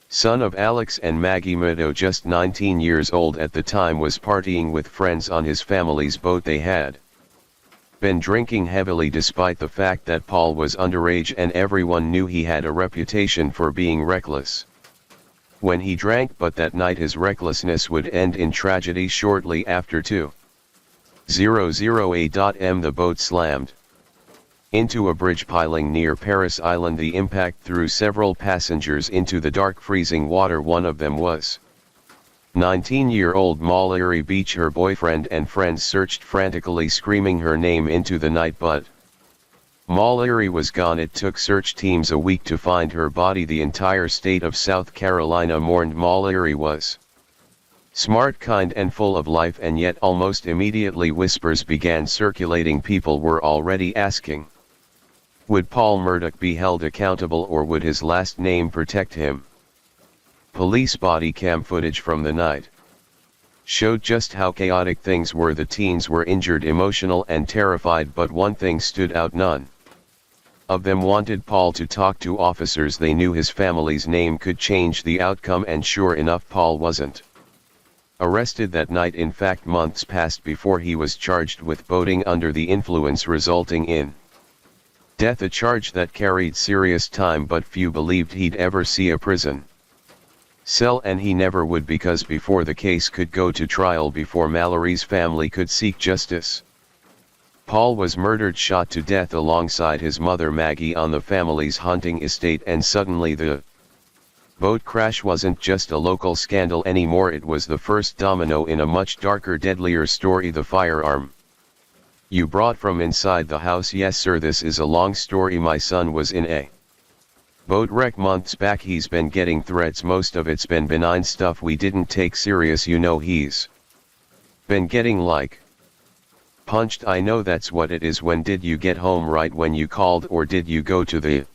son of Alex and Maggie Murdo, just 19 years old at the time, was partying with friends on his family's boat. They had been drinking heavily, despite the fact that Paul was underage, and everyone knew he had a reputation for being reckless when he drank. But that night his recklessness would end in tragedy. Shortly after 2:00 a.m. the boat slammed into a bridge piling near Paris Island. The impact threw several passengers into the dark, freezing water. One of them was 19-year-old Mallory Beach. Her boyfriend and friends searched frantically, screaming her name into the night, but Mallory was gone. It took search teams a week to find her body. The entire state of South Carolina mourned. Mallory was smart, kind, and full of life, and yet almost immediately whispers began circulating. People were already asking, would Paul Murdoch be held accountable, or would his last name protect him? Police body cam footage from the night showed just how chaotic things were. The teens were injured, emotional, and terrified, but one thing stood out: none of them wanted Paul to talk to officers. They knew his family's name could change the outcome, and sure enough, Paul wasn't arrested that night. In fact, months passed before he was charged with boating under the influence, resulting in death, a charge that carried serious time, but few believed he'd ever see a prison cell, and he never would, because before the case could go to trial, before Mallory's family could seek justice, Paul was murdered, shot to death alongside his mother Maggie on the family's hunting estate. And suddenly the boat crash wasn't just a local scandal anymore. It was the first domino in a much darker, deadlier story. The firearm you brought from inside the house. Yes sir, this is a long story. My son was in a boat wreck months back. He's been getting threats. Most of it's been benign stuff we didn't take serious. You know, he's been getting like punched. I know that's what it is. When did you get home? Right when you called, or did you go to the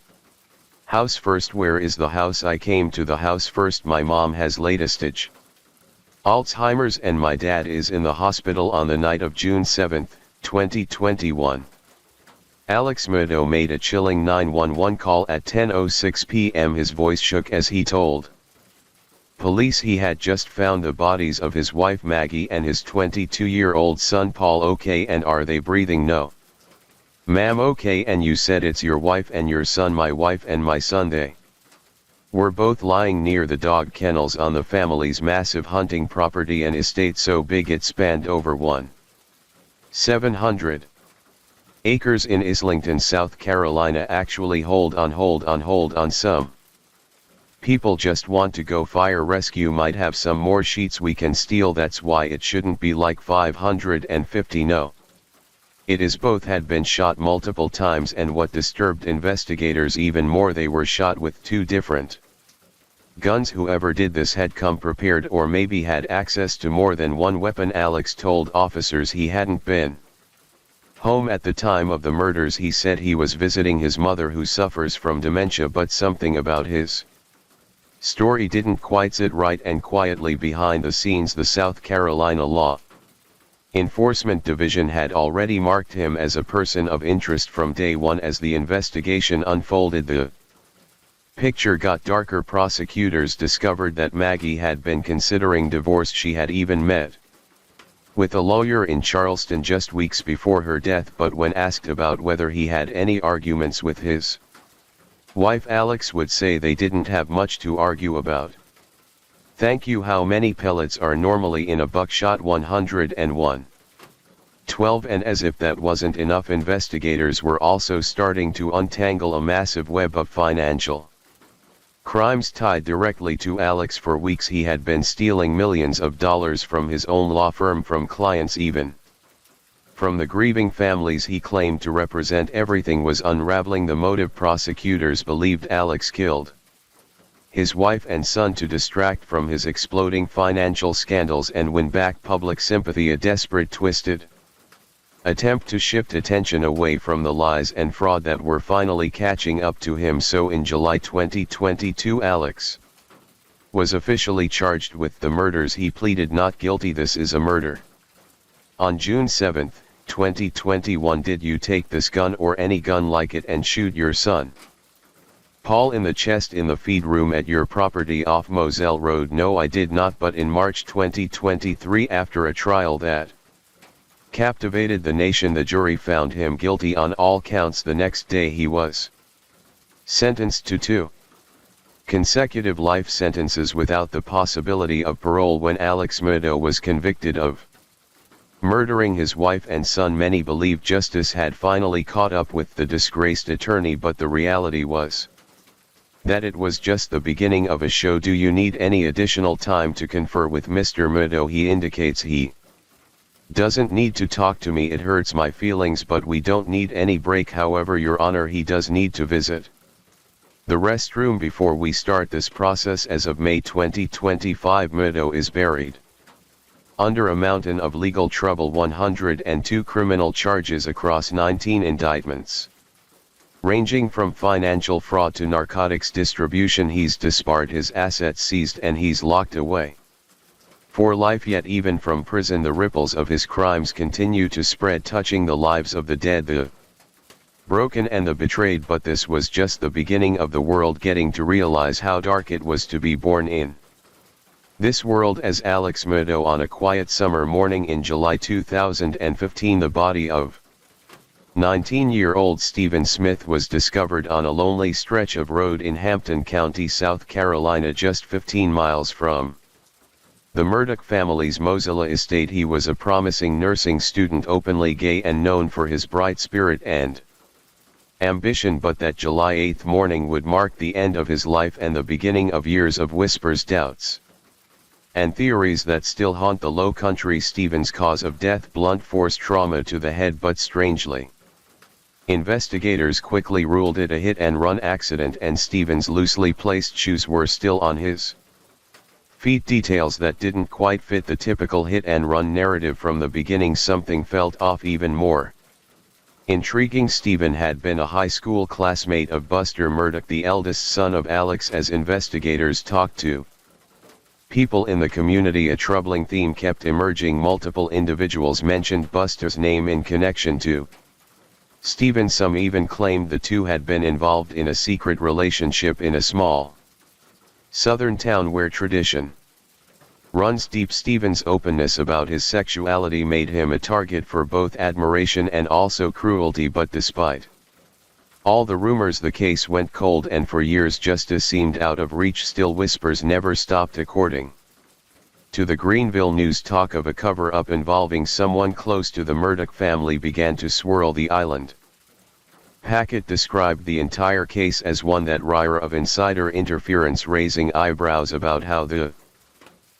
house first? Where is the house? I came to the house first. My mom has late stage Alzheimer's and my dad is in the hospital. On the night of June 7, 2021. Alex Murdo made a chilling 911 call at 10:06 p.m. His voice shook as he told Police he had just found the bodies of his wife Maggie and his 22-year-old son Paul. Okay, and are they breathing? No. Ma'am. Okay, and you said it's your wife and your son? My wife and my son, they were both lying near the dog kennels on the family's massive hunting property, an estate so big it spanned over 1,700 acres in Islington, South Carolina. Actually, hold on, some people just want to go fire rescue. Might have some more sheets we can steal. That's why it shouldn't be like 550. No. It is both had been shot multiple times, and what disturbed investigators even more, they were shot with two different guns. Whoever did this had come prepared, or maybe had access to more than one weapon. Alex told officers he hadn't been home at the time of the murders. He said he was visiting his mother, who suffers from dementia, but something about his story didn't quite sit right, and quietly behind the scenes the South Carolina Law Enforcement Division had already marked him as a person of interest from day one. As the investigation unfolded, the picture got darker. Prosecutors discovered that Maggie had been considering divorce. She had even met with a lawyer in Charleston just weeks before her death, but when asked about whether he had any arguments with his wife, Alex would say they didn't have much to argue about. Thank you. How many pellets are normally in a buckshot? 101. 12. And as if that wasn't enough, investigators were also starting to untangle a massive web of financial crimes tied directly to Alex. For weeks he had been stealing millions of dollars from his own law firm, from clients, even from the grieving families he claimed to represent. Everything was unraveling. The motive: prosecutors believed Alex killed his wife and son to distract from his exploding financial scandals and win back public sympathy, a desperate, twisted attempt to shift attention away from the lies and fraud that were finally catching up to him. So in July 2022, Alex was officially charged with the murders. He pleaded not guilty. This is a murder. On June 7, 2021, did you take this gun or any gun like it and shoot your son Paul in the chest in the feed room at your property off Moselle Road? No, I did not. But in March 2023, after a trial that captivated the nation, the jury found him guilty on all counts. The next day he was sentenced to 2 consecutive life sentences without the possibility of parole. When Alex Murdaugh was convicted of murdering his wife and son, many believed justice had finally caught up with the disgraced attorney, but the reality was that it was just the beginning of a show. Do you need any additional time to confer with Mr. Murdaugh? He indicates he doesn't need to talk to me. It hurts my feelings, but we don't need any break. However, Your Honor, he does need to visit the restroom before we start this process. As of May 2025, Murdaugh is buried under a mountain of legal trouble, 102 criminal charges across 19 indictments, ranging from financial fraud to narcotics distribution. He's disbarred, his assets seized, and he's locked away for life. Yet even from prison, the ripples of his crimes continue to spread, touching the lives of the dead, the broken, and the betrayed. But this was just the beginning of the world getting to realize how dark it was to be born in this world. As Alex Murdaugh, on a quiet summer morning in July 2015, the body of 19-year-old Stephen Smith was discovered on a lonely stretch of road in Hampton County, South Carolina, just 15 miles from the Murdaugh family's Moselle estate. He was a promising nursing student, openly gay and known for his bright spirit and ambition. But that July 8 morning would mark the end of his life and the beginning of years of whispers, doubts, and theories that still haunt the Low Country. Stephen's cause of death: blunt force trauma to the head, but strangely, investigators quickly ruled it a hit-and-run accident, and Stephen's loosely placed shoes were still on his feet, details that didn't quite fit the typical hit-and-run narrative from the beginning. Something felt off. Even more intriguing, Stephen had been a high school classmate of Buster Murdaugh, the eldest son of Alex. As investigators talked to people in the community, a troubling theme kept emerging. Multiple individuals mentioned Buster's name in connection to Stephen. Some even claimed the two had been involved in a secret relationship in a small Southern town where tradition runs deep. Stephen's openness about his sexuality made him a target for both admiration and also cruelty, but despite all the rumors, the case went cold, and for years justice seemed out of reach. Still, whispers never stopped. According to the Greenville News, talk of a cover-up involving someone close to the Murdoch family began to swirl the island. Hackett described the entire case as one that reeked of insider interference, raising eyebrows about how the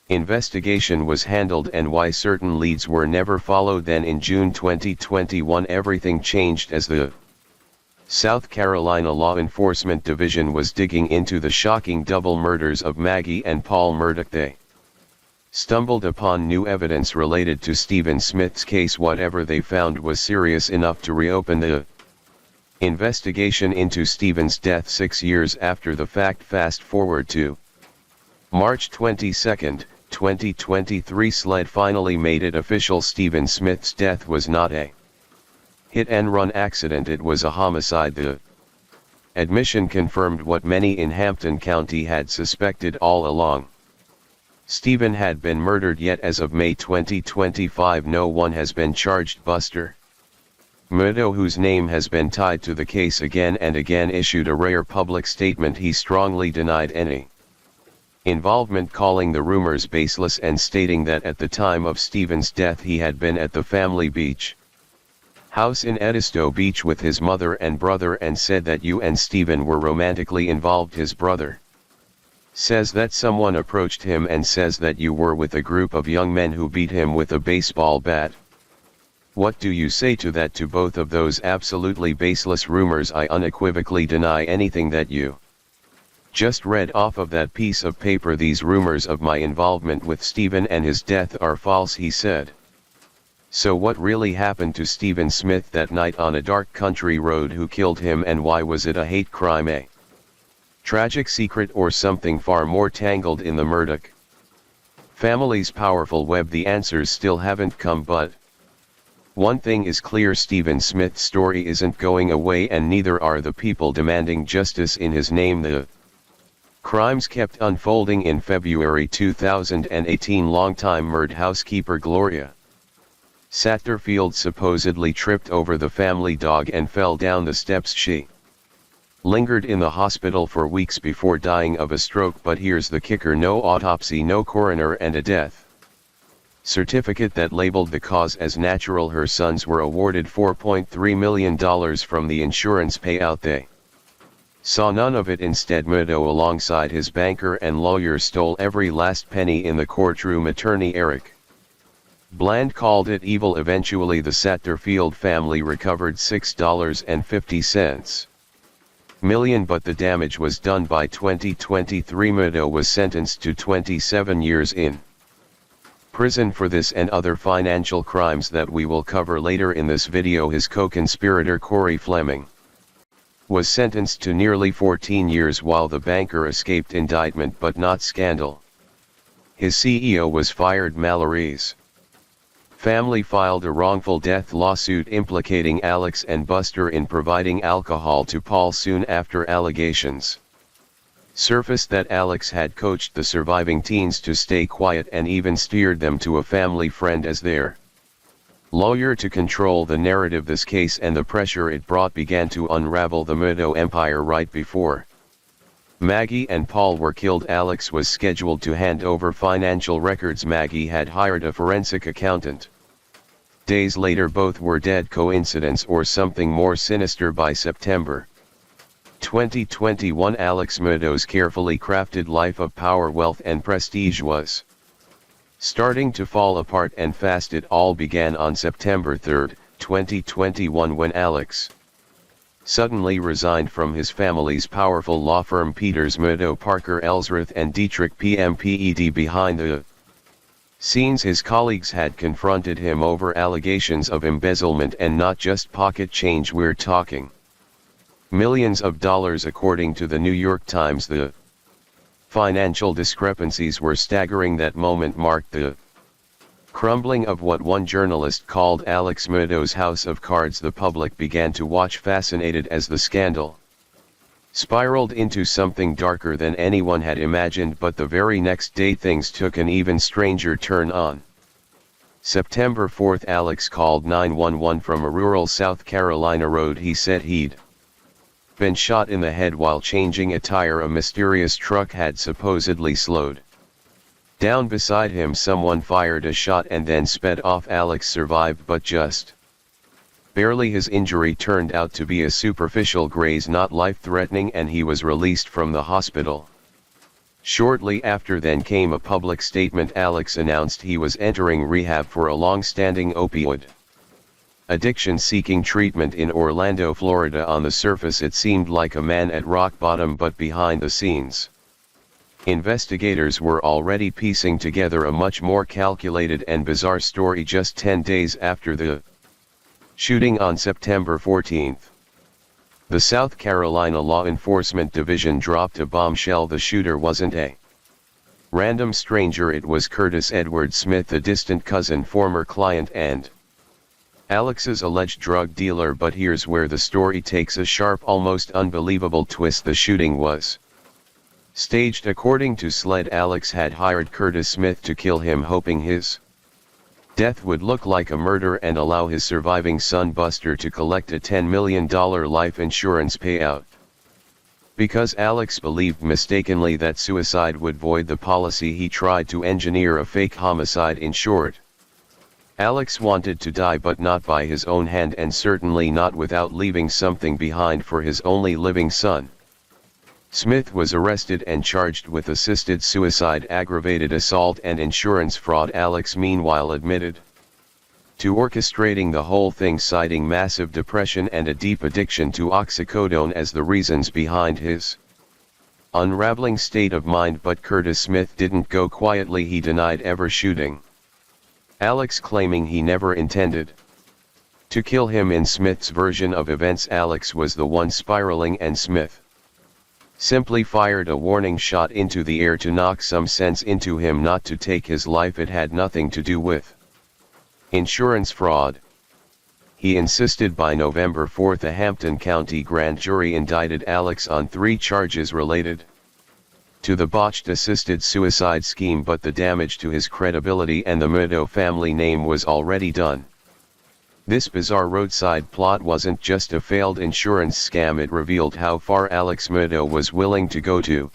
investigation was handled and why certain leads were never followed. Then in June 2021 everything changed as the South Carolina Law Enforcement Division was digging into the shocking double murders of Maggie and Paul Murdoch. They stumbled upon new evidence related to Stephen Smith's case. Whatever they found was serious enough to reopen the investigation into Stephen's death 6 years after the fact. Fast forward to March 22, 2023. SLED finally made it official. Stephen Smith's death was not a hit-and-run accident, it was a homicide. The admission confirmed what many in Hampton County had suspected all along. Stephen had been murdered, yet as of May 2025 no one has been charged. Buster Murdo, whose name has been tied to the case again and again, issued a rare public statement. He strongly denied any involvement, calling the rumors baseless and stating that at the time of Stephen's death he had been at the family beach house in Edisto Beach with his mother and brother, and said that you and Stephen were romantically involved. His brother says that someone approached him and says that you were with a group of young men who beat him with a baseball bat. What do you say to that? To both of those absolutely baseless rumors, I unequivocally deny anything that you just read off of that piece of paper. These rumors of my involvement with Stephen and his death are false, he said. So what really happened to Stephen Smith that night on a dark country road? Who killed him, and why? Was it a hate crime, a tragic secret, or something far more tangled in the Murdoch family's powerful web? The answers still haven't come, but one thing is clear: Stephen Smith's story isn't going away, and neither are the people demanding justice in his name. The crimes kept unfolding. In February 2018, longtime Murdoch housekeeper Gloria Satterfield supposedly tripped over the family dog and fell down the steps. She lingered in the hospital for weeks before dying of a stroke, but here's the kicker: no autopsy, no coroner, and a death certificate that labeled the cause as natural. Her sons were awarded $4.3 million from the insurance payout. They saw none of it. Instead, Murdo, alongside his banker and lawyer, stole every last penny in the courtroom. Attorney Eric Bland called it evil. Eventually the Satterfield family recovered $6.50 million, but the damage was done. By 2023 Murdo was sentenced to 27 years in prison for this and other financial crimes that we will cover later in this video. His co-conspirator Corey Fleming was sentenced to nearly 14 years, while the banker escaped indictment but not scandal. His CEO was fired. Mallory's family filed a wrongful death lawsuit implicating Alex and Buster in providing alcohol to Paul soon after allegations surfaced that Alex had coached the surviving teens to stay quiet and even steered them to a family friend as their lawyer to control the narrative. This case and the pressure it brought began to unravel the Murdo empire. Right before Maggie and Paul were killed, Alex was scheduled to hand over financial records. Maggie had hired a forensic accountant. Days later both were dead. Coincidence or something more sinister? By September 2021 Alex Murdo's carefully crafted life of power, wealth and prestige was starting to fall apart, and fast. It all began on September 3, 2021 when Alex suddenly resigned from his family's powerful law firm. Peters Murdo, Parker Ellsworth and Dietrich PMPED behind the scenes. His colleagues had confronted him over allegations of embezzlement, and not just pocket change, we're talking millions of dollars. According to the New York Times, the financial discrepancies were staggering. That moment marked the crumbling of what one journalist called Alex Murdo's house of cards. The public began to watch fascinated as the scandal spiraled into something darker than anyone had imagined, but the very next day things took an even stranger turn. On September 4, Alex called 911 from a rural South Carolina road. He said he'd been shot in the head while changing a tire. A mysterious truck had supposedly slowed down beside him. Someone fired a shot and then sped off. Alex survived, but just barely. His injury turned out to be a superficial graze, not life-threatening, and he was released from the hospital. Shortly after then came a public statement. Alex announced he was entering rehab for a long-standing opioid addiction, seeking treatment in Orlando, Florida. On the surface it seemed like a man at rock bottom, but behind the scenes, investigators were already piecing together a much more calculated and bizarre story. Just 10 days after the shooting on September 14, the South Carolina Law Enforcement Division dropped a bombshell. The shooter wasn't a random stranger. It was Curtis Edward Smith, a distant cousin, former client, and Alex's alleged drug dealer. But here's where the story takes a sharp, almost unbelievable twist. The shooting was staged. According to SLED, Alex had hired Curtis Smith to kill him, hoping his death would look like a murder and allow his surviving son Buster to collect a $10 million life insurance payout. Because Alex believed mistakenly that suicide would void the policy, he tried to engineer a fake homicide. In short, Alex wanted to die, but not by his own hand, and certainly not without leaving something behind for his only living son. Smith was arrested and charged with assisted suicide, aggravated assault, and insurance fraud. Alex meanwhile admitted to orchestrating the whole thing, citing massive depression and a deep addiction to oxycodone as the reasons behind his unraveling state of mind. But Curtis Smith didn't go quietly. He denied ever shooting Alex, claiming he never intended to kill him. In Smith's version of events, Alex was the one spiraling, and Smith simply fired a warning shot into the air to knock some sense into him not to take his life. It had nothing to do with insurance fraud, he insisted. By November 4, a Hampton County grand jury indicted Alex on 3 charges related to the botched assisted suicide scheme, but the damage to his credibility and the Murdaugh family name was already done. This bizarre roadside plot wasn't just a failed insurance scam. It revealed how far Alex Murdaugh was willing to go to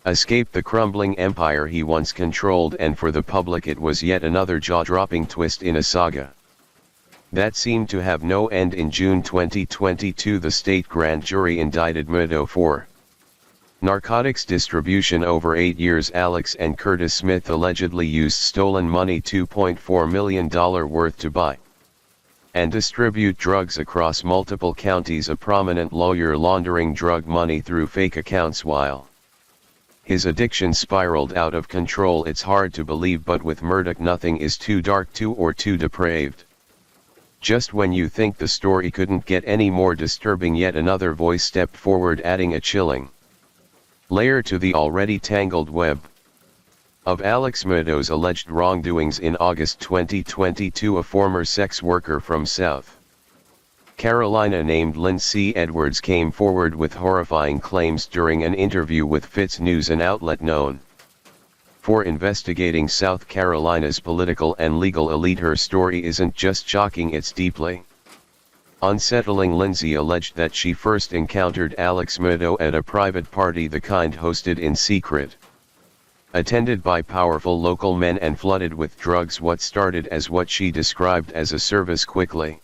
escape the crumbling empire he once controlled, and for the public it was yet another jaw-dropping twist in a saga that seemed to have no end. In June 2022, the state grand jury indicted Murdaugh for narcotics distribution over 8 years. Alex and Curtis Smith allegedly used stolen money, $2.4 million worth, to buy and distribute drugs across multiple counties. A prominent lawyer laundering drug money through fake accounts while his addiction spiraled out of control. It's hard to believe, but with Murdaugh nothing is too dark or too depraved. Just when you think the story couldn't get any more disturbing, yet another voice stepped forward, adding a chilling layer to the already tangled web of Alex Murdaugh's alleged wrongdoings. In August 2022, a former sex worker from South Carolina named Lindsay Edwards came forward with horrifying claims during an interview with Fitz News, an outlet known for investigating South Carolina's political and legal elite. Her story isn't just shocking, it's deeply unsettling. Lindsay alleged that she first encountered Alex Murdaugh at a private party, the kind hosted in secret, attended by powerful local men and flooded with drugs. What started as what she described as a service quickly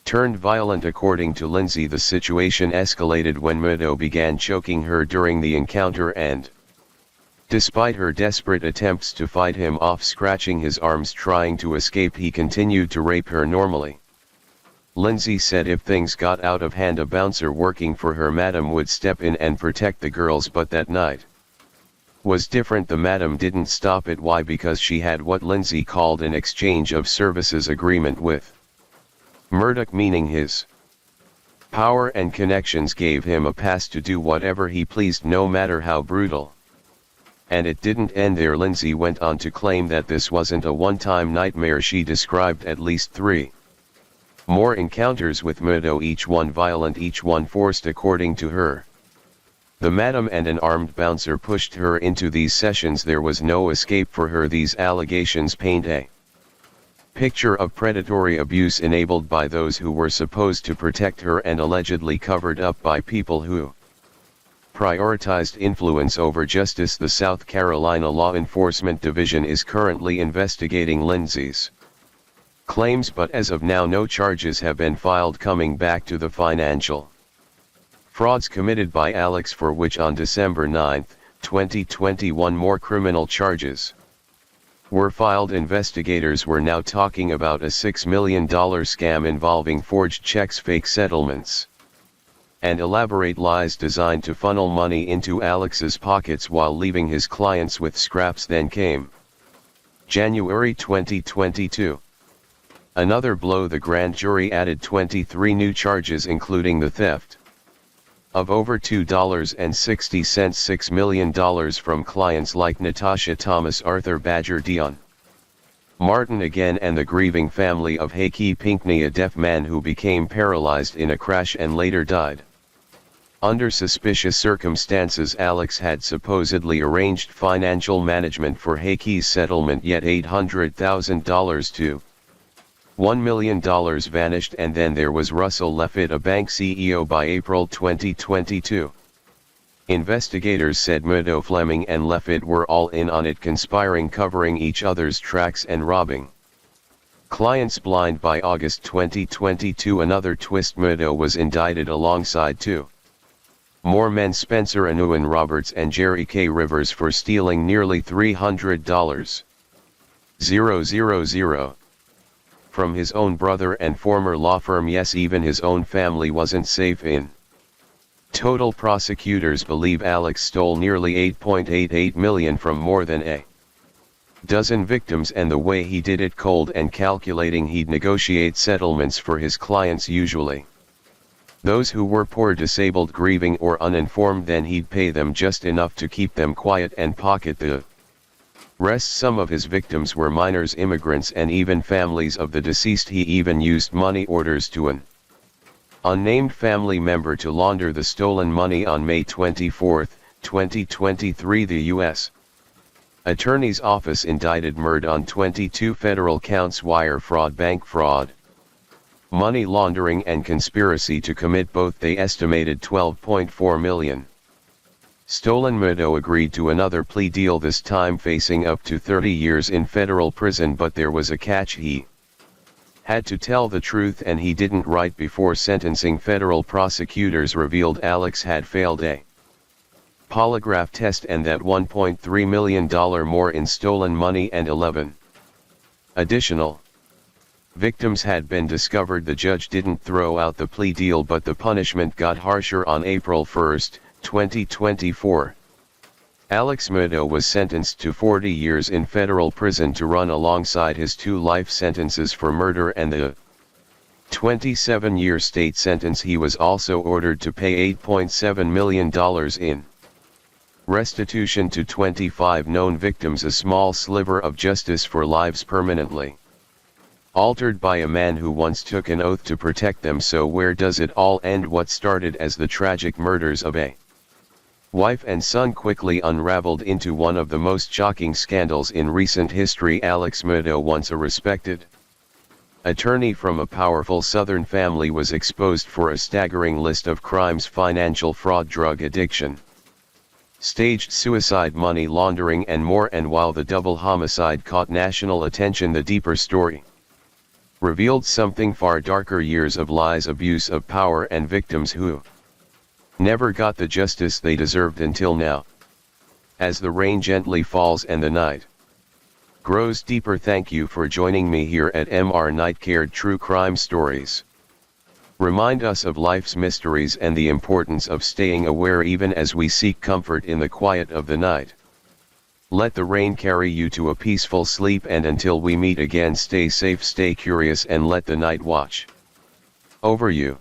turned violent. According to Lindsay, the situation escalated when Murdaugh began choking her during the encounter, and despite her desperate attempts to fight him off, scratching his arms trying to escape, he continued to rape her normally. Lindsay said if things got out of hand, a bouncer working for her madam would step in and protect the girls, but that night was different. The madam didn't stop it. Why? Because she had what Lindsay called an exchange of services agreement with Murdaugh, meaning his power and connections gave him a pass to do whatever he pleased, no matter how brutal. And it didn't end there. Lindsay went on to claim that this wasn't a one-time nightmare. She described at least 3 more encounters with Murdaugh, each one violent, each one forced. According to her, The madam and an armed bouncer pushed her into these sessions. There was no escape for her. These allegations paint a picture of predatory abuse enabled by those who were supposed to protect her and allegedly covered up by people who prioritized influence over justice. The South Carolina Law Enforcement Division is currently investigating Lindsay's claims, but as of now no charges have been filed. Coming back to the financial frauds committed by Alex, for which on December 9, 2021 more criminal charges were filed. Investigators were now talking about a $6 million scam involving forged checks, fake settlements, and elaborate lies designed to funnel money into Alex's pockets while leaving his clients with scraps. Then came January 2022. Another blow. The grand jury added 23 new charges, including the theft of over $2.60, $6 million from clients like Natasha Thomas, Arthur Badger, Dion Martin again, and the grieving family of Hakey Pinckney, a deaf man who became paralyzed in a crash and later died. Under suspicious circumstances, Alex had supposedly arranged financial management for Hakey's settlement, yet $800,000 to $1 million vanished. And then there was Russell Leffitt, a bank CEO. By April 2022, investigators said Murdo, Fleming and Leffitt were all in on it, conspiring, covering each other's tracks and robbing clients blind. By August 2022, another twist. Murdo was indicted alongside two more men, Spencer Anuan Roberts and Jerry K. Rivers, for stealing nearly $300,000 from his own brother and former law firm. Yes, even his own family wasn't safe. In total, prosecutors believe Alex stole nearly $8.88 million from more than a dozen victims, and the way he did it, cold and calculating. He'd negotiate settlements for his clients, usually those who were poor, disabled, grieving or uninformed. Then he'd pay them just enough to keep them quiet and pocket the rest. Some of his victims were minors, immigrants, and even families of the deceased. He even used money orders to an unnamed family member to launder the stolen money. On May 24, 2023, the U.S. Attorney's Office indicted Murd on 22 federal counts: wire fraud, bank fraud, money laundering, and conspiracy to commit both. They estimated $12.4 million. Stolen. Murdo agreed to another plea deal, this time facing up to 30 years in federal prison, but there was a catch. He had to tell the truth, and he didn't. Right before sentencing, federal prosecutors revealed Alex had failed a polygraph test, and that $1.3 million more in stolen money and 11 additional victims had been discovered. The judge didn't throw out the plea deal, but the punishment got harsher. On April 1, 2024, Alex Murdo was sentenced to 40 years in federal prison to run alongside his 2 life sentences for murder and the 27-year state sentence. He was also ordered to pay $8.7 million in restitution to 25 known victims, a small sliver of justice for lives permanently altered by a man who once took an oath to protect them. So where does it all end? What started as the tragic murders of a wife and son quickly unraveled into one of the most shocking scandals in recent history. Alex Murdo, once a respected attorney from a powerful Southern family, was exposed for a staggering list of crimes: financial fraud, drug addiction, staged suicide, money laundering, and more. And while the double homicide caught national attention, the deeper story revealed something far darker: years of lies, abuse of power, and victims who never got the justice they deserved until now. As the rain gently falls and the night grows deeper, thank you for joining me here at MR Nightcare True Crime Stories. Remind us of life's mysteries and the importance of staying aware even as we seek comfort in the quiet of the night. Let the rain carry you to a peaceful sleep, and until we meet again, stay safe, stay curious, and let the night watch over you.